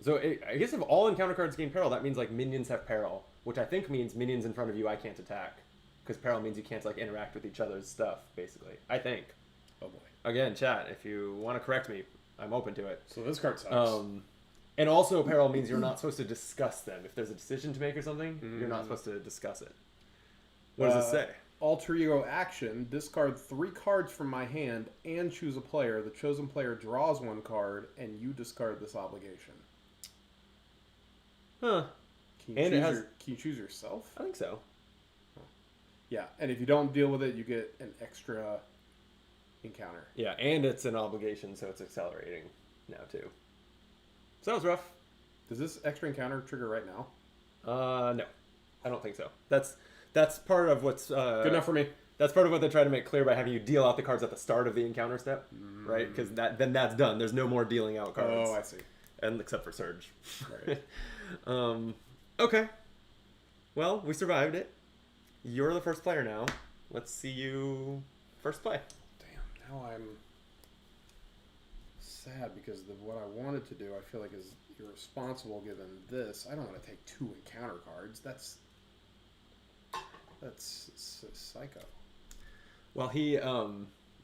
So I guess if all encounter cards gain peril, that means like minions have peril, which I think means minions in front of you I can't attack, because peril means you can't like interact with each other's stuff. Basically, I think. Oh boy. Again, chat, if you want to correct me, I'm open to it. So this card sucks. And also, peril means you're not supposed to discuss them. If there's a decision to make or something, you're not supposed to discuss it. What does it say? Alter Ego action. Discard 3 cards from my hand and choose a player. The chosen player draws 1 card, and you discard this obligation. Huh. Can you choose yourself? I think so. Yeah, and if you don't deal with it, you get an extra encounter. Yeah, and it's an obligation, so it's accelerating now, too. So that was rough. Does this extra encounter trigger right now? No. I don't think so. That's part of what's... Good enough for me. That's part of what they try to make clear by having you deal out the cards at the start of the encounter step, right? Because then that's done. There's no more dealing out cards. Oh, I see. And except for Surge. Right. Okay. Well, we survived it. You're the first player now. Let's see you first play. Damn, now I'm sad because what I wanted to do I feel like is irresponsible given this. I don't want to take 2 encounter cards. That's psycho. Well, he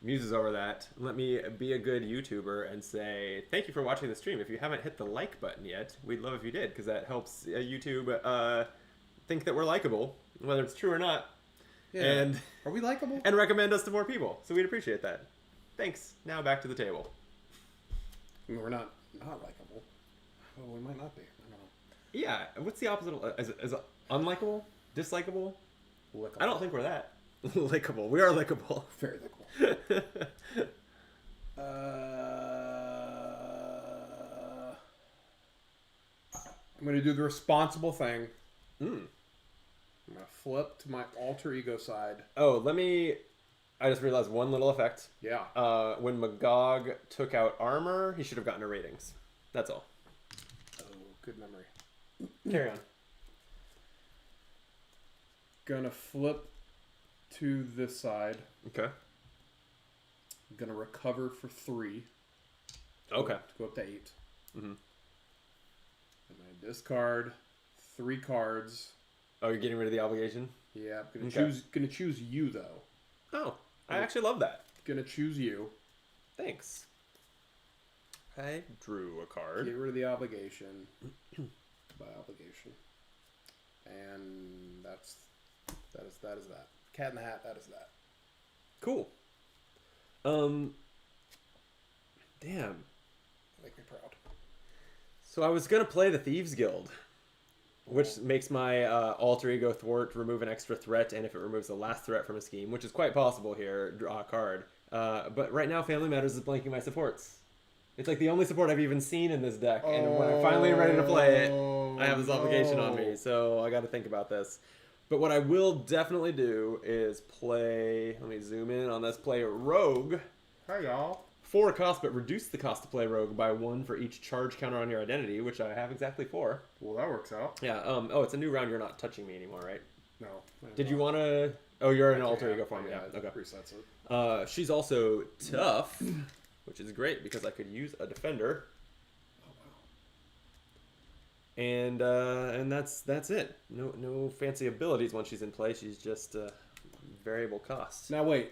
muses over that. Let me be a good YouTuber and say thank you for watching the stream. If you haven't hit the like button yet, we'd love if you did, because that helps YouTube think that we're likable, whether it's true or not. Yeah. And are we likable? And recommend us to more people. So we'd appreciate that. Thanks. Now back to the table. I mean, we're not likable. Well, we might not be. I don't know. Yeah. What's the opposite of is unlikable? Dislikable? Lickable. I don't think we're that. Likable. We are likable. Very likable. I'm going to do the responsible thing. I'm going to flip to my alter ego side. Oh, I just realized one little effect. Yeah. When Magog took out armor, he should have gotten a ratings. That's all. Oh, good memory. Carry on. Gonna flip to this side. Okay. Gonna recover for 3. Okay. To go up to 8. Mm-hmm. I'm gonna discard 3 cards. Oh, you're getting rid of the obligation? Yeah, I'm gonna choose you though. Oh, I actually love that. Gonna choose you. Thanks. I drew a card. Get rid of the obligation. By obligation. And that is that. Cat in the Hat, that is that. Cool. Damn. Make me proud. So I was gonna play the Thieves Guild, which makes my alter ego thwart remove an extra threat, and if it removes the last threat from a scheme, which is quite possible here, draw a card. But right now, Family Matters is blanking my supports. It's like the only support I've even seen in this deck, and when I finally am ready to play it, I have this obligation on me, so I got to think about this. But what I will definitely do is play. Let me zoom in on this. Play Rogue. Hi, y'all. 4 cost, but reduce the cost to play Rogue by 1 for each charge counter on your identity, which I have exactly 4. Well, that works out. Yeah. Oh, it's a new round. You're not touching me anymore, right? No. Did you want to? Oh, you're in alter ego form. Yeah. Okay. Resets it. She's also tough, which is great because I could use a defender. And that's it. No fancy abilities once she's in play. She's just variable cost. Now wait,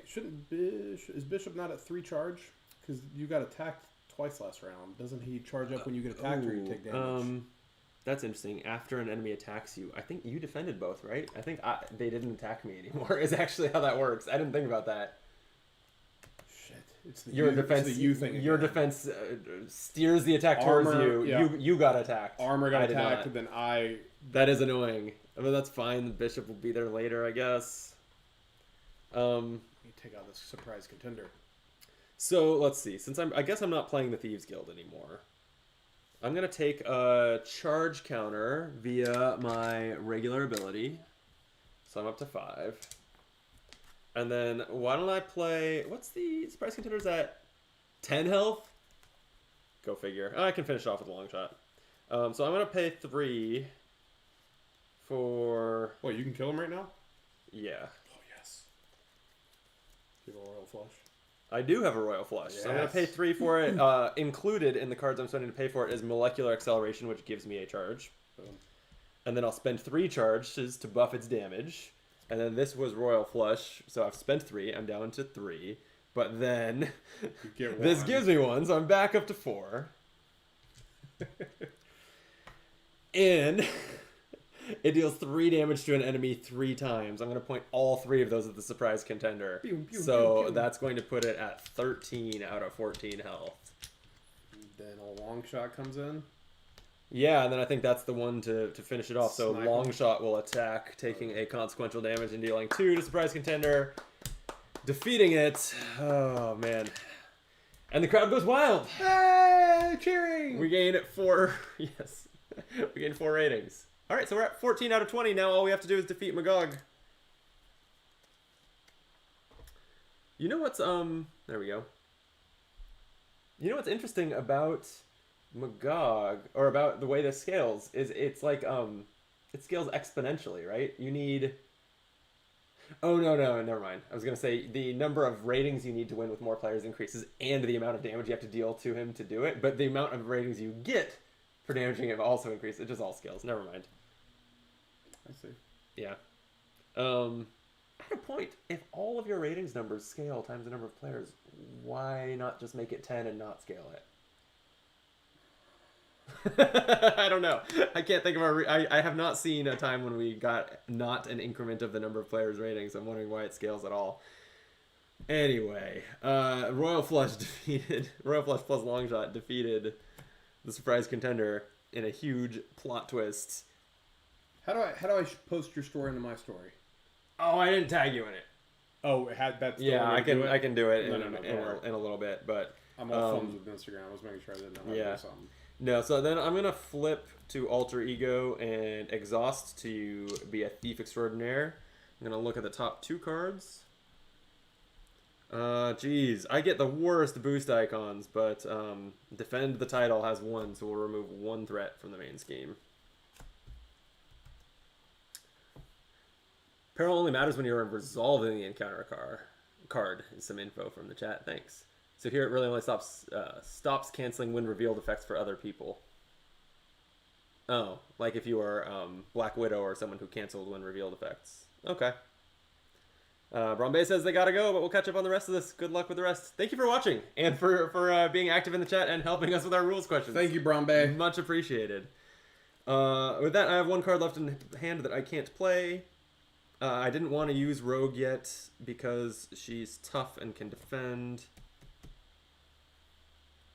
is Bishop not at 3 charge? Because you got attacked twice last round. Doesn't he charge up when you get attacked or you take damage? That's interesting. After an enemy attacks you, I think you defended both, right? I think they didn't attack me anymore. Is actually how that works. I didn't think about that. Shit, it's the your defense. It's the you thing. Your defense steers the attack towards you. Yeah. You got attacked. Armor got attacked, and then I. That is annoying. But that's fine. The bishop will be there later, I guess. You take out this surprise contender. So let's see. Since I guess I'm not playing the Thieves Guild anymore. I'm gonna take a charge counter via my regular ability. So I'm up to 5. And then why don't I play? What's the surprise contenders at? 10 health. Go figure. Oh, I can finish off with a long shot. So I'm gonna pay 3 for. What, you can kill him right now? Yeah. Oh yes. Do you have a royal flush? I do have a royal flush, Yes. so I'm going to pay 3 for it. Included in the cards I'm spending to pay for it is molecular acceleration, which gives me a charge. Boom. And then I'll spend 3 charges to buff its damage. And then this was royal flush, so I've spent 3. I'm down to 3. But then You get this 1. gives me 1, so I'm back up to 4. And it deals 3 damage to an enemy 3 times. I'm going to point all 3 of those at the surprise contender. Pew, pew, So pew, pew. that's going to put it at 13 out of 14 health. Then a long shot comes in. Yeah, and then I think that's the one to finish it off. So Sniper. long shot will attack, taking a consequential damage and dealing 2 to surprise contender. Defeating it. Oh, man. And the crowd goes wild. Hey, cheering! We gain 4. Yes. We gain 4 ratings. All right, so we're at 14 out of 20. Now all we have to do is defeat Magog. You know what's, there we go. You know what's interesting about Magog, or about the way this scales, is it's like, it scales exponentially, right? You need... Oh, no, never mind. I was going to say the number of ratings you need to win with more players increases and the amount of damage you have to deal to him to do it, but the amount of ratings you get for damaging him also increases. It just all scales. Never mind. I see. Yeah. At a point, if all of your ratings numbers scale times the number of players, why not just make it 10 and not scale it? I don't know. I can't think of I have not seen a time when we got not an increment of the number of players' ratings. I'm wondering why it scales at all. Anyway, Royal Flush defeated... Royal Flush plus Longshot defeated the surprise contender in a huge plot twist. How do I post your story into my story? Oh, I didn't tag you in it. Oh, it had that. Yeah, I can do it in No, a little bit, but I'm all thumbs with Instagram. I was making sure I didn't know how to do something. No, so then I'm gonna flip to alter ego and exhaust to be a thief extraordinaire. I'm gonna look at the top 2 cards. Geez, I get the worst boost icons, but defend the title has 1, so we'll remove 1 threat from the main scheme. Peril only matters when you're resolving the encounter card. Is some info from the chat. Thanks. So here it really only stops canceling when revealed effects for other people. Oh, like if you are Black Widow or someone who canceled when revealed effects. Okay. Brombe says they gotta go, but we'll catch up on the rest of this. Good luck with the rest. Thank you for watching and for being active in the chat and helping us with our rules questions. Thank you, Brombe. Much appreciated. With that, I have 1 card left in hand that I can't play. I didn't want to use Rogue yet because she's tough and can defend.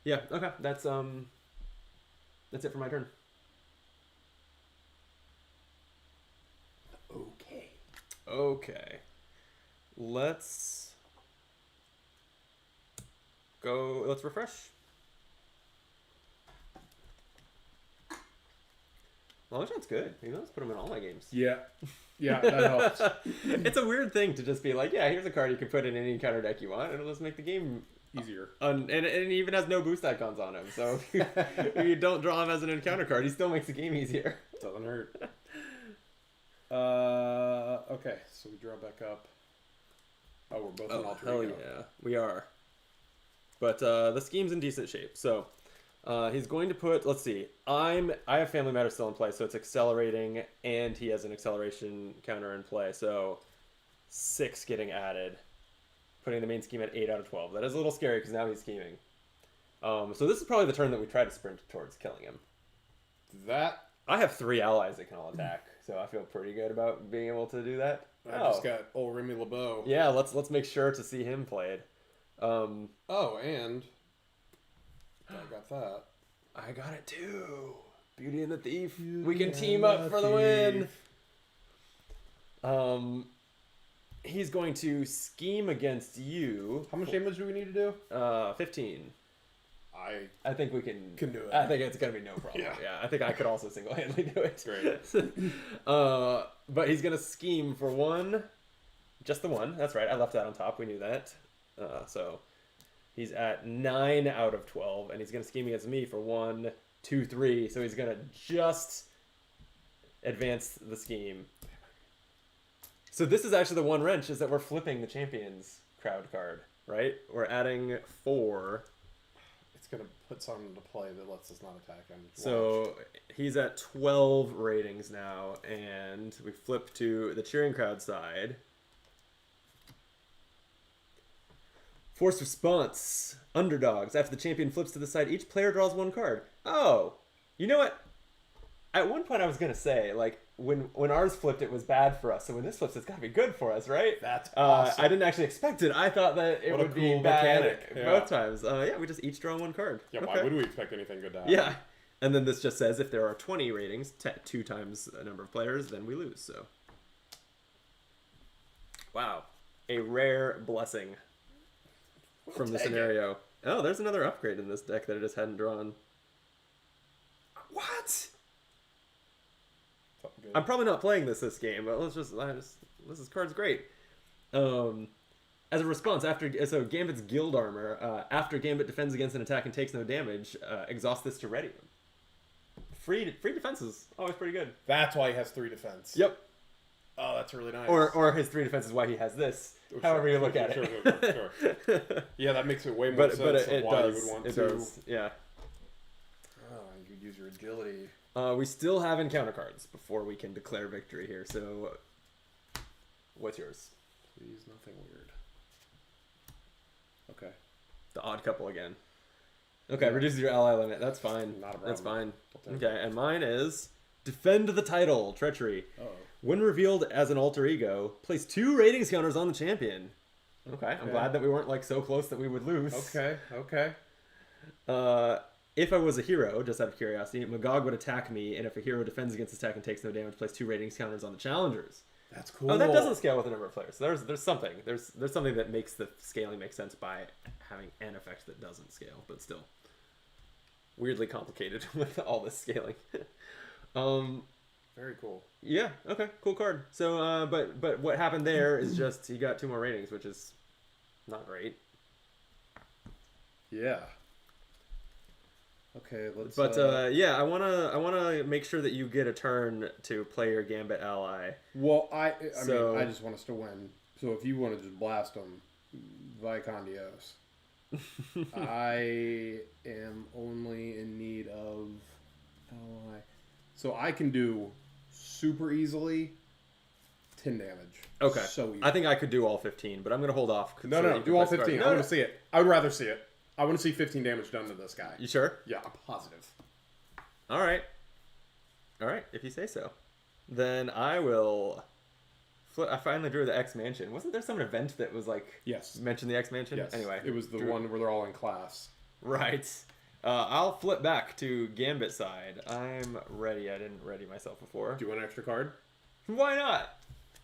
Yeah, okay. That's it for my turn. Okay. Let's go. Let's refresh. Long shot's good. You know, let's put him in all my games. Yeah, that helps. It's a weird thing to just be like, yeah, here's a card you can put in any counter deck you want, and it'll just make the game easier. And it even has no boost icons on him, so if you don't draw him as an encounter card, he still makes the game easier. Doesn't hurt. Okay, so we draw back up. Oh, we're both in alter ego. Hell yeah, we are. But the scheme's in decent shape, so he's going to put. Let's see. I have Family Matter still in play, so it's accelerating, and he has an acceleration counter in play, so 6 getting added, putting the main scheme at 8 out of 12. That is a little scary because now he's scheming. So this is probably the turn that we try to sprint towards killing him. I have 3 allies that can all attack, so I feel pretty good about being able to do that. I just got old Remy LeBeau. Yeah, let's make sure to see him played. And I got that. I got it too. Beauty and the Thief. We can team up for the win. He's going to scheme against you. How much damage do we need to do? 15. I think we can do it. I think it's gonna be no problem. Yeah, I think I could also single-handedly do it. Great. But he's gonna scheme for 1, just the 1. That's right. I left that on top. We knew that. So he's at 9 out of 12, and he's gonna scheme against me for 1, 2, 3. So he's gonna just advance the scheme. So this is actually the one wrench, is that we're flipping the Champions crowd card, right? We're adding 4. It's going to put something into play that lets us not attack him. So he's at 12 ratings now, and we flip to the cheering crowd side. Forced response. Underdogs. After the champion flips to the side, each player draws 1 card. Oh, you know what? At one point I was going to say, like, when ours flipped, it was bad for us. So when this flips, it's got to be good for us, right? That's awesome. I didn't actually expect it. I thought that it would be bad both times. Yeah, we just each draw 1 card. Yeah, okay. Why would we expect anything good to happen? Yeah. And then this just says if there are 20 ratings, 2 times the number of players, then we lose. So, wow. A rare blessing from the scenario. Oh, there's another upgrade in this deck that I just hadn't drawn. What? I'm probably not playing this game, but this card's great. As a response, so Gambit's Guild Armor, after Gambit defends against an attack and takes no damage, exhaust this to ready him. Free defense is always pretty good. That's why he has 3 defense. Yep. Oh, that's really nice. Or his 3 defense is why he has this. However you look at it. Sure. Yeah, that makes it way more sense of why you would want to. Does, yeah. Oh, you could use your agility. We still have encounter cards before we can declare victory here. So, what's yours? Please, nothing weird. Okay. The odd couple again. Okay, reduces your ally limit. That's fine. Not a problem. That's fine. Okay, and mine is defend the title, treachery. Uh-oh. When revealed as an alter ego, place 2 ratings counters on the champion. Okay, I'm glad that we weren't like so close that we would lose. Okay. If I was a hero, just out of curiosity, Magog would attack me, and if a hero defends against attack and takes no damage, place 2 ratings counters on the challengers. That's cool. Oh, that doesn't scale with the number of players. So there's something. There's something that makes the scaling make sense by having an effect that doesn't scale, but still weirdly complicated with all this scaling. Very cool. Yeah. Okay. Cool card. So, but what happened there is just he got 2 more ratings, which is not great. Yeah. Okay, let's. But yeah, I wanna make sure that you get a turn to play your Gambit ally. Well, I mean, I just want us to win. So if you want to just blast them, Vicon Dios. I am only in need of ally, so I can do super easily 10 damage. Okay. So easy. I think I could do all 15, but I'm gonna hold off. No, do all 15. I want to see it. I would rather see it. I want to see 15 damage done to this guy. You sure? Yeah, I'm positive. All right. If you say so, then I will. I finally drew the X Mansion. Wasn't there some event that was like? Yes. Mentioned the X Mansion. Yes. Anyway, it was the one where they're all in class. Right. I'll flip back to Gambit side. I'm ready. I didn't ready myself before. Do you want an extra card? Why not?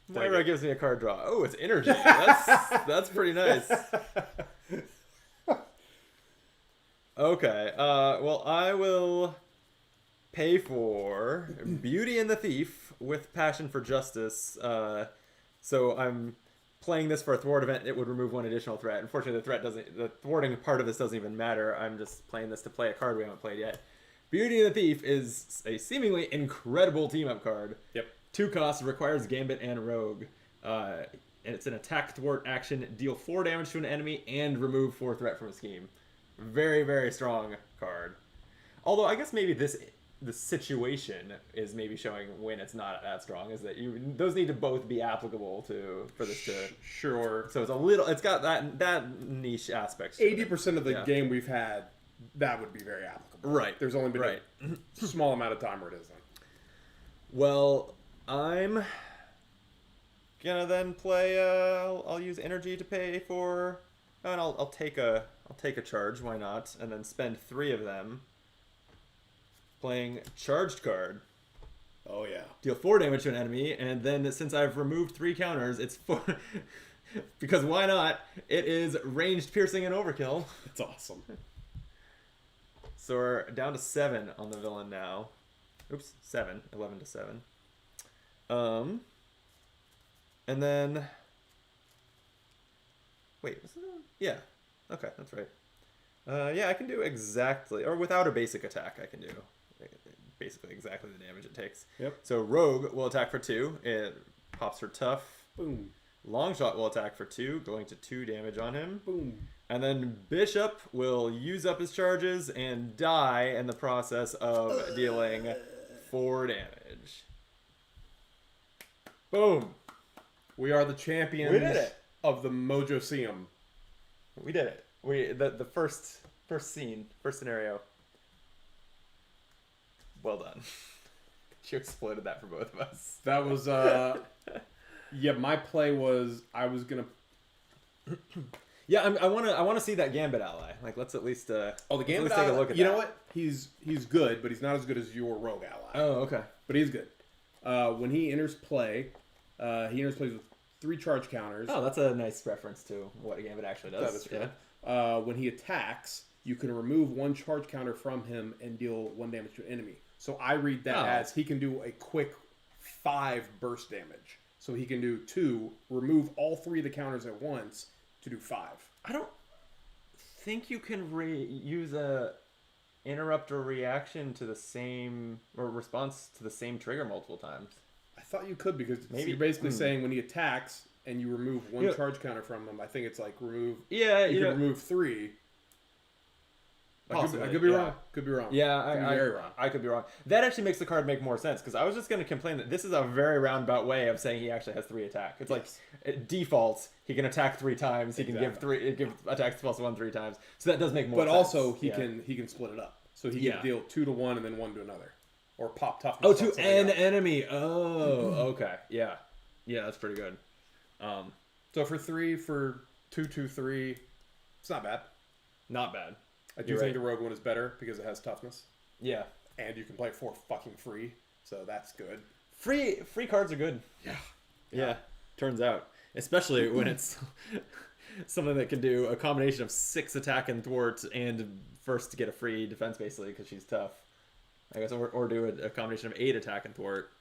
Moira gives me a card draw. Oh, it's energy. That's pretty nice. Okay. Well, I will pay for Beauty and the Thief with Passion for Justice. So I'm playing this for a thwart event. It would remove one additional threat. Unfortunately, the thwarting part of this doesn't even matter. I'm just playing this to play a card we haven't played yet. Beauty and the Thief is a seemingly incredible team-up card. Yep. 2 costs, requires Gambit and Rogue. And it's an attack thwart action. Deal 4 damage to an enemy and remove 4 threat from a scheme. Very, very strong card. Although I guess maybe the situation is maybe showing when it's not that strong, is that those need to both be applicable for this to sure. So it's got that niche aspect. 80% of the game we've had, that would be very applicable. Right. There's only been a small amount of time where it isn't. Well, I'm gonna then play. I'll use energy to pay for, and I'll take a charge. Why not? And then spend 3 of them. Playing charged card. Oh yeah. Deal 4 damage to an enemy, and then since I've removed 3 counters, it's 4. Because why not? It is ranged, piercing, and overkill. It's awesome. So we're down to 7 on the villain now. Oops, 7. 11 to 7. And then... Wait, was it? Yeah. Okay, that's right. Yeah, I can do exactly... Or without a basic attack, I can do basically exactly the damage it takes. Yep. So Rogue will attack for 2. It pops her tough. Boom. Longshot will attack for 2, going to 2 damage on him. Boom. And then Bishop will use up his charges and die in the process of dealing 4 damage. Boom. We are the champions We did it. of the Mojoseum. We did it. The first scenario. Well done. You exploded that for both of us. That was yeah, my play was I was gonna Yeah, I want to see that Gambit ally. Like, let's at least the Gambit take ally, a look at you that. know what? He's good, but he's not as good as your Rogue ally. Oh, okay. But he's good. When he enters play, with 3 charge counters. Oh, that's a nice reference to what a Gambit actually does. That is true. Yeah. When he attacks, you can remove 1 charge counter from him and deal 1 damage to an enemy. So I read that as he can do a quick 5 burst damage. So he can do 2, remove all 3 of the counters at once to do 5. I don't think you can use a interrupt or reaction to the same or response to the same trigger multiple times. I thought you could because Maybe. you're basically saying when he attacks and you remove 1 charge counter from him, I think it's like remove. Yeah, you can remove 3. I could be wrong. Could be wrong. Yeah, very wrong. I could be wrong. That actually makes the card make more sense because I was just going to complain that this is a very roundabout way of saying he actually has 3 attack. It's like it defaults. He can attack 3 times. He can give attacks +1 3 times. So that does make more sense. But also he can split it up. So he can deal 2 to one and then 1 to another, or pop toughness. Oh, to an enemy. Oh, okay. Yeah, that's pretty good. So for 3, for 2, 2, 3, it's not bad. Not bad. I do think the Rogue one is better because it has toughness. Yeah. And you can play it for fucking free, so that's good. Free cards are good. Yeah. Turns out. Especially when it's something that can do a combination of 6 attack and thwart and first to get a free defense basically because she's tough. I guess, or do a combination of 8 attack and thwart.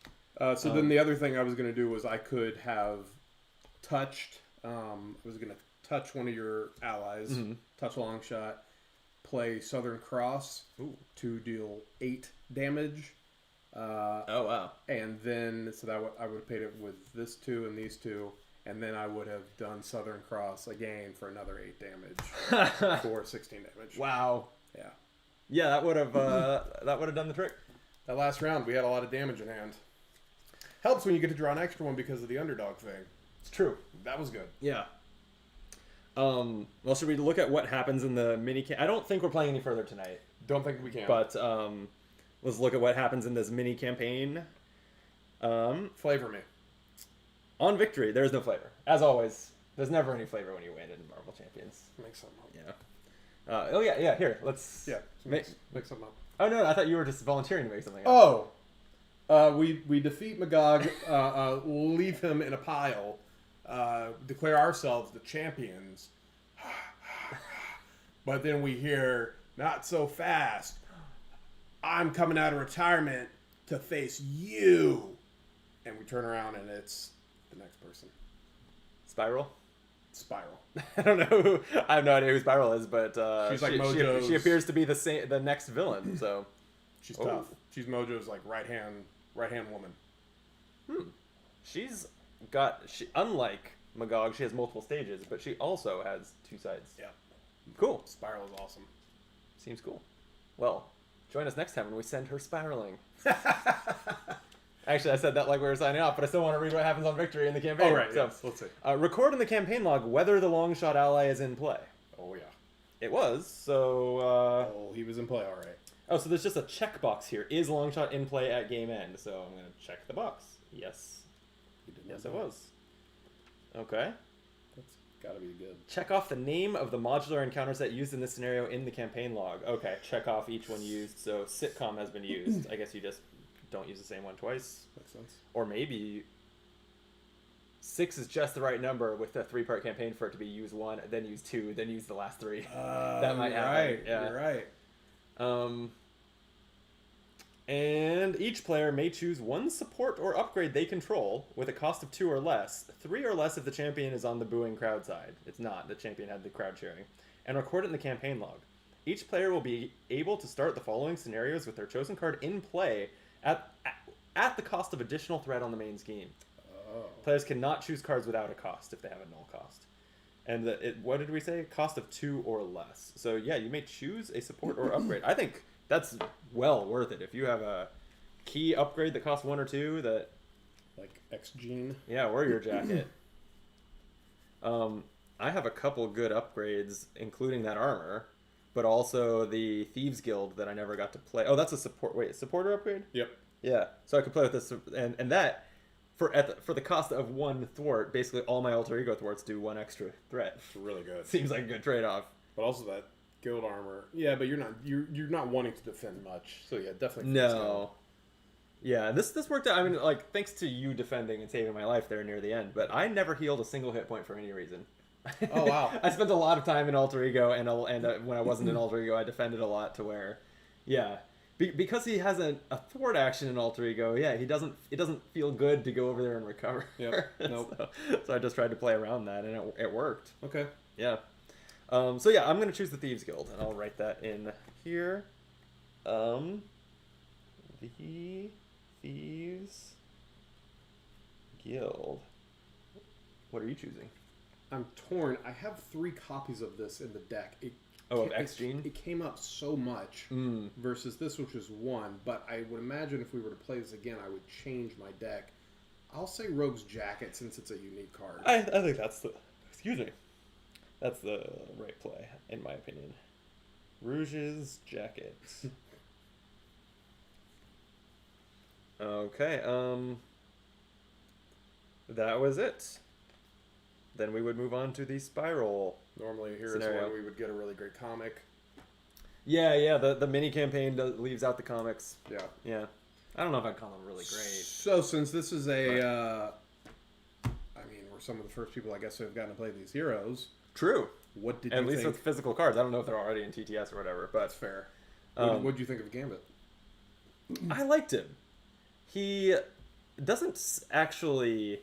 So then the other thing I was going to do was I could have touched, I was going to touch one of your allies, touch Longshot, play Southern Cross to deal 8 damage. Oh, wow. And then, so that I would have paid it with this 2 and these 2, and then I would have done Southern Cross again for another 8 damage for 16 damage. Wow. Yeah. Yeah, that would have done the trick. That last round, we had a lot of damage in hand. Helps when you get to draw an extra one because of the underdog thing. It's true. That was good. Yeah. Well, should we look at what happens in the mini? I don't think we're playing any further tonight. Don't think we can. But let's look at what happens in this mini campaign. Flavor me. On victory, there's no flavor. As always, there's never any flavor when you win in Marvel Champions. Make something up. Yeah. Here, let's. Yeah. Make something up. Oh no, I thought you were just volunteering to make something up. We defeat Magog, leave him in a pile, declare ourselves the champions, but then we hear, not so fast. I'm coming out of retirement to face you. And we turn around and it's the next person. Spiral? Spiral. I don't know. I have no idea who Spiral is, but she's like Mojo's. She appears to be the next villain. So she's tough. She's Mojo's like right hand woman. She's unlike Magog, she has multiple stages, but she also has 2 sides. Yeah. Cool. Spiral is awesome. Seems cool. Well, join us next time when we send her spiraling. Actually, I said that like we were signing off, but I still want to read what happens on victory in the campaign. Oh, right. So, yes. Let's see. Record in the campaign log whether the long-shot ally is in play. Oh, yeah. It was, so... oh, he was in play, all right. Oh, so there's just a checkbox here. Is long-shot in play at game end? So I'm going to check the box. Yes. Yes, it was. Okay. That's got to be good. Check off the name of the modular encounter set used in this scenario in the campaign log. Okay, check off each one used. So sitcom has been used. I guess you just don't use the same one twice. Makes sense. Or maybe 6 is just the right number with a 3-part campaign for it to be use 1, then use 2, then use the last 3. That might happen. Right. Yeah. You're right. And each player may choose 1 support or upgrade they control with a cost of 2 or less. 3 or less if the champion is on the booing crowd side. It's not. The champion had the crowd cheering. And record it in the campaign log. Each player will be able to start the following scenarios with their chosen card in play at the cost of additional threat on the main scheme. Oh. Players cannot choose cards without a cost if they have a null cost. And what did we say? Cost of 2 or less. So yeah, you may choose a support or upgrade. I think that's well worth it. If you have a key upgrade that costs 1 or 2, that... Like X-Gene? Yeah, Warrior Jacket. I have a couple good upgrades, including that armor, but also the Thieves Guild that I never got to play. Oh, that's a support... Wait, supporter upgrade? Yep. Yeah, so I could play with this, and that... For the cost of 1 thwart, basically all my alter ego thwarts do 1 extra threat. It's really good. Seems like a good trade-off. But also that guild armor. Yeah, but you're not wanting to defend much. So yeah, definitely. No. Yeah, this worked out. I mean, like, thanks to you defending and saving my life there near the end, but I never healed a single hit point for any reason. Oh wow! I spent a lot of time in alter ego, and when I wasn't in alter ego, I defended a lot to where, yeah. Because he has a thwart action in alter ego, yeah, it doesn't feel good to go over there and recover. Yep. Nope. So I just tried to play around that, and it worked. Okay. Yeah. So yeah, I'm gonna choose the Thieves Guild, and I'll write that in here. The Thieves Guild. What are you choosing? I'm torn. I have 3 copies of this in the deck. Of X-Gene? It came up so much versus this, which is 1. But I would imagine if we were to play this again, I would change my deck. I'll say Rogue's Jacket since it's a unique card. I think that's the... Excuse me. That's the right play, in my opinion. Rouge's Jacket. Okay, that was it. Then we would move on to the Spiral. Normally here scenario. is when we would get a really great comic. Yeah, the mini campaign leaves out the comics. Yeah. I don't know if I'd call them really great. So since this is I mean, we're some of the first people I guess who have gotten to play these heroes. True. What did At you least think? with physical cards. I don't know if they're already in TTS or whatever, but That's fair. What did you think of Gambit? I liked him. He doesn't actually...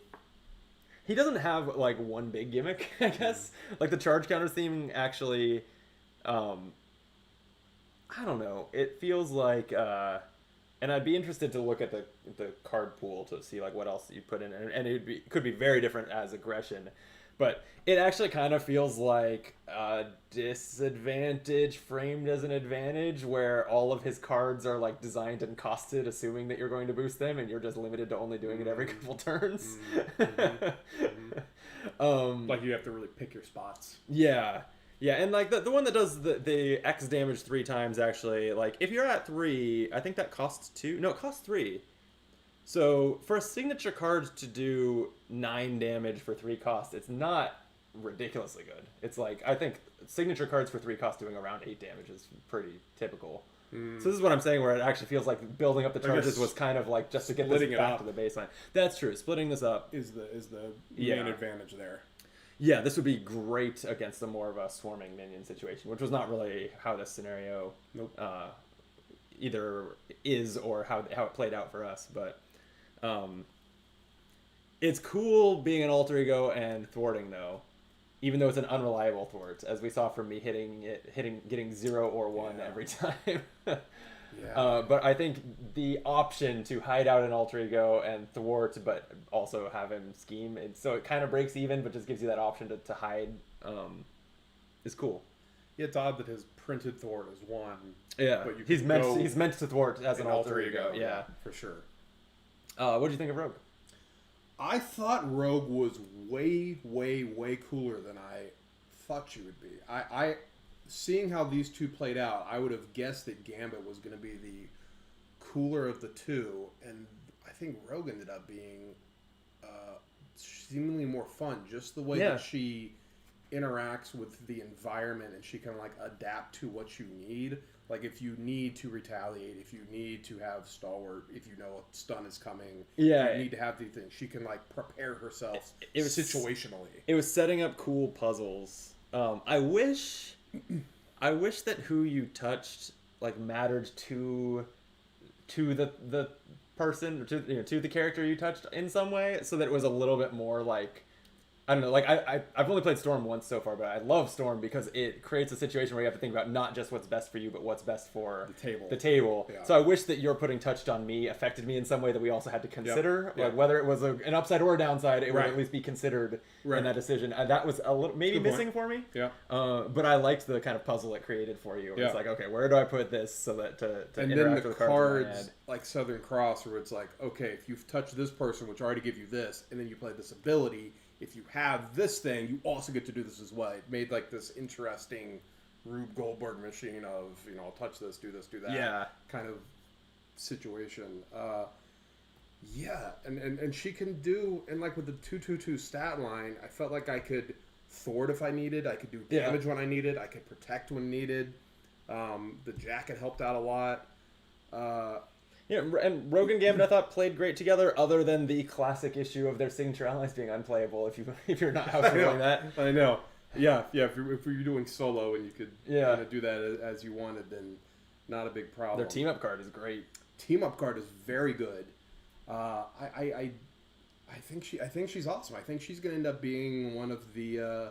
He doesn't have, like, one big gimmick, I guess. Like, the charge counters theme actually... I don't know. It feels like... and I'd be interested to look at the card pool to see, like, what else you put in. And it could be very different as aggression. But it actually kind of feels like a disadvantage framed as an advantage, where all of his cards are like designed and costed, assuming that you're going to boost them, and you're just limited to only doing it every couple turns. Like you have to really pick your spots. Yeah, and like the one that does the X damage 3 times, actually, like if you're at 3, I think that costs 2. No, it costs 3. So, for a signature card to do 9 damage for 3 costs, it's not ridiculously good. It's like, I think signature cards for 3 costs doing around 8 damage is pretty typical. So this is what I'm saying, where it actually feels like building up the charges was kind of like just to get this back to the baseline. That's true. Splitting this up is the main advantage there. Yeah, this would be great against a more of a swarming minion situation, which was not really how this scenario either is or how it played out for us. But it's cool being an alter ego and thwarting though, even though it's an unreliable thwart, as we saw from me getting 0 or 1 every time. But I think the option to hide out an alter ego and thwart, but also have him scheme, so it kind of breaks even, but just gives you that option to hide, is cool. Yeah, it's odd that his printed thwart is 1. Yeah, but he's meant to thwart as an alter ego. Yeah, for sure. What do you think of Rogue? I thought Rogue was way, way, way cooler than I thought she would be. I seeing how these two played out, I would have guessed that Gambit was going to be the cooler of the two, and I think Rogue ended up being seemingly more fun. Just the way that she interacts with the environment, and she can like adapt to what you need. Like if you need to retaliate, if you need to have stalwart, if you know a stun is coming, you need to have these things. She can like prepare herself situationally. It was setting up cool puzzles. I wish that who you touched like mattered to the person, to the character you touched in some way, so that it was a little bit more like, I don't know, like I've only played Storm once so far, but I love Storm because it creates a situation where you have to think about not just what's best for you, but what's best for the table. Yeah. So I wish that your putting touched on me affected me in some way that we also had to consider, like whether it was an upside or a downside, it would at least be considered in that decision. That was a little maybe missing for me. Yeah. But I liked the kind of puzzle it created for you. It's like, okay, where do I put this so that to and interact then with the cards like Southern Cross, where it's like, okay, if you've touched this person, which already give you this, and then you play this ability. If you have this thing, you also get to do this as well. It made like this interesting Rube Goldberg machine of, I'll touch this, do that kind of situation. And she can do, and like with the 2/2/2 stat line, I felt like I could thwart if I needed. I could do damage when I needed. I could protect when needed. The jacket helped out a lot. Yeah, and Rogue and Gambit I thought played great together, other than the classic issue of their signature allies being unplayable if you're not house ruling that. I know. Yeah. If you're doing solo and you could do that as you wanted, then not a big problem. Their team up card is great. Team up card is very good. I think she's awesome. I think she's going to end up being one of the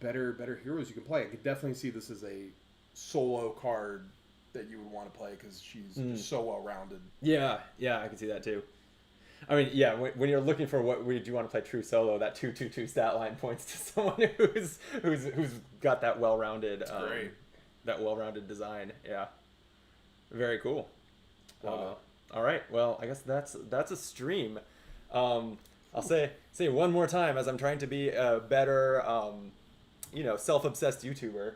better heroes you can play. I could definitely see this as a solo card that you would want to play because she's just so well-rounded. Yeah, I can see that too. I mean, when you're looking for what we do want to play true solo, that 2/2/2 stat line points to someone who's got that well-rounded design. Yeah, very cool. All right, well, I guess that's a stream. I'll say one more time as I'm trying to be a better, self-obsessed YouTuber.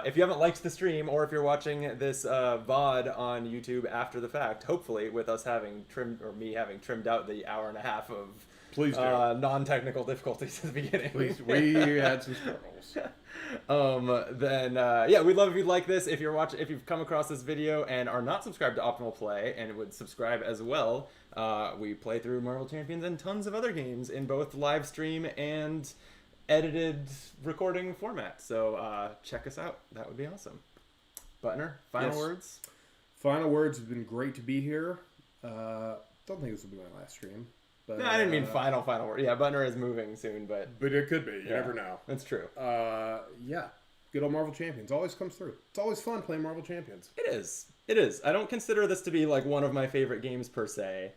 If you haven't liked the stream, or if you're watching this VOD on YouTube after the fact, hopefully with us having me having trimmed out the hour and a half of non-technical difficulties at the beginning. Please, we had some struggles. Then we'd love if you'd like this. If you've come across this video and are not subscribed to Optimal Play and would subscribe as well, we play through Marvel Champions and tons of other games in both live stream and edited recording format. So check us out. That would be awesome. Butner, final words? Final words. It's been great to be here. Don't think this will be my last stream. But, no, I didn't mean final word. Yeah, Butner is moving soon, but it could be. You never know. That's true. Good old Marvel Champions always comes through. It's always fun playing Marvel Champions. It is. I don't consider this to be like one of my favorite games per se,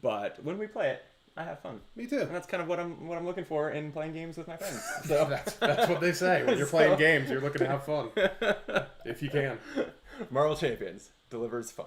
but when we play it, I have fun. Me too. And that's kind of what I'm looking for in playing games with my friends. So that's what they say. When you're playing games, you're looking to have fun. If you can. Marvel Champions delivers fun.